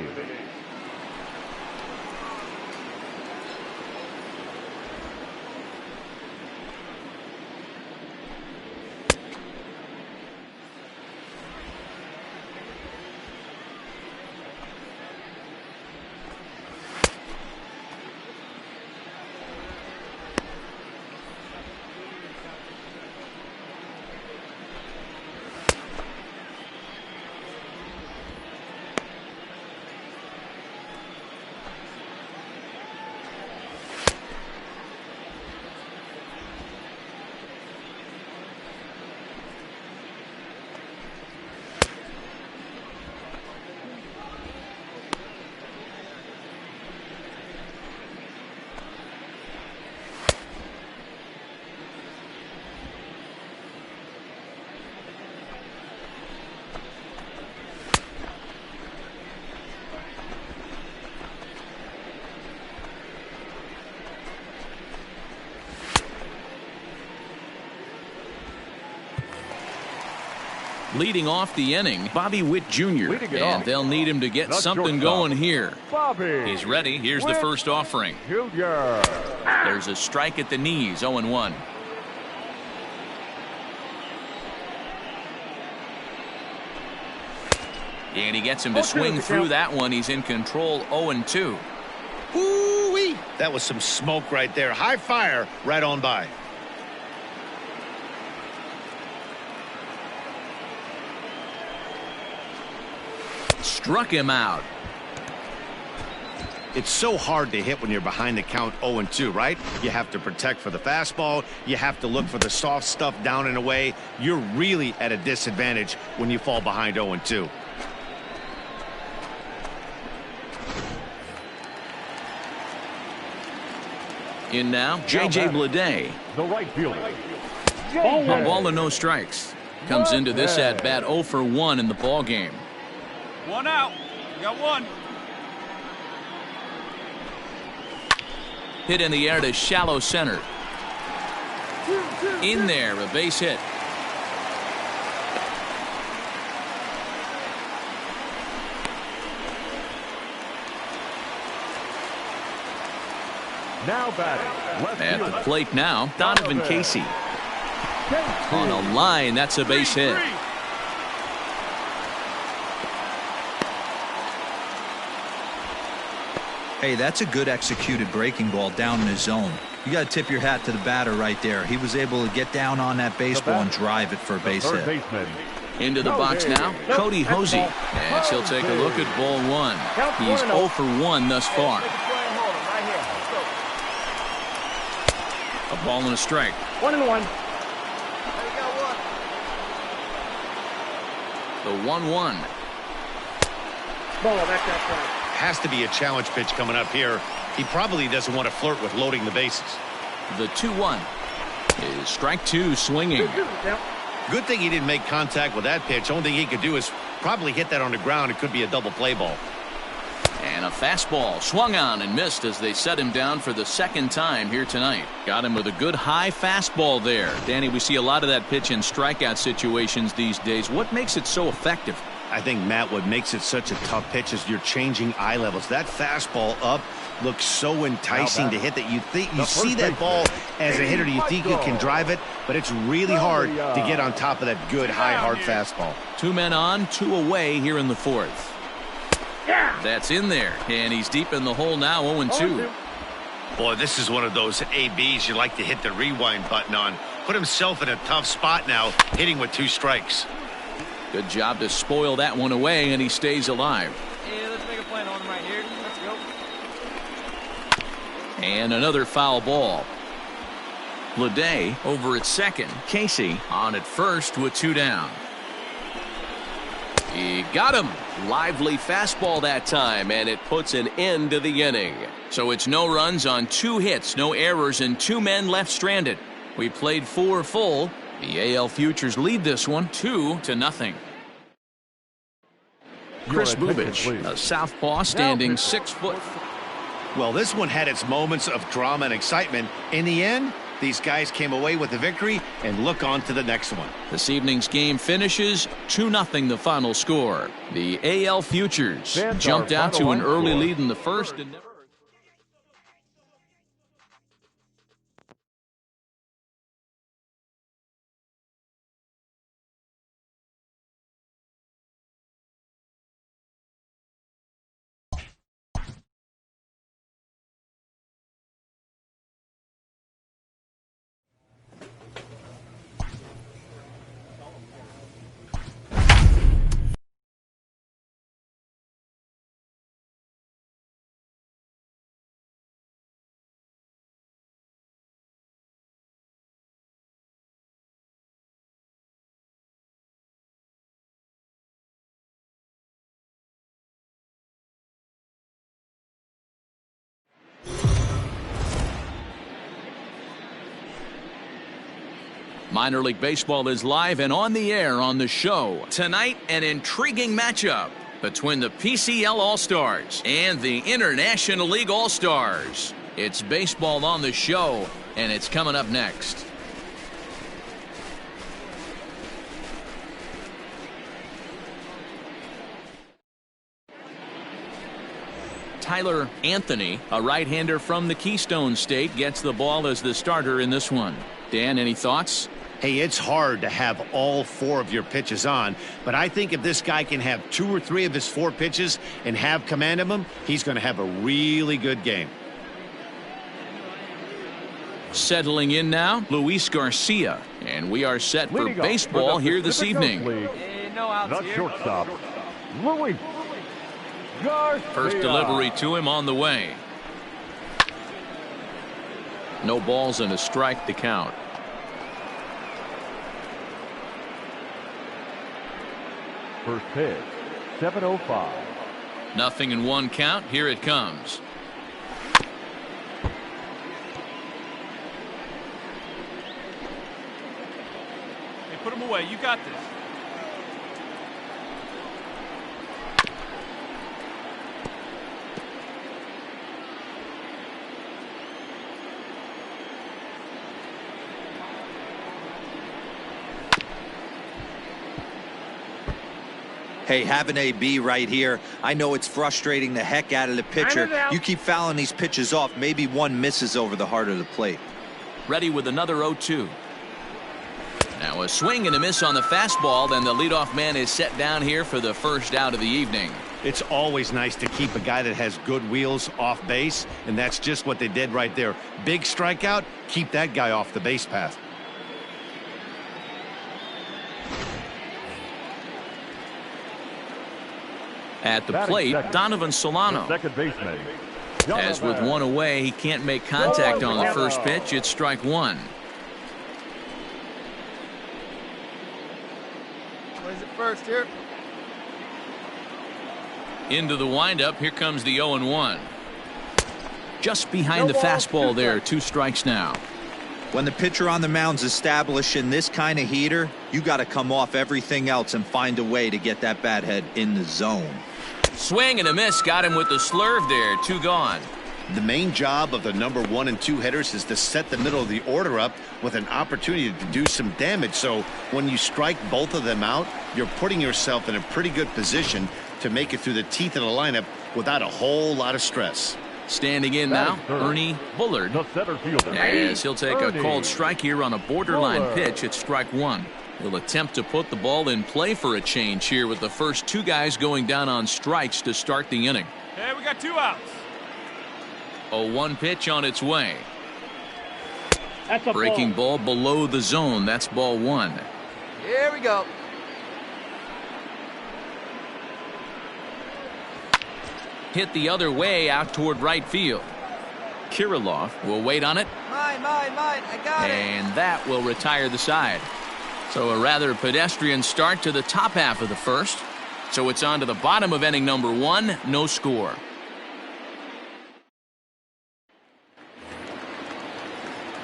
Leading off the inning, Bobby Witt Jr. And they'll need him to get something going here. He's ready. Here's the first offering. There's a strike at the knees, 0-1. And he gets him to swing through that one. He's in control, 0-2. Ooh-wee. That was some smoke right there. High fire right on by. Struck him out. It's so hard to hit when you're behind the count 0-2, right? You have to protect for the fastball. You have to look for the soft stuff down and away. You're really at a disadvantage when you fall behind 0-2. In now, J.J. Bleday. The right fielder. A ball and no strikes. Comes into this at bat 0 for 1 in the ball game. 1 out. We got 1. Hit in the air to shallow center. In there, a base hit. Now batting. Left At the fielder. plate now, Donovan Casey. On a line, that's a base hit. Hey, that's a good executed breaking ball down in his zone. You got to tip your hat to the batter right there. He was able to get down on that baseball and drive it for a base hit. Baseman. Into the box now, Cody Hosey. As he'll take a look at ball 1. He's 0 for 1 thus far. A ball and a strike. 1-1. The 1-1. Ball back outside. Has to be a challenge pitch coming up here. He probably doesn't want to flirt with loading the bases. The 2-1 is strike 2 swinging. Good thing he didn't make contact with that pitch. Only thing he could do is probably hit that on the ground. It could be a double play ball. And a fastball swung on and missed as they set him down for the second time here tonight. Got him with a good high fastball there. Danny, we see a lot of that pitch in strikeout situations these days. What makes it so effective? I think, Matt, what makes it such a tough pitch is you're changing eye levels. That fastball up looks so enticing to hit that you think you see that ball as a hitter, you think you can drive it, but it's really hard to get on top of that good high hard fastball. 2 men on, 2 away here in the 4th. That's in there, and he's deep in the hole now, 0-2. Boy, this is one of those ABs you like to hit the rewind button on. Put himself in a tough spot now, hitting with 2 strikes. Good job to spoil that one away, and he stays alive. Yeah, let's make a plan on him right here. Let's go. And another foul ball. Bleday over at second. Casey on at first with 2 down. He got him. Lively fastball that time, and it puts an end to the inning. So it's no runs on 2 hits, no errors, and 2 men left stranded. We played 4 full. The AL Futures lead this one 2-0. Chris Bubich, a southpaw standing 6 foot. Well, this one had its moments of drama and excitement. In the end, these guys came away with the victory and look on to the next one. This evening's game finishes 2-0 the final score. The AL Futures jumped out to an early lead in the first and never. Minor League Baseball is live and on the air on the show. Tonight, an intriguing matchup between the PCL All-Stars and the International League All-Stars. It's baseball on the show, and it's coming up next. Tyler Anthony, a right-hander from the Keystone State, gets the ball as the starter in this one. Dan, any thoughts? Hey, it's hard to have all 4 of your pitches on, but I think if this guy can have 2 or 3 of his 4 pitches and have command of them, he's going to have a really good game. Settling in now, Luis Garcia, and we are set for baseball here this evening. Hey, no outs The here. shortstop, Louis. First delivery to him on the way. No balls and a strike to count. First pitch, 7:05. Nothing in one count. Here it comes. Hey, put him away. You got this. Hey, have an AB right here. I know it's frustrating the heck out of the pitcher. You keep fouling these pitches off. Maybe one misses over the heart of the plate. Ready with another 0-2. Now a swing and a miss on the fastball. Then the leadoff man is set down here for the first out of the evening. It's always nice to keep a guy that has good wheels off base, and that's just what they did right there. Big strikeout, keep that guy off the base path. At the plate, Donovan Solano. Second baseman. As with one away, he can't make contact on the first pitch. It's strike one. Where's it first here? Into the windup. Here comes the 0-1. Just behind the fastball there. 2 strikes now. When the pitcher on the mound's establishing this kind of heater, you got to come off everything else and find a way to get that bat head in the zone. Swing and a miss. Got him with the slurve there. 2 gone. The main job of the number 1 and 2 hitters is to set the middle of the order up with an opportunity to do some damage. So when you strike both of them out, you're putting yourself in a pretty good position to make it through the teeth of the lineup without a whole lot of stress. Standing in now, Ernie Bullard. The center fielder. As he'll take a called strike here on a borderline pitch at strike 1. He'll attempt to put the ball in play for a change here with the first 2 guys going down on strikes to start the inning. Hey, we got 2 outs. A 1 pitch on its way. That's a Breaking ball below the zone. That's ball 1. Here we go. Hit the other way out toward right field. Kirilloff will wait on it. Mine. I got it. And that will retire the side. So a rather pedestrian start to the top half of the first. So it's on to the bottom of inning number 1. No score.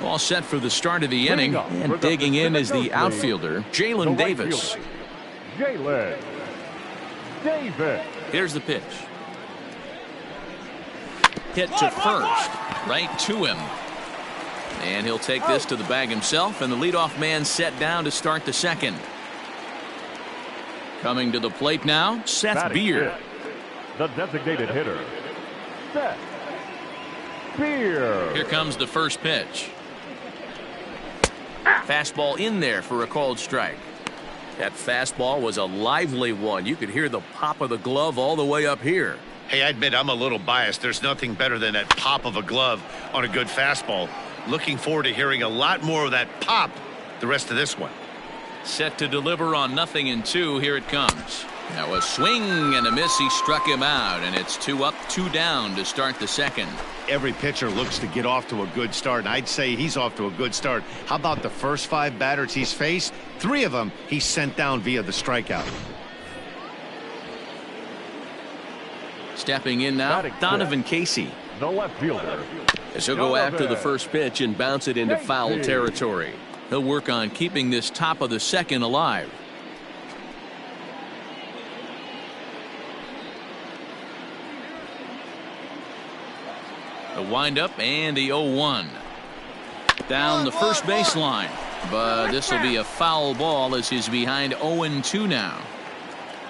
All set for the start of the inning. And digging in is the outfielder, Jalen Davis. Jalen Davis. Here's the pitch. Hit to first. Right to him. And he'll take this to the bag himself, and the leadoff man set down to start the second. Coming to the plate now, Seth Beer. The designated hitter, Seth Beer. Here comes the first pitch. Fastball in there for a called strike. That fastball was a lively one. You could hear the pop of the glove all the way up here. Hey, I admit I'm a little biased. There's nothing better than that pop of a glove on a good fastball. Looking forward to hearing a lot more of that pop the rest of this one. Set to deliver on 0-2. Here it comes. Now a swing and a miss. He struck him out, and it's 2 up, 2 down to start the second. Every pitcher looks to get off to a good start, and I'd say he's off to a good start. How about the first 5 batters he's faced? 3 of them he's sent down via the strikeout. Stepping in now, Donovan Casey. The left fielder. As he'll go after the first pitch and bounce it into foul territory. He'll work on keeping this top of the second alive. The windup and the 0-1. Down the first baseline. But this will be a foul ball as he's behind 0-2 now.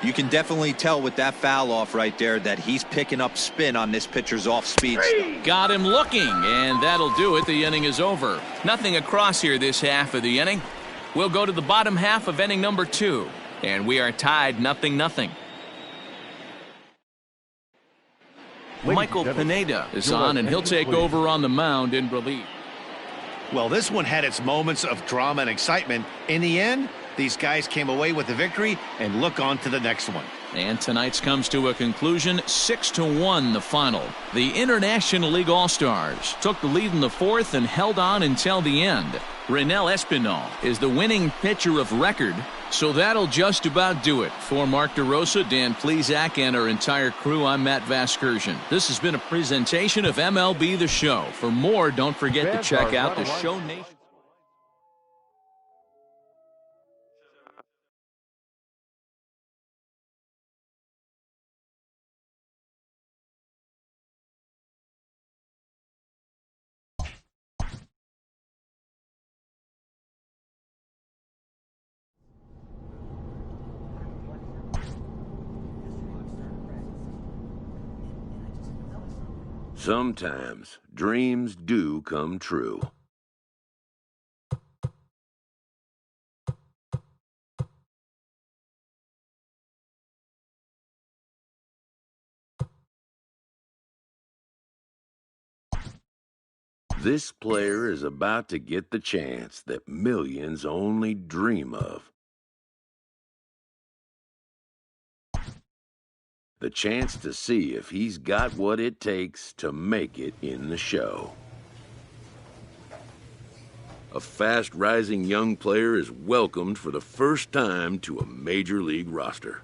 You can definitely tell with that foul off right there that he's picking up spin on this pitcher's off-speed stuff. Got him looking, and that'll do it. The inning is over. Nothing across here this half of the inning. We'll go to the bottom half of inning number 2, and we are tied 0-0. Michael Pineda is on, and he'll take over on the mound in relief. Well, this one had its moments of drama and excitement. In the end, these guys came away with the victory and look on to the next one. And tonight's comes to a conclusion, 6-1 the final. The International League All-Stars took the lead in the fourth and held on until the end. Renel Espinal is the winning pitcher of record. So that'll just about do it. For Mark DeRosa, Dan Plesac, and our entire crew, I'm Matt Vasgersian. This has been a presentation of MLB The Show. For more, don't forget to check out the Show Nation. Sometimes dreams do come true. This player is about to get the chance that millions only dream of. The chance to see if he's got what it takes to make it in the show. A fast-rising young player is welcomed for the first time to a major league roster.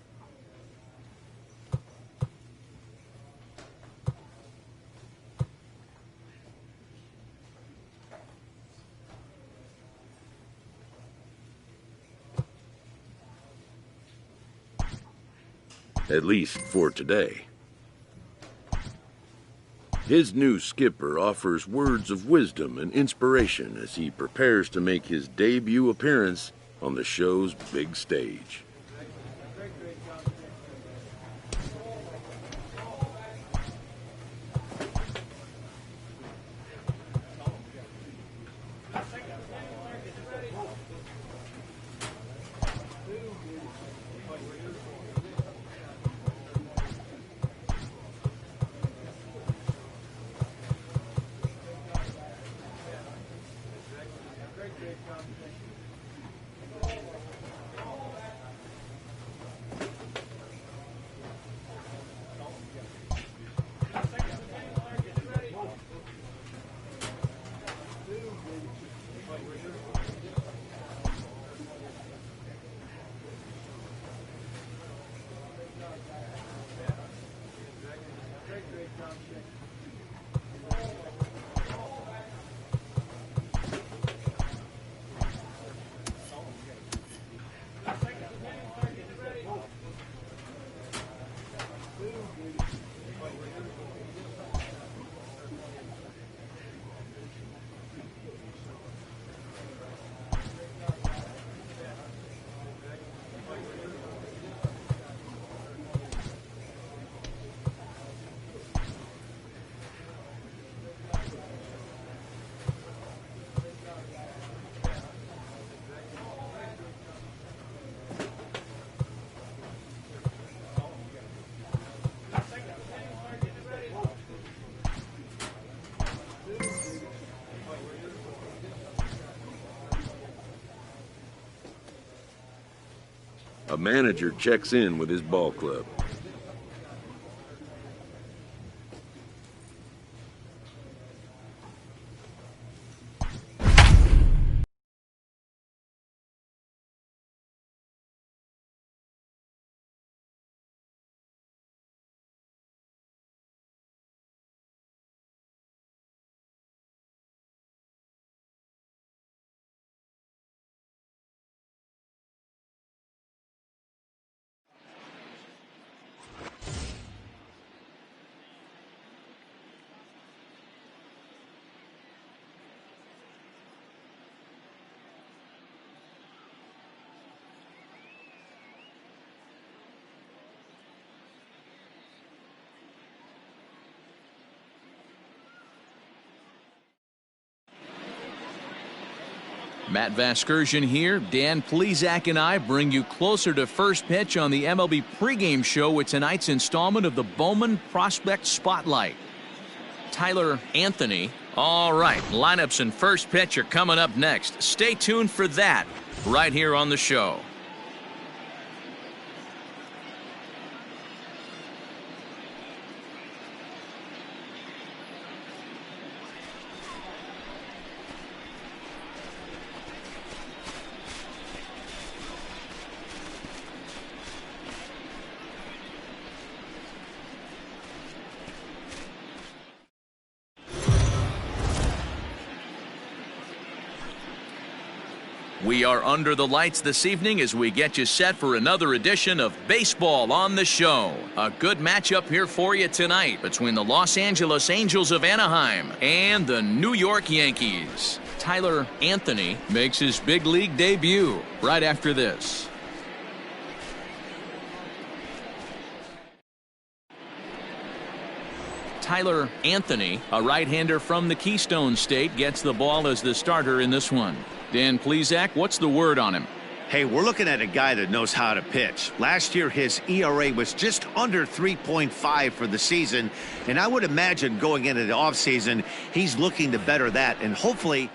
At least for today. His new skipper offers words of wisdom and inspiration as he prepares to make his debut appearance on the show's big stage. A manager checks in with his ball club. Matt Vasgersian here. Dan Plesac and I bring you closer to first pitch on the MLB pregame show with tonight's installment of the Bowman Prospect Spotlight. Tyler Anthony. All right, lineups and first pitch are coming up next. Stay tuned for that right here on the show. We are under the lights this evening as we get you set for another edition of Baseball on the Show. A good matchup here for you tonight between the Los Angeles Angels of Anaheim and the New York Yankees. Tyler Anthony makes his big league debut right after this. Tyler Anthony, a right-hander from the Keystone State, gets the ball as the starter in this one. Dan Plesac, what's the word on him? Hey, we're looking at a guy that knows how to pitch. Last year, his ERA was just under 3.5 for the season, and I would imagine going into the offseason, he's looking to better that, and hopefully...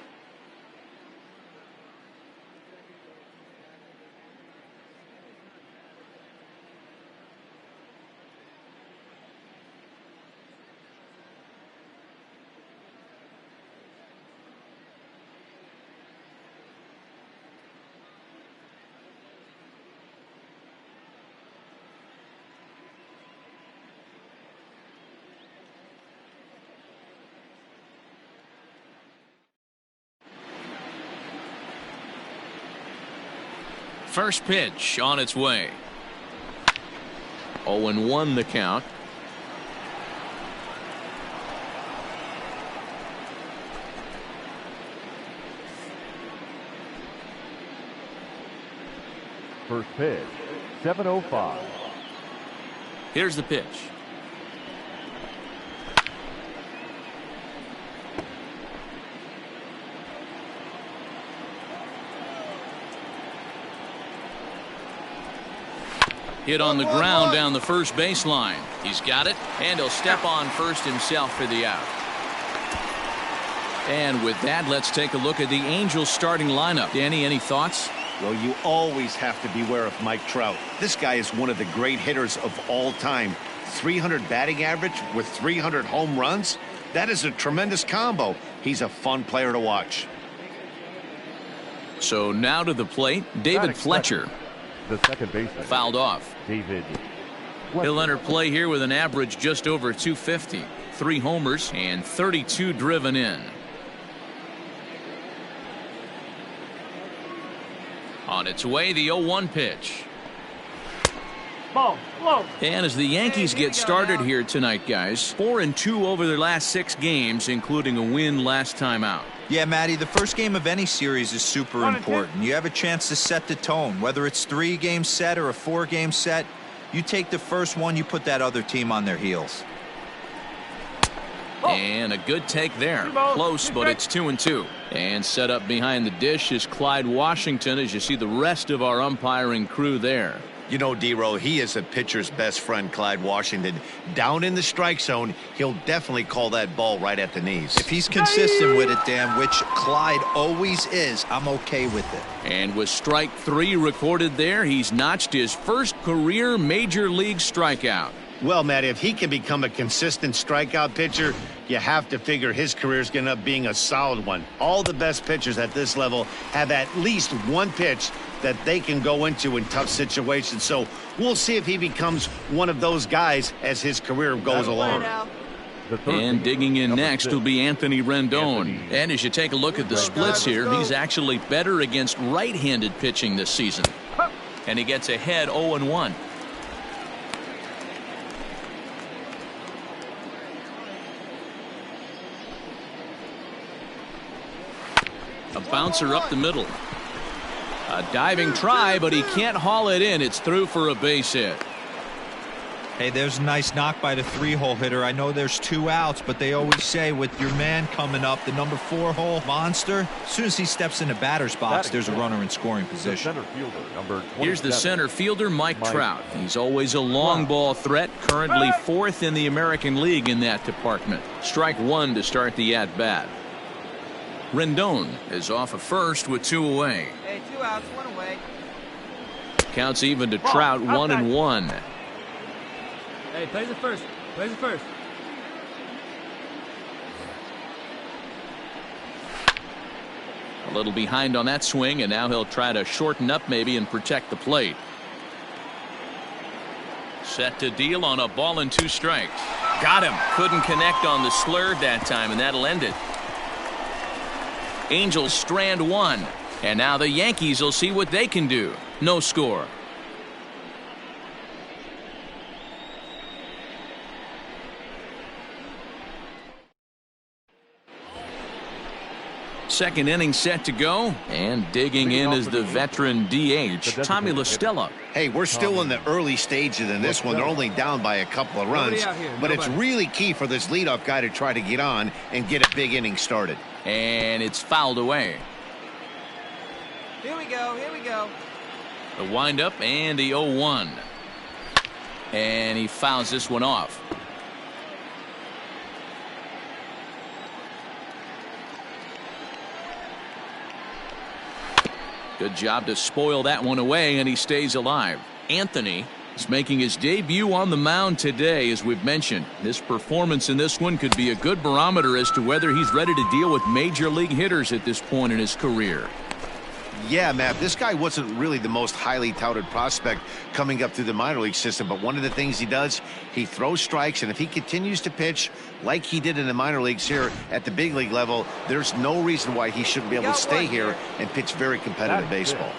First pitch on its way. 0-1 the count. First pitch, 7:05. Here's the pitch. Hit on the ground down the first baseline. He's got it, and he'll step on first himself for the out. And with that, let's take a look at the Angels starting lineup. Danny, any thoughts? Well, you always have to beware of Mike Trout. This guy is one of the great hitters of all time. 300 batting average with 300 home runs. That is a tremendous combo. He's a fun player to watch. So now to the plate, David Fletcher. The second baseman. Fouled off. David. He'll enter play here with an average just over 250. 3 homers and 32 driven in. On its way, the 0-1 pitch. Ball, low. And as the Yankees get started here tonight, guys, 4-2 over their last 6 games, including a win last time out. Yeah, Matty, the first game of any series is super important. You have a chance to set the tone. Whether it's 3-game set or a 4-game set, you take the first one, you put that other team on their heels. And a good take there. Close, but it's 2-2. And set up behind the dish is Clyde Washington as you see the rest of our umpiring crew there. You know, D-Row, he is a pitcher's best friend, Clyde Washington. Down in the strike zone, he'll definitely call that ball right at the knees. If he's consistent with it, Dan, which Clyde always is, I'm okay with it. And with strike 3 recorded there, he's notched his first career major league strikeout. Well, Matt, if he can become a consistent strikeout pitcher, you have to figure his career is going to end up being a solid one. All the best pitchers at this level have at least one pitch that they can go into in tough situations. So we'll see if he becomes one of those guys as his career goes along. And digging in next will be Anthony Rendon. And as you take a look at the splits here, he's actually better against right-handed pitching this season. And he gets ahead 0-1. A bouncer up the middle. A diving try, but he can't haul it in. It's through for a base hit. Hey, there's a nice knock by the 3-hole hitter. I know there's 2 outs, but they always say with your man coming up, the number 4-hole monster, as soon as he steps in the batter's box, there's a runner in scoring position. Here's the center fielder, Mike Trout. He's always a long ball threat, currently 4th in the American League in that department. Strike 1 to start the at-bat. Rendon is off of first with 2 away. Hey, 2 outs, 1 away. Counts even to Trout, 1-1. Hey, plays it first. Plays it first. A little behind on that swing, and now he'll try to shorten up maybe and protect the plate. Set to deal on a ball and 2 strikes. Got him. Couldn't connect on the slurve that time, and that'll end it. Angels strand 1. And now the Yankees will see what they can do. No score. Second inning set to go, and digging in is the veteran DH, Tommy La Stella. Hey, we're still in the early stages in this one. They're only down by a couple of runs, but it's really key for this leadoff guy to try to get on and get a big inning started. And it's fouled away. Here we go, here we go. The windup and the 0-1. And he fouls this one off. Good job to spoil that one away, and he stays alive. Anthony is making his debut on the mound today, as we've mentioned. This performance in this one could be a good barometer as to whether he's ready to deal with major league hitters at this point in his career. Yeah, Matt, this guy wasn't really the most highly touted prospect coming up through the minor league system, but one of the things he does, he throws strikes, and if he continues to pitch like he did in the minor leagues here at the big league level, there's no reason why he shouldn't be able to stay here and pitch very competitive baseball.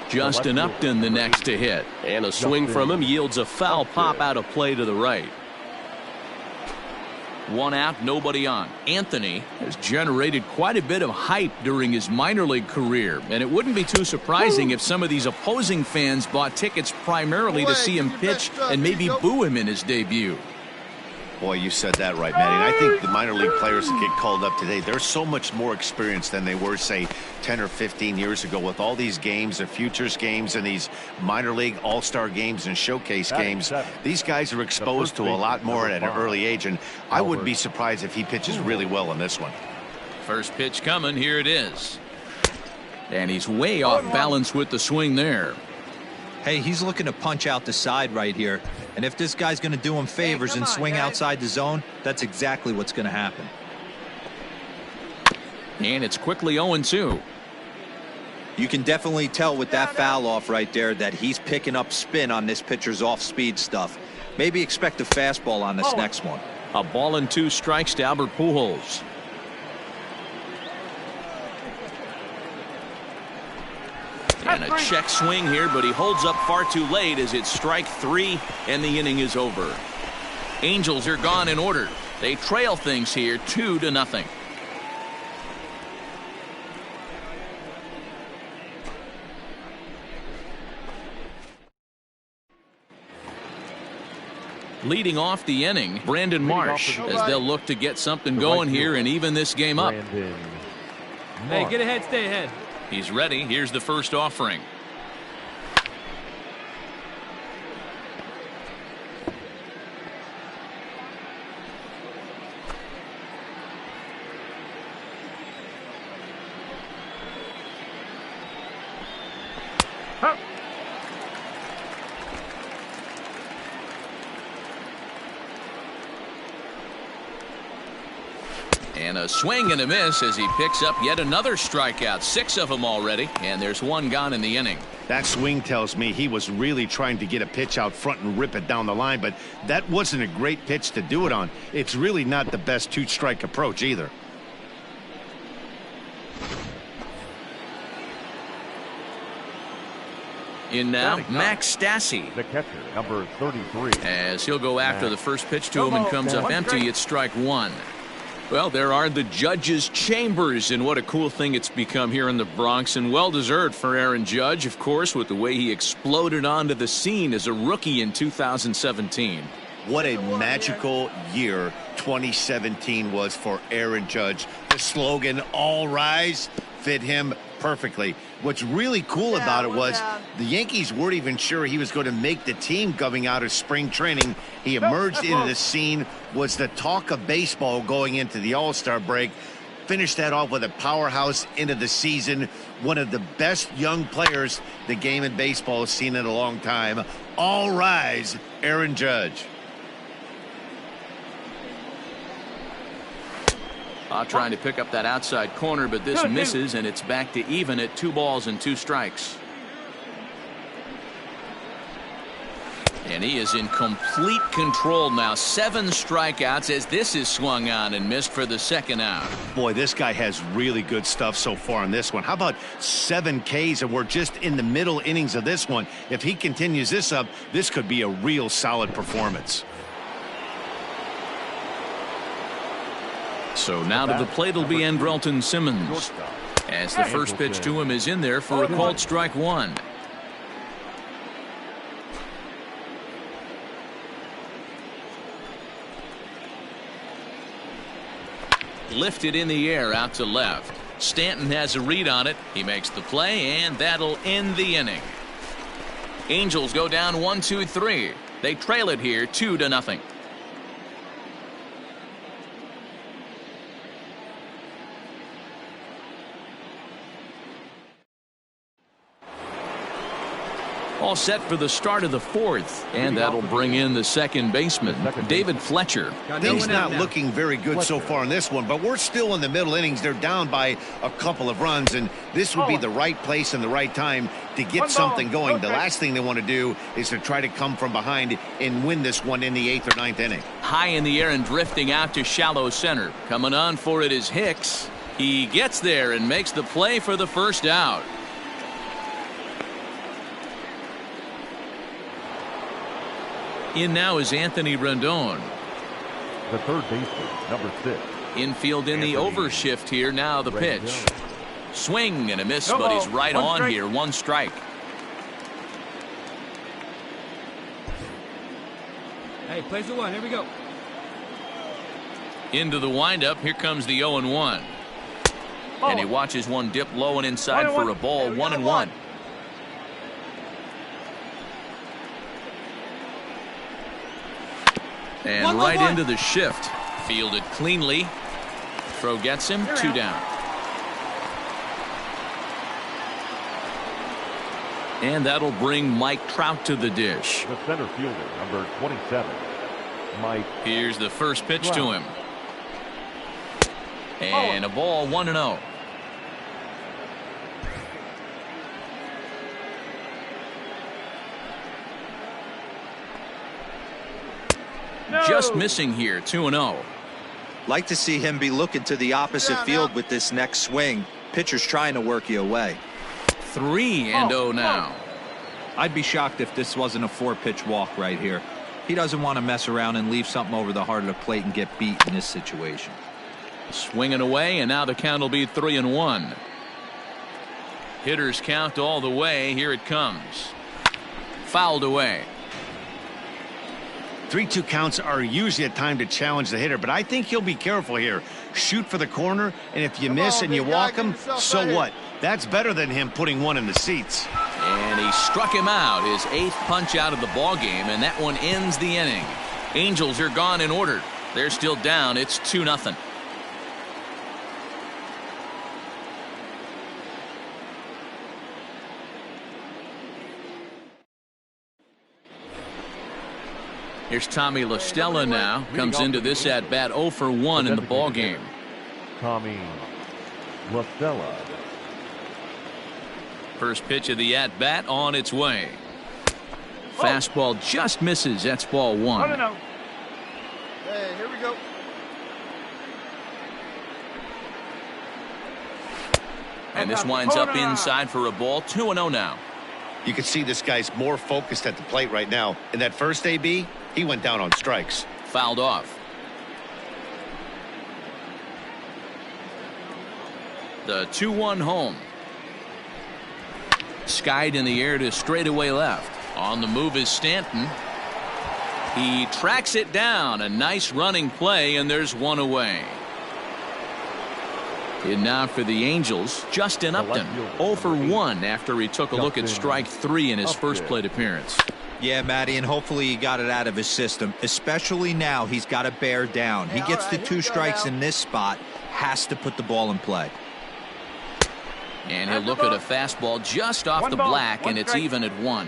Justin Upton the next to hit, and a swing from him yields a foul pop out of play to the right. One out, nobody on. Anthony has generated quite a bit of hype during his minor league career, and it wouldn't be too surprising if some of these opposing fans bought tickets primarily to see him pitch and maybe boo him in his debut. Boy, you said that right, Matty. And I think the minor league players that get called up today, they're so much more experienced than they were, say, 10 or 15 years ago with all these games, the futures games, and these minor league all-star games and showcase games. These guys are exposed to a lot more at an early age, and I wouldn't be surprised if he pitches really well in this one. First pitch coming, here it is. And he's way off balance with the swing there. Hey, he's looking to punch out the side right here. And if this guy's going to do him favors and swing outside the zone, that's exactly what's going to happen. And it's quickly 0-2. You can definitely tell with that foul off right there that he's picking up spin on this pitcher's off-speed stuff. Maybe expect a fastball on this next one. A ball and 2 strikes to Albert Pujols. And a check swing here, but he holds up far too late as it's strike 3 and the inning is over. Angels are gone in order. They trail things here 2-0. Leading off the inning, Brandon Marsh, as they'll look to get something going here and even this game up. Hey, get ahead, stay ahead. He's ready. Here's the first offering. And a swing and a miss as he picks up yet another strikeout. 6 of them already, and there's 1 gone in the inning. That swing tells me he was really trying to get a pitch out front and rip it down the line, but that wasn't a great pitch to do it on. It's really not the best 2-strike approach either. In now, Max Stassi. The catcher, number 33. As he'll go after the first pitch to him and comes up empty. It's strike 1. Well, there are the judges' chambers, and what a cool thing it's become here in the Bronx, and well-deserved for Aaron Judge, of course, with the way he exploded onto the scene as a rookie in 2017. What a magical year 2017 was for Aaron Judge. The slogan, "All Rise," fit him perfectly. What's really cool about it was the Yankees weren't even sure he was going to make the team coming out of spring training. He emerged into the scene, was the talk of baseball going into the All-Star break. Finished that off with a powerhouse into the season. One of the best young players the game in baseball has seen in a long time. All rise, Aaron Judge. Trying to pick up that outside corner, but this misses, and it's back to even at 2 balls and 2 strikes. And he is in complete control now. 7 strikeouts as this is swung on and missed for the second out. Boy, this guy has really good stuff so far in this one. How about 7 Ks, and we're just in the middle innings of this one. If he continues this up, this could be a real solid performance. So now to the plate will be Andrelton Simmons, as the first pitch to him is in there for a called strike 1. Lifted in the air out to left. Stanton has a read on it. He makes the play, and that'll end the inning. Angels go down 1-2-3. They trail it here 2-0. All set for the start of the 4th, and that'll bring in the second baseman, David Fletcher. Things not looking very good so far in this one, but we're still in the middle innings. They're down by a couple of runs, and this would be the right place and the right time to get something going. The last thing they want to do is to try to come from behind and win this one in the 8th or 9th inning. High in the air and drifting out to shallow center. Coming on for it is Hicks. He gets there and makes the play for the first out. In now is Anthony Rendon. The third baseman, number 6. Infield in the overshift here. Now the pitch. Swing and a miss, but he's right on here. 1 strike. Hey, plays the 1. Here we go. Into the windup. Here comes the 0-1. And he watches one dip low and inside for a ball. 1-1. And right into the shift. Fielded cleanly. Throw gets him. 2 down. And that'll bring Mike Trout to the dish. The center fielder, number 27, Mike. Here's the first pitch to him. And a ball. 1-0. Just missing here. 2-0. Like to see him be looking to the opposite field with this next swing. Pitcher's trying to work you away. 3-0 now. I'd be shocked if this wasn't a 4-pitch walk right here. He doesn't want to mess around and leave something over the heart of the plate and get beat in this situation. Swinging away, and now the count will be 3-1. Hitters count all the way. Here it comes. Fouled away. 3-2 counts are usually a time to challenge the hitter, but I think he'll be careful here. Shoot for the corner, and if you miss and you walk him, so what? That's better than him putting one in the seats. And he struck him out, his 8th punch out of the ball game, and that one ends the inning. Angels are gone in order. They're still down. It's 2-0. Here's Tommy La Stella now. Comes into this at bat 0 for 1 in the ball game. Tommy La Stella. First pitch of the at bat on its way. Fastball just misses. That's ball 1. Hey, here we go. And this winds up inside for a ball. 2-0 now. You can see this guy's more focused at the plate right now. In that first AB, he went down on strikes. Fouled off. The 2-1 home. Skied in the air to straightaway left. On the move is Stanton. He tracks it down. A nice running play, and there's one away. And now for the Angels, Justin Upton, 0 for 1 after he took a look at strike 3 in his first plate appearance. Yeah, Matty, and hopefully he got it out of his system. Especially now, he's got to bear down. He gets the 2 strikes in this spot, has to put the ball in play. And he'll look at a fastball just off the black, and it's even at 1.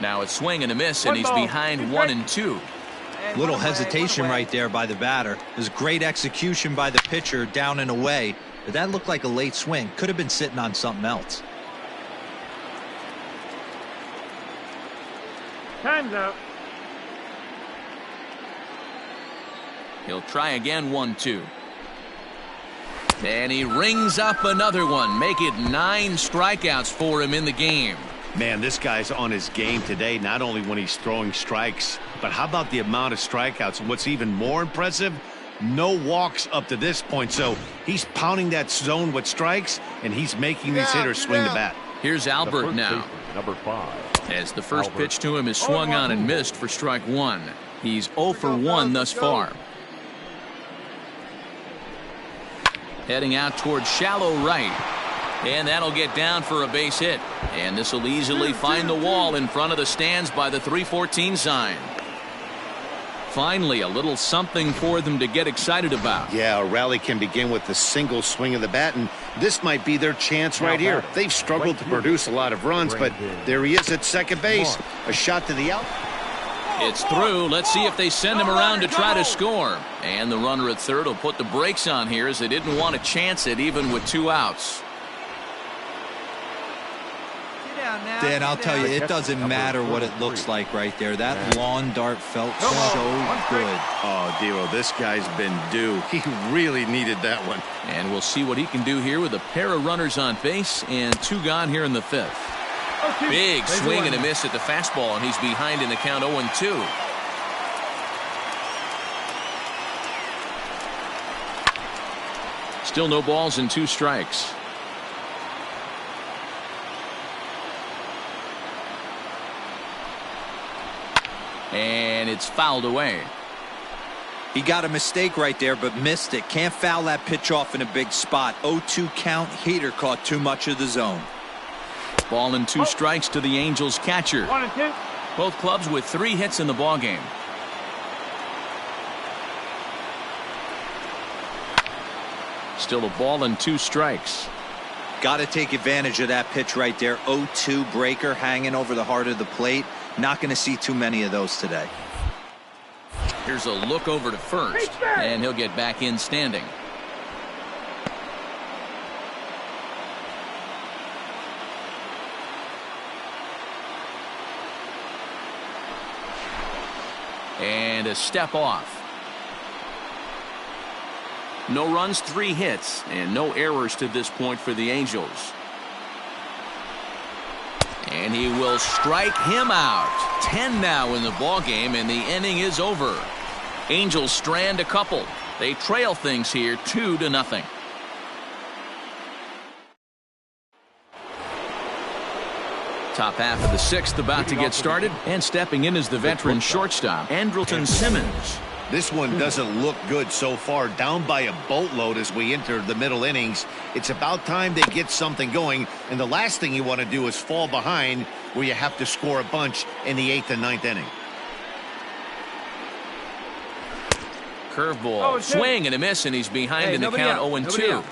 Now it's swing and a miss, and he's behind 1-2. Little hesitation right there by the batter. It was great execution by the pitcher down and away. That looked like a late swing. Could have been sitting on something else. Time's up. He'll try again, 1-2. And he rings up another one. Make it 9 strikeouts for him in the game. Man, this guy's on his game today, not only when he's throwing strikes, but how about the amount of strikeouts? And what's even more impressive, no walks up to this point. So he's pounding that zone with strikes, and he's making these hitters swing the bat. Here's Albert now. Number 5. As the first pitch to him is swung on and missed for strike 1. He's 0 for 1 thus far. Heading out towards shallow right. And that'll get down for a base hit. And this will easily find the wall in front of the stands by the 314 sign. Finally, a little something for them to get excited about. Yeah, a rally can begin with a single swing of the bat, and this might be their chance right here. They've struggled to produce a lot of runs, but there he is at second base. A shot to the out. It's through. Let's see if they send him around to try to score. And the runner at third will put the brakes on here as they didn't want to chance it even with 2 outs. Dan, I'll tell you, it doesn't matter what it looks like right there. That lawn dart felt so good. Oh, Dero, this guy's been due. He really needed that one. And we'll see what he can do here with a pair of runners on base and 2 gone here in the 5th. Big swing and a miss at the fastball, and he's behind in the count 0-2. Still no balls and 2 strikes. And it's fouled away. He got a mistake right there, but missed it. Can't foul that pitch off in a big spot. 0-2 count. Heater caught too much of the zone. Ball and 2 strikes to the Angels catcher. 1-2. Both clubs with 3 hits in the ballgame. Still a ball and 2 strikes. Got to take advantage of that pitch right there. 0-2 breaker hanging over the heart of the plate. Not going to see too many of those today. Here's a look over to first, and he'll get back in standing. And a step off. No runs, 3 hits, and no errors to this point for the Angels. And he will strike him out. 10 now in the ballgame, and the inning is over. Angels strand a couple. They trail things here 2-0. Top half of the 6th about to get started, and stepping in is the veteran shortstop, Andrelton Simmons. This one doesn't look good so far. Down by a boatload as we enter the middle innings. It's about time they get something going, and the last thing you want to do is fall behind where you have to score a bunch in the 8th and 9th inning. Curveball, swing and a miss, and he's behind in the count 0-2.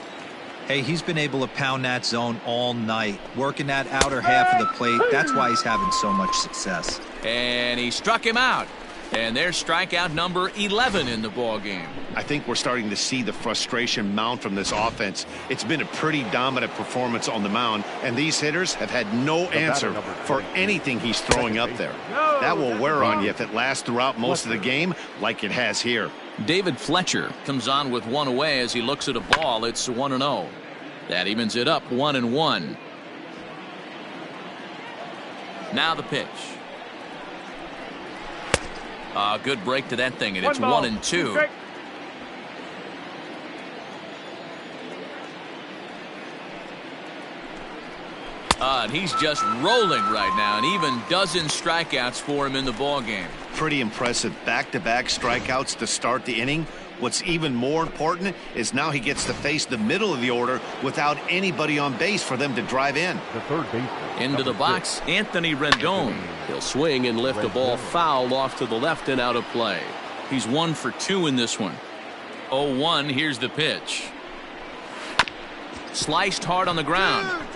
Hey, he's been able to pound that zone all night, working that outer half of the plate. That's why he's having so much success. And he struck him out. And there's strikeout number 11 in the ball game. I think we're starting to see the frustration mount from this offense. It's been a pretty dominant performance on the mound, and these hitters have had no answer for anything he's throwing up there. That will wear on you if it lasts throughout most of the game like it has here. David Fletcher comes on with 1 away as he looks at a ball. It's 1-0. That evens it up 1-1. Now the pitch. Good break to that thing, and it's 1-2. And he's just rolling right now, and even dozen strikeouts for him in the ball game. Pretty impressive back-to-back strikeouts to start the inning. What's even more important is now he gets to face the middle of the order without anybody on base for them to drive in. The third baseman. Into the box, Anthony Rendon. He'll swing and lift a ball foul off to the left and out of play. He's 1 for 2 in this one. 0-1, here's the pitch. Sliced hard on the ground.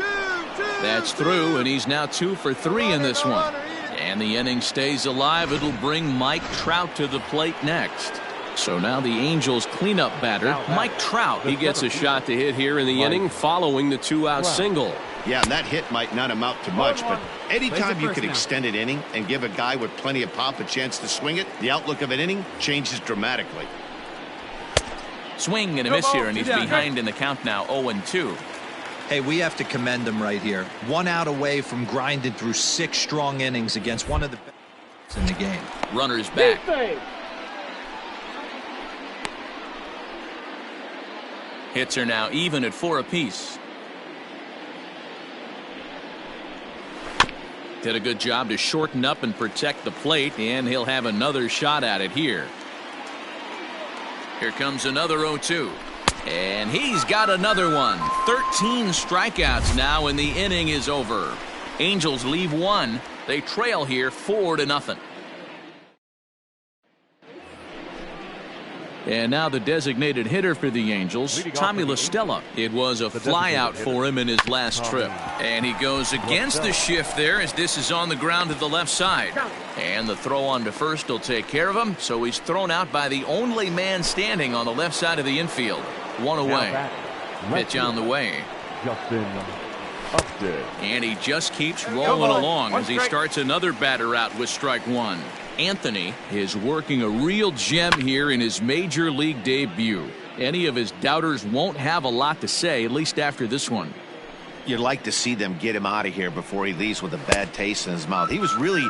That's through, and he's now 2 for 3 in this one. And the inning stays alive. It'll bring Mike Trout to the plate next. So now the Angels cleanup batter, Mike Trout. He gets a shot to hit here in the inning following the 2-out single. Yeah, and that hit might not amount to much, but anytime you could extend an inning and give a guy with plenty of pop a chance to swing it, the outlook of an inning changes dramatically. Swing and a miss here, and he's behind in the count now, 0-2. Hey, we have to commend him right here. 1 out away from grinding through 6 strong innings against one of the best in the game. Runners back. Hits are now even at 4 apiece. Did a good job to shorten up and protect the plate, and he'll have another shot at it here. Here comes another 0-2. And he's got another one. 13 strikeouts now, and the inning is over. Angels leave 1. They trail here 4-0. And now the designated hitter for the Angels, Tommy La Stella. It was a flyout for him in his last trip. And he goes against the shift there as this is on the ground to the left side. And the throw on to first will take care of him. So he's thrown out by the only man standing on the left side of the infield. 1 away. Pitch on the way. And he just keeps rolling along as he starts another batter out with strike 1. Anthony is working a real gem here in his major league debut. Any of his doubters won't have a lot to say, at least after this one. You'd like to see them get him out of here before he leaves with a bad taste in his mouth. He was really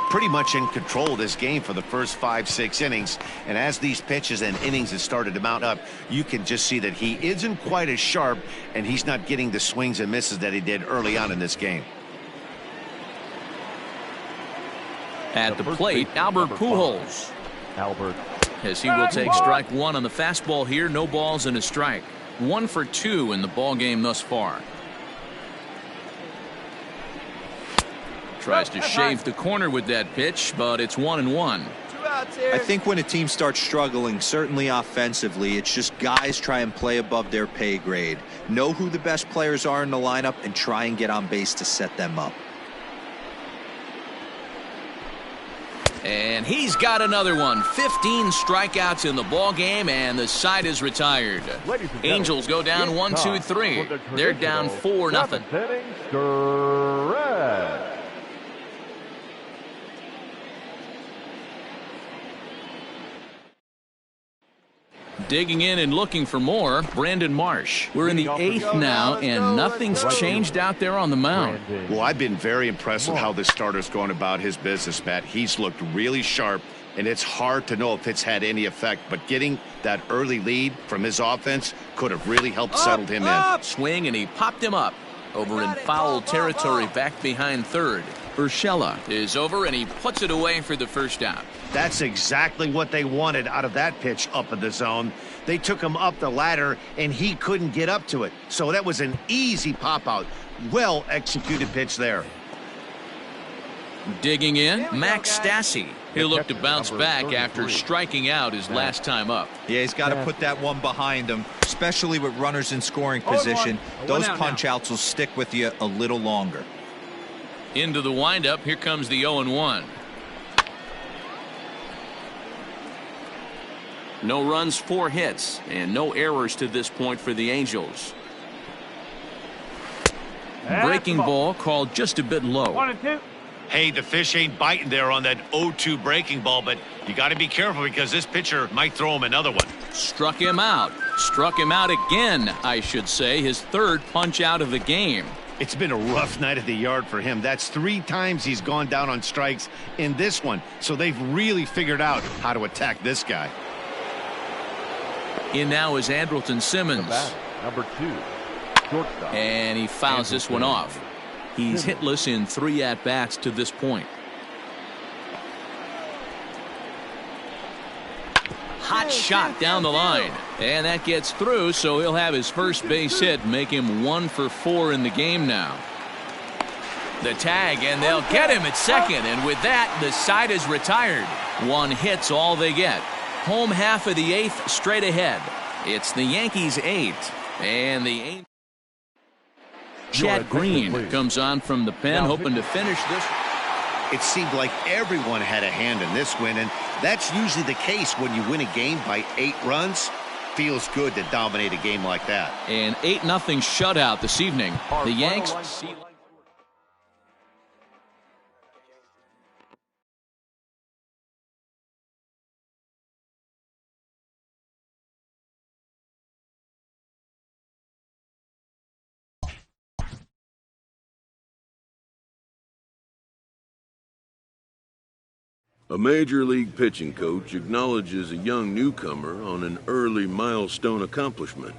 pretty much in control of this game for the first 5-6 innings. And as these pitches and innings have started to mount up, you can just see that he isn't quite as sharp, and he's not getting the swings and misses that he did early on in this game. At the plate, Albert Pujols. As he will take strike 1 on the fastball here. No balls and a strike. 1 for 2 in the ball game thus far. Tries to shave the corner with that pitch, but it's 1-1. I think when a team starts struggling, certainly offensively, it's just guys try and play above their pay grade. Know who the best players are in the lineup and try and get on base to set them up. And he's got another one. 15 strikeouts in the ball game, and the side is retired. Angels go down 1-2-3. They're down 4-0. Digging in and looking for more, Brandon Marsh. We're in the 8th now, and nothing's changed out there on the mound. Well, I've been very impressed with how this starter's going about his business, Matt. He's looked really sharp, and it's hard to know if it's had any effect, but getting that early lead from his offense could have really helped settle him in. Swing, and he popped him up. Over in foul territory, back behind third. Urshela is over, and he puts it away for the first out. That's exactly what they wanted out of that pitch up in the zone. They took him up the ladder, and he couldn't get up to it. So that was an easy pop-out. Well-executed pitch there. Digging in, Max Stassi. He'll look to bounce back after striking out his last time up. Yeah, he's got to put that one behind him, especially with runners in scoring position. Those punch-outs will stick with you a little longer. Into the windup, here comes the 0-1. No runs, 4 hits, and no errors to this point for the Angels. Breaking ball called just a bit low. 1-2. Hey, the fish ain't biting there on that 0-2 breaking ball, but you got to be careful because this pitcher might throw him another one. Struck him out. Struck him out again, I should say. His 3rd punch out of the game. It's been a rough night at the yard for him. That's 3 times he's gone down on strikes in this one. So they've really figured out how to attack this guy. In now is Andrelton Simmons. Number 2, shortstop. And he fouls this one off. He's hitless in 3 at-bats to this point. Hot shot down the line. And that gets through, so he'll have his first base hit, make him 1 for 4 in the game now. The tag, and they'll get him at second. And with that, the side is retired. 1 hit's all they get. Home half of the 8th straight ahead. It's the Yankees 8. And the 8th. Chad Green comes on from the pen, hoping to finish this. it seemed like everyone had a hand in this win, and that's usually the case when you win a game by 8 runs. Feels good to dominate a game like that. An 8-0 shutout this evening. The Yanks. A major league pitching coach acknowledges a young newcomer on an early milestone accomplishment.